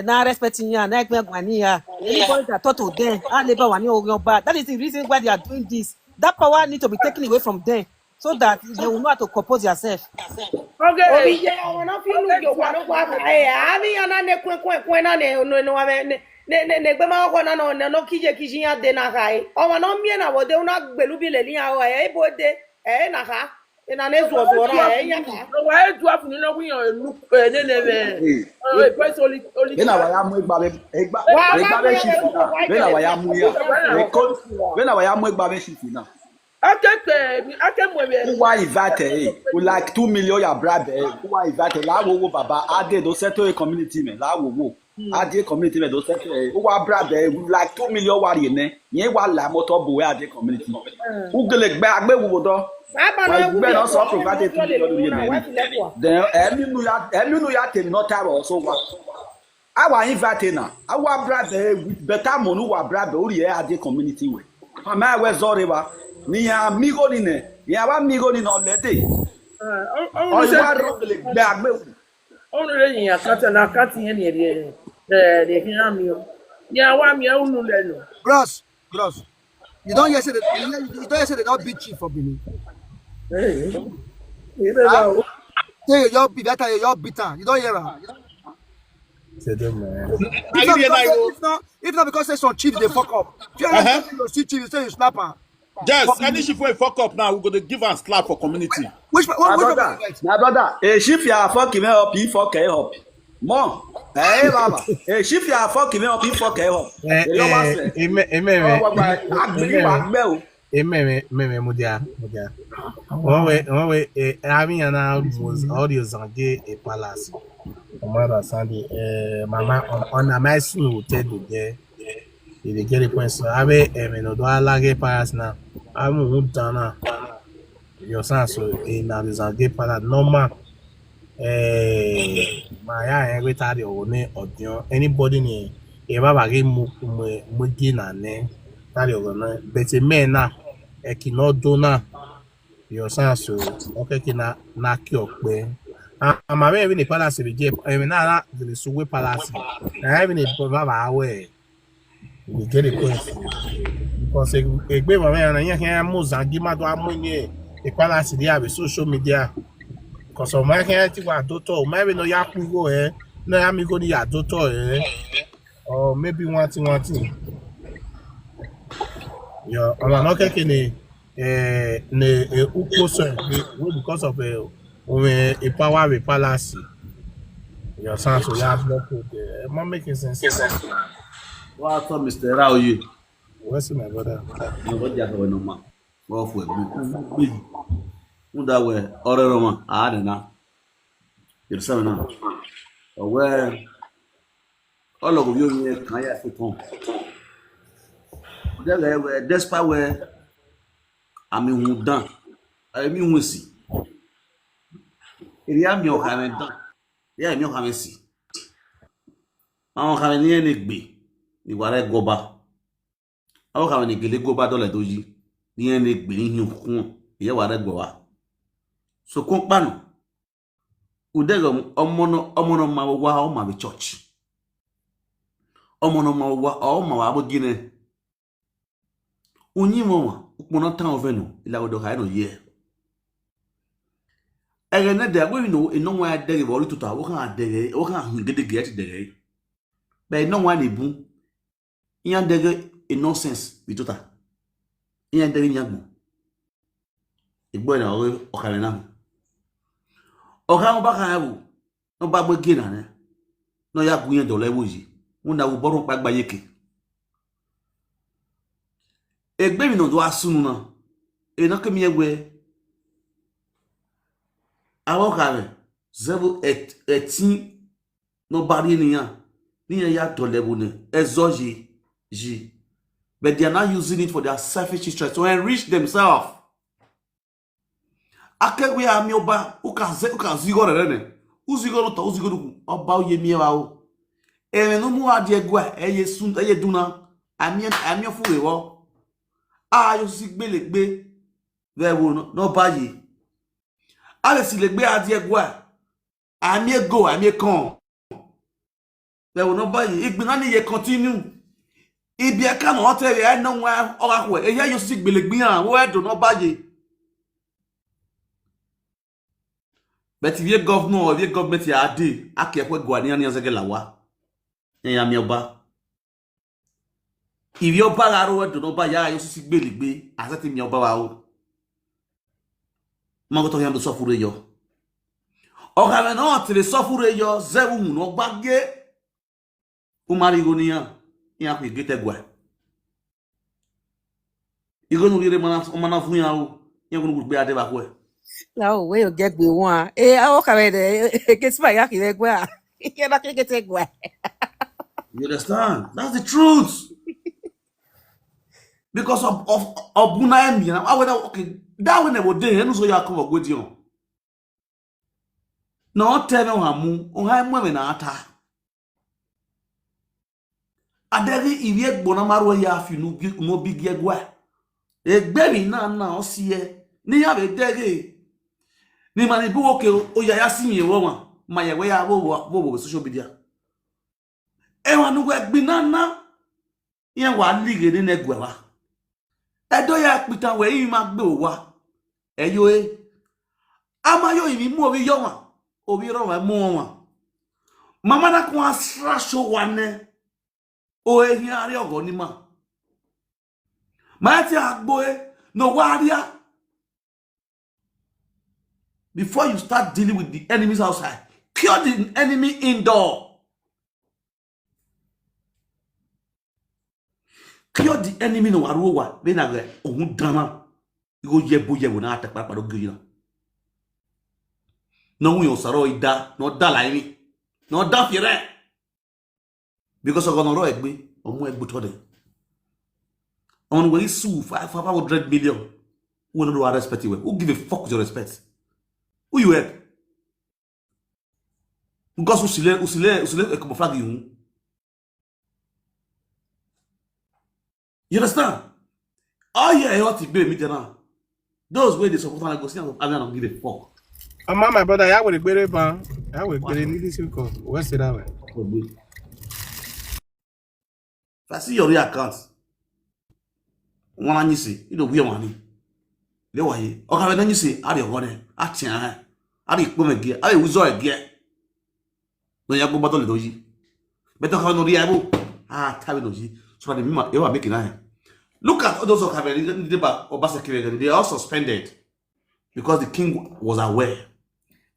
na respecting ya, like Mania. Anybody that thought to them, I never want your back. That is the reason why they are doing this. That power needs to be taken away from them so that they will know how to compose yourself. Okay. I want to feel your one. I mean, no kije kijia de na kai. O ma no mie na wo de una gbelu bi le ni awo e bo de na ka. Ina na zo zo ra ya ka. Wa do afu ni no wi yan look ne price only. Bena wa ya mu egba be shift na. Bena wa ya mu ya. Bena wa ya mu egba be shift na. Who are invited? Who like 2 million ya bribe? Who are invited? La wo baba ade do settle a community me. La wo. Ade community me do settle. Who are bribe? Who like 2 million wari ne? Yen wa la motor boy ade community. Who gele gbe agbe wo do? Why gbe no so provide 2 million me. Then emi nu ya tell not time also wa. Our invited na. Our bribe with better money wa bribe o ri ade community we. Ma we sorry wa. Ni amigo ni ne ya wa amigo ni no lete o wa ro le gbe agbe onu le yin akata na akati yen ni de hin ami o ya wa mi unu le no Bros, you don't hear say they don't beat chief for Benin. Say your beat that your beater. You don't hear her. If not because say some chiefs they fuck up. If you don't see chief, you say you snap her. Yes, any chief will fuck up now, we're going to give and slap for community. My brother, a chief ya fuck him up, he fuck him up. Mo. Eh baba. Eh shift ya fuck me up fuck e ho. E lo wa se. Oh wa agbe wa agbe o. Meme mudia. One way, I mean, was audio zange a palace. Mara Sandy, mama on a my son will tell you there. You get a point. So I be no do I like a palace now. I'm done. Your son so in the zange palace normal. My every time you own or anybody ni eba bagi mu gi na ne. Tari ogana, but a man na ekinodo na. Your son so okay kina na kiokbe. I'm having a palace with Jay. I mean, now the Suwe Palace. I having a Baba away. We get a question because a great man and here moves and give my money a palace there with social media. Because of my can't daughter, maybe no yaku go eh, no amigo the daughter eh, or maybe one thing. Yeah, I'm not taking a ukoso because of a power with palace. Your son, so you have no code there. Am I making sense? What up, Mr. Rao? What's my brother? No, what you have no man. Well, for me. Who that way? Order man. I don't know. You're saying now. Where all of you here can you fit home? Despite where I mean, who done? I mean, we see. If you have your hand done, yeah, you have see. Àwọn kan ní ẹni gbé ìwà rẹ̀ gọba àwọn kan ní gele gọba dọ́lẹ̀ tó yí ní ẹni gbé ní hùn ìyẹ́wà rẹ̀ gọba so kún pànù udẹ́gọ̀ ọmọnà ma wá ọmọ àbí church ọmọnà ma wá ọmọ àbí gínẹ̀ onye mọ̀wà ụkpọ̀nà tán ọ̀fẹ́nu ìlàwọ̀dọ̀ ha ẹ̀nà yẹ ẹ̀rẹ̀ nẹ́dẹ̀ agbẹ́bìnà ìnáwó adẹ́gẹ̀ bọ̀ orí tuntun àwọn kan àhùn gẹ́gẹ́ ti dẹ̀gẹ̀ but no one is boom. Il y a des nonsense, bitota. Il y a des nyagbo. Et bon, au Canada. Au Canada, on va pas bouger là, né? Non, il y a bouillon dans les bougies. On a eu bon pas bayeke. Et bien, nous doit assumer. Et non que mieux, avant Canada, zéro et no barrière n'y Ni ya dolebune ezoji ji, but they are not using it for their selfish interest to enrich themselves. Akegwe ami oba uka zigo rene uzigo no to uzigo du oba oye mi wa o ere no mu ade egwa eye sun eye duna ami ofu wo ayo si gbelegbe we wo no bayi ale si legbe ade egwa ami ego ami kan they will not buy it. Igbinani ye continue. Ibi eka no hotel ye no wa orakwe. Eya yo sig belegbi an wo do not buy it. But if you governor or if government ya ade akekwe gwani an yanzege lawa. Eya mi oba. If you ba aro do not buy ya yo sig belegbi asati mi oba wa o. Mango to yando sofure yo. Okame no tele sofure yo zewu no gbage. Umari gonia ya ku igete gwa igonu rire mana fun ya o ya gunu gbe ade ba ko e now we you get the one awo ka we de get my yak de gwa ke na ke get gwa you understand that's the truth because of buna emi na we okay that when we dey enu so ya come go di on no tell me wa mu o ha mu me na ata aderi iwie gbona maro ya afi no big egwa egbemi na osie ni ya be dege ni mani bu oke o ya si mi wo won ma ye we ya wo social media e wa nu egbi na yen wa lige ni negwa wa edo ya pita we yi ma gbe wa eyo amayo imi mu obi yo wa obi ro wa mu wa mama na ko asra show wane o ehi ari ogo ni ma ti agboe no waria before you start dealing with the enemies outside Cure the enemy indoor. Cure the enemy no aruwa. Benagre ohun dama. Igo yebo yebo na atakpa paro gina. No we osaro idah, no da laimi. No da fire. Because of gonna egbe, omu egbe to them. On when you sue 500 million, who don't know respect you? Who give a fuck with your respect? Who you help? Because usile como flag you. You understand? Oh yeah, what it be me now. Those way they support and go see and I don't give a fuck. My brother, I will be ban. I will be leadership. What's it that way? If I see your real account, one you see, you know we money. They were here. Okay, then you see, are you running? Action. Are you coming again? Are you wizard again? No, you go battle doji. Better have no real. Tabi doji. So that the you are making that. Look at all those who have Obaseki. They are all suspended because the king was aware.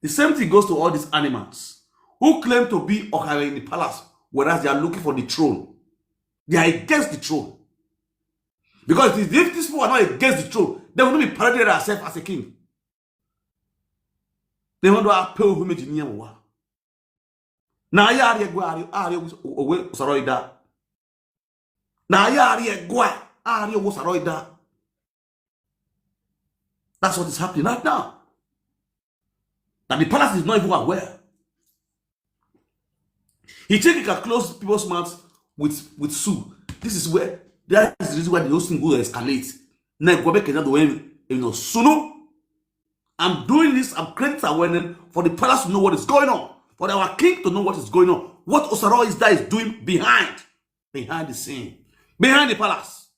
The same thing goes to all these animals who claim to be Okare in the palace, whereas they are looking for the throne. They are against the throne. Because if these people are not against the throne, they will not be paraded themselves as a king. They want to appeal who made you know. Now, are you osaro idah? Now, are you osaro idah? That's what is happening right now. That the palace is not even aware. He think he can close people's mouths with sue. This is where that is the reason why the whole thing will escalate. Now, go back and you know, sooner. I'm doing this, I'm creating awareness for the palace to know what is going on, for our king to know what is going on, what Osaro is doing behind the scene, behind the palace.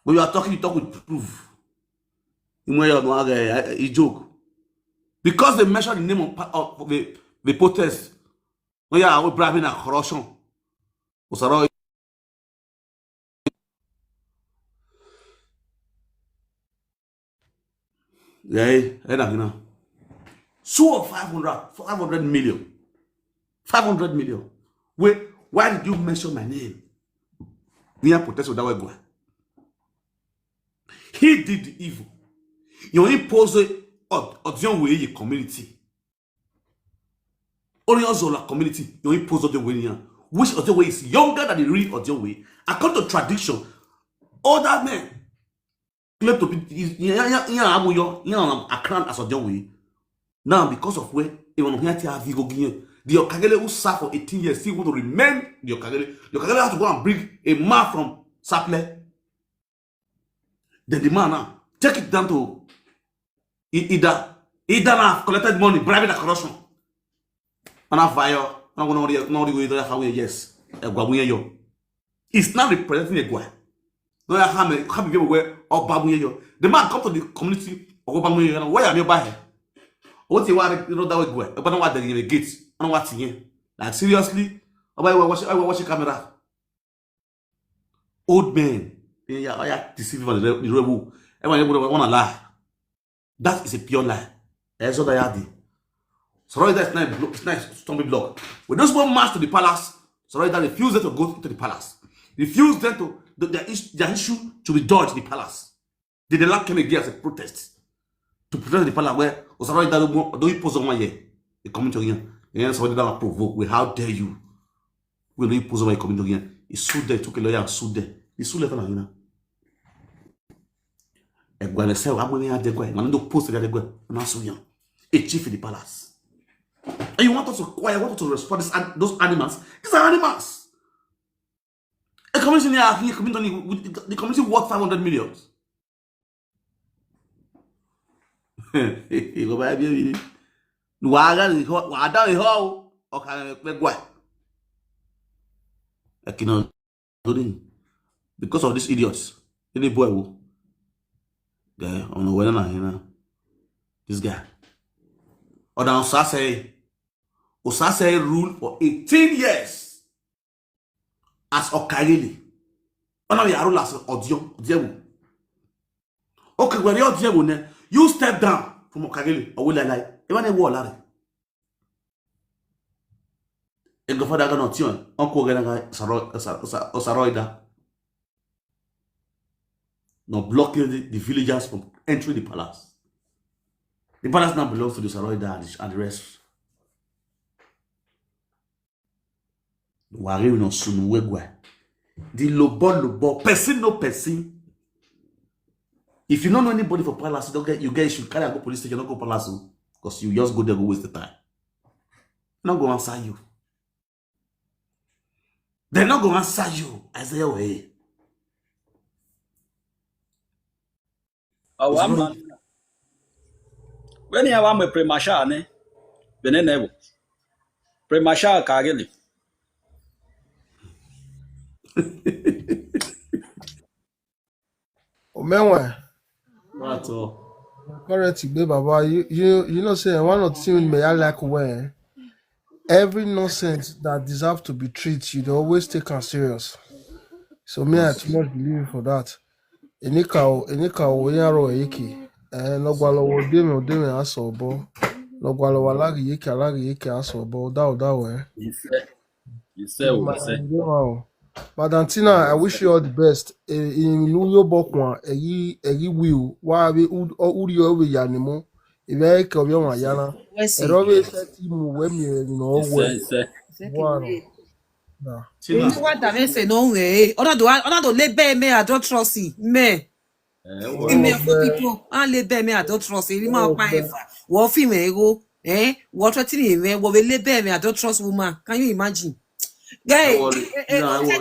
When you are talking, you talk with proof. You joke. Because they mention the name of the protest, when you are bribing and corruption, Osaro. Yeah, so 500 million. 500 million. Wait, why did you mention my name? We are protest with that way. He did the evil. You impose audion way your community. Only also la community, you impose audion way, which audion way is younger than the real audion way. According to tradition, older men claim to be a crown as audion way. Now, because of where even here the Okagele who served for 18 years still want to remain the Okagele. The Okagele has to go and bring a man from Saple. Then the man now take it down to idah. Idah now have collected money, bribing and corruption. And I fire. I'm going to yes. It's not representing a guy. No, I have people where the man come to the community or why are you by here? What you want, you know that way, but no what the gates. I don't want to hear. Like seriously, I watch camera. Old men, yeah, deceiving the rebel. Everyone want to lie. That is a pure lie. That's what I had. Sorry, that's nice. Stumbling block. When those people march to the palace, sorry, that refused them to go to the palace. Refused them to their issue to be judged in the palace. They did not come again as a protest to protest the palace where sorry that don't pose on my year. They come to here. And somebody that provoke. Well, how dare you? We don't pose on my coming to here. He sued there, took a lawyer and sued there. He sued there for now. And when I say I'm going to go, I'm not post the go. I'm not so young. A chief in the palace. And you want us to quiet, want us to respond those animals? These are animals. A community here, the community worth 500 million. Because of these idiots, any boy will. Guy, I don't know whether or not, this guy. Or now Osase ruled for 18 years as Okagele. And now you as Odion. Okay, when you're Odion, you step down From Kagele, or will I like? Even a wall, Larry. A godfather got not yon, Uncle Ganaga, Osaroida. No blocking the villagers from entering the palace. The palace now belongs to the Saroida and the rest. Wari no sunu wegwa. The lobo, person no person. If you don't know anybody for palace, you should carry and go police station, not go palace, because you just go there, go waste the time. Not go answer you. They're not going to answer you. Isaiah way. Man. When you have a premature, ne? Benin premature Kagele. Omenwe. That's all. Correct, babe, Baba. You know, say one of the things may I like when every nonsense that deserves to be treated, you always take her serious. So me, I too much believe for that. Enika oyaro eki. Logwalo odeme asobo. Logwalo alagi yeki asobo. That way. You say. Madam Tina, I wish you all the best. In New Bokwa, egi will, why we uri over yanimo. If I come your Mayana, and always said him when you know where. You what I say no way. Ona do lebe me I don't trust him. Me. Me people. I lebe me I don't trust him. Ma pa efa. Wo fi me go. What threatening me? Wo lebe me I don't trust woman. Can you imagine? Guy,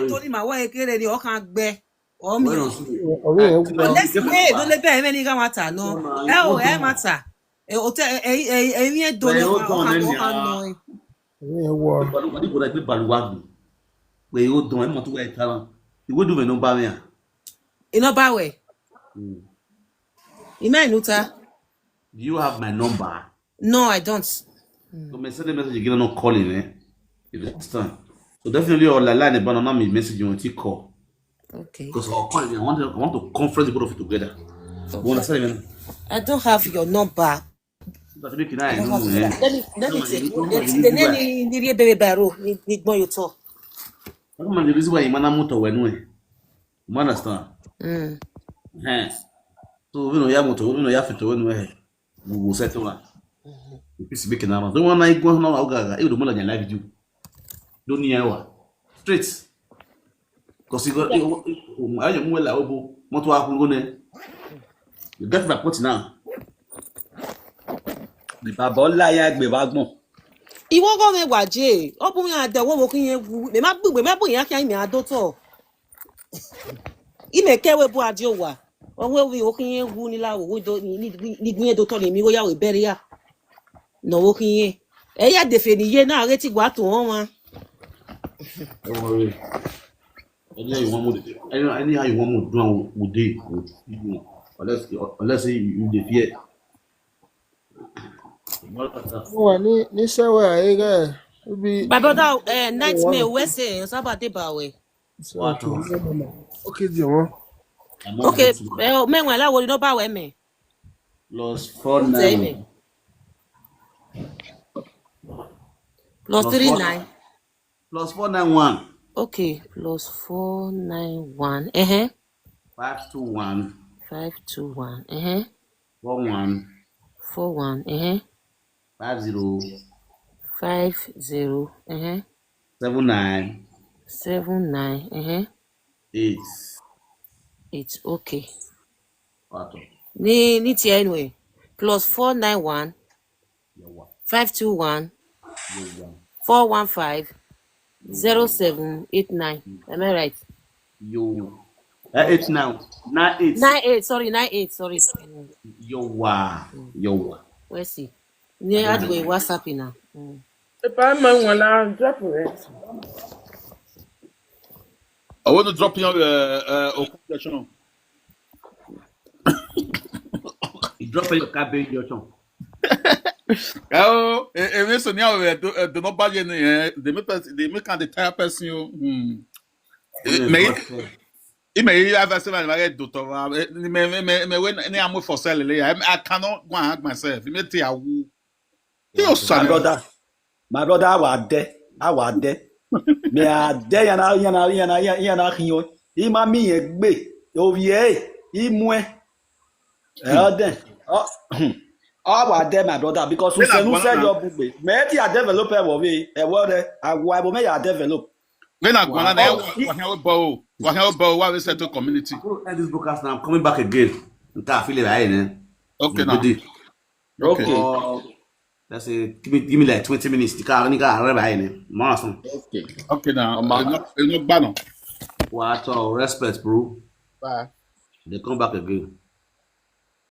Tony ma wa ekere ni o kan gbe. O mi. Let's say don't lebe me ni ga mata no. Mata. Do no kan no. Where you don't want to wear talent. You would do no barrier. In a bad way. Nuta. Do you have my number? No, I don't. So me send a message you get not calling, If it's time. So definitely all line about now me message you want to call. Okay. Because I want to conference the both of you together. Okay. You understand? I don't have your number. Let me take the name in the baby barrow. Need more you talk. The reason why you motor when you understand? So we know you motor, we know you fit when we will settle that. If making now, don't want to go now. Ogaga, you don't want to live you. Don't need hour straight. Because you got I am well able. Motor akungone. You get my point now. The babola ya gbe wa gbon. Iwo go me waje. Obun yan adewo wo kin yen wu. Me ma bu yan kan mi adoto. Ime kewe bu adio wa. Onwe wi wo kin yen wu ni lawo wo do ni gbin edo mi wo ya we bere ya. No wo kin yen. E ya defe ni ye na re ti gwa to won wa. Don't worry. Anyhow you want more do with day. Unless you dey fear. Ni sewe aiga. Baba nightmare we say so about the bawe. Okay, Jimo. Okay, me wen la wo no ba we me. +49. +39. +491. Okay, +491. 521. 521. 41. 41. 50. 50. 79. 79. 8. It's okay. Pato. Ni ti anyway. +491. 521. 415. 0789. Am I right? Yo. 8 now. 98. 98. Sorry, 98. Sorry. Yo. Where's he? Near the way WhatsApp now. If I'm gonna drop it. I want to drop your occupation. You drop your cabbage, your tongue. Oh, et mais ce n'est de nos pas de me quand de taper person. Mais Ime have a seven like doctor. Me when any am for sell. I cannot go and hang myself. Me tell you. My brother, I was there. Me a there yana hinyo. Ima mi egbe. Ovie. Imwe. Then. I was there, my brother, because we said your book. Me ti a developer wo we. E wo de agwa bo me ya develop. When I go on there, what we say to community. This broadcast now. I'm coming back again. Okay, now. Okay. Let's say give me like 20 minutes. Okay. Okay, now. It's not bad. What respect, bro. Bye. They come back again.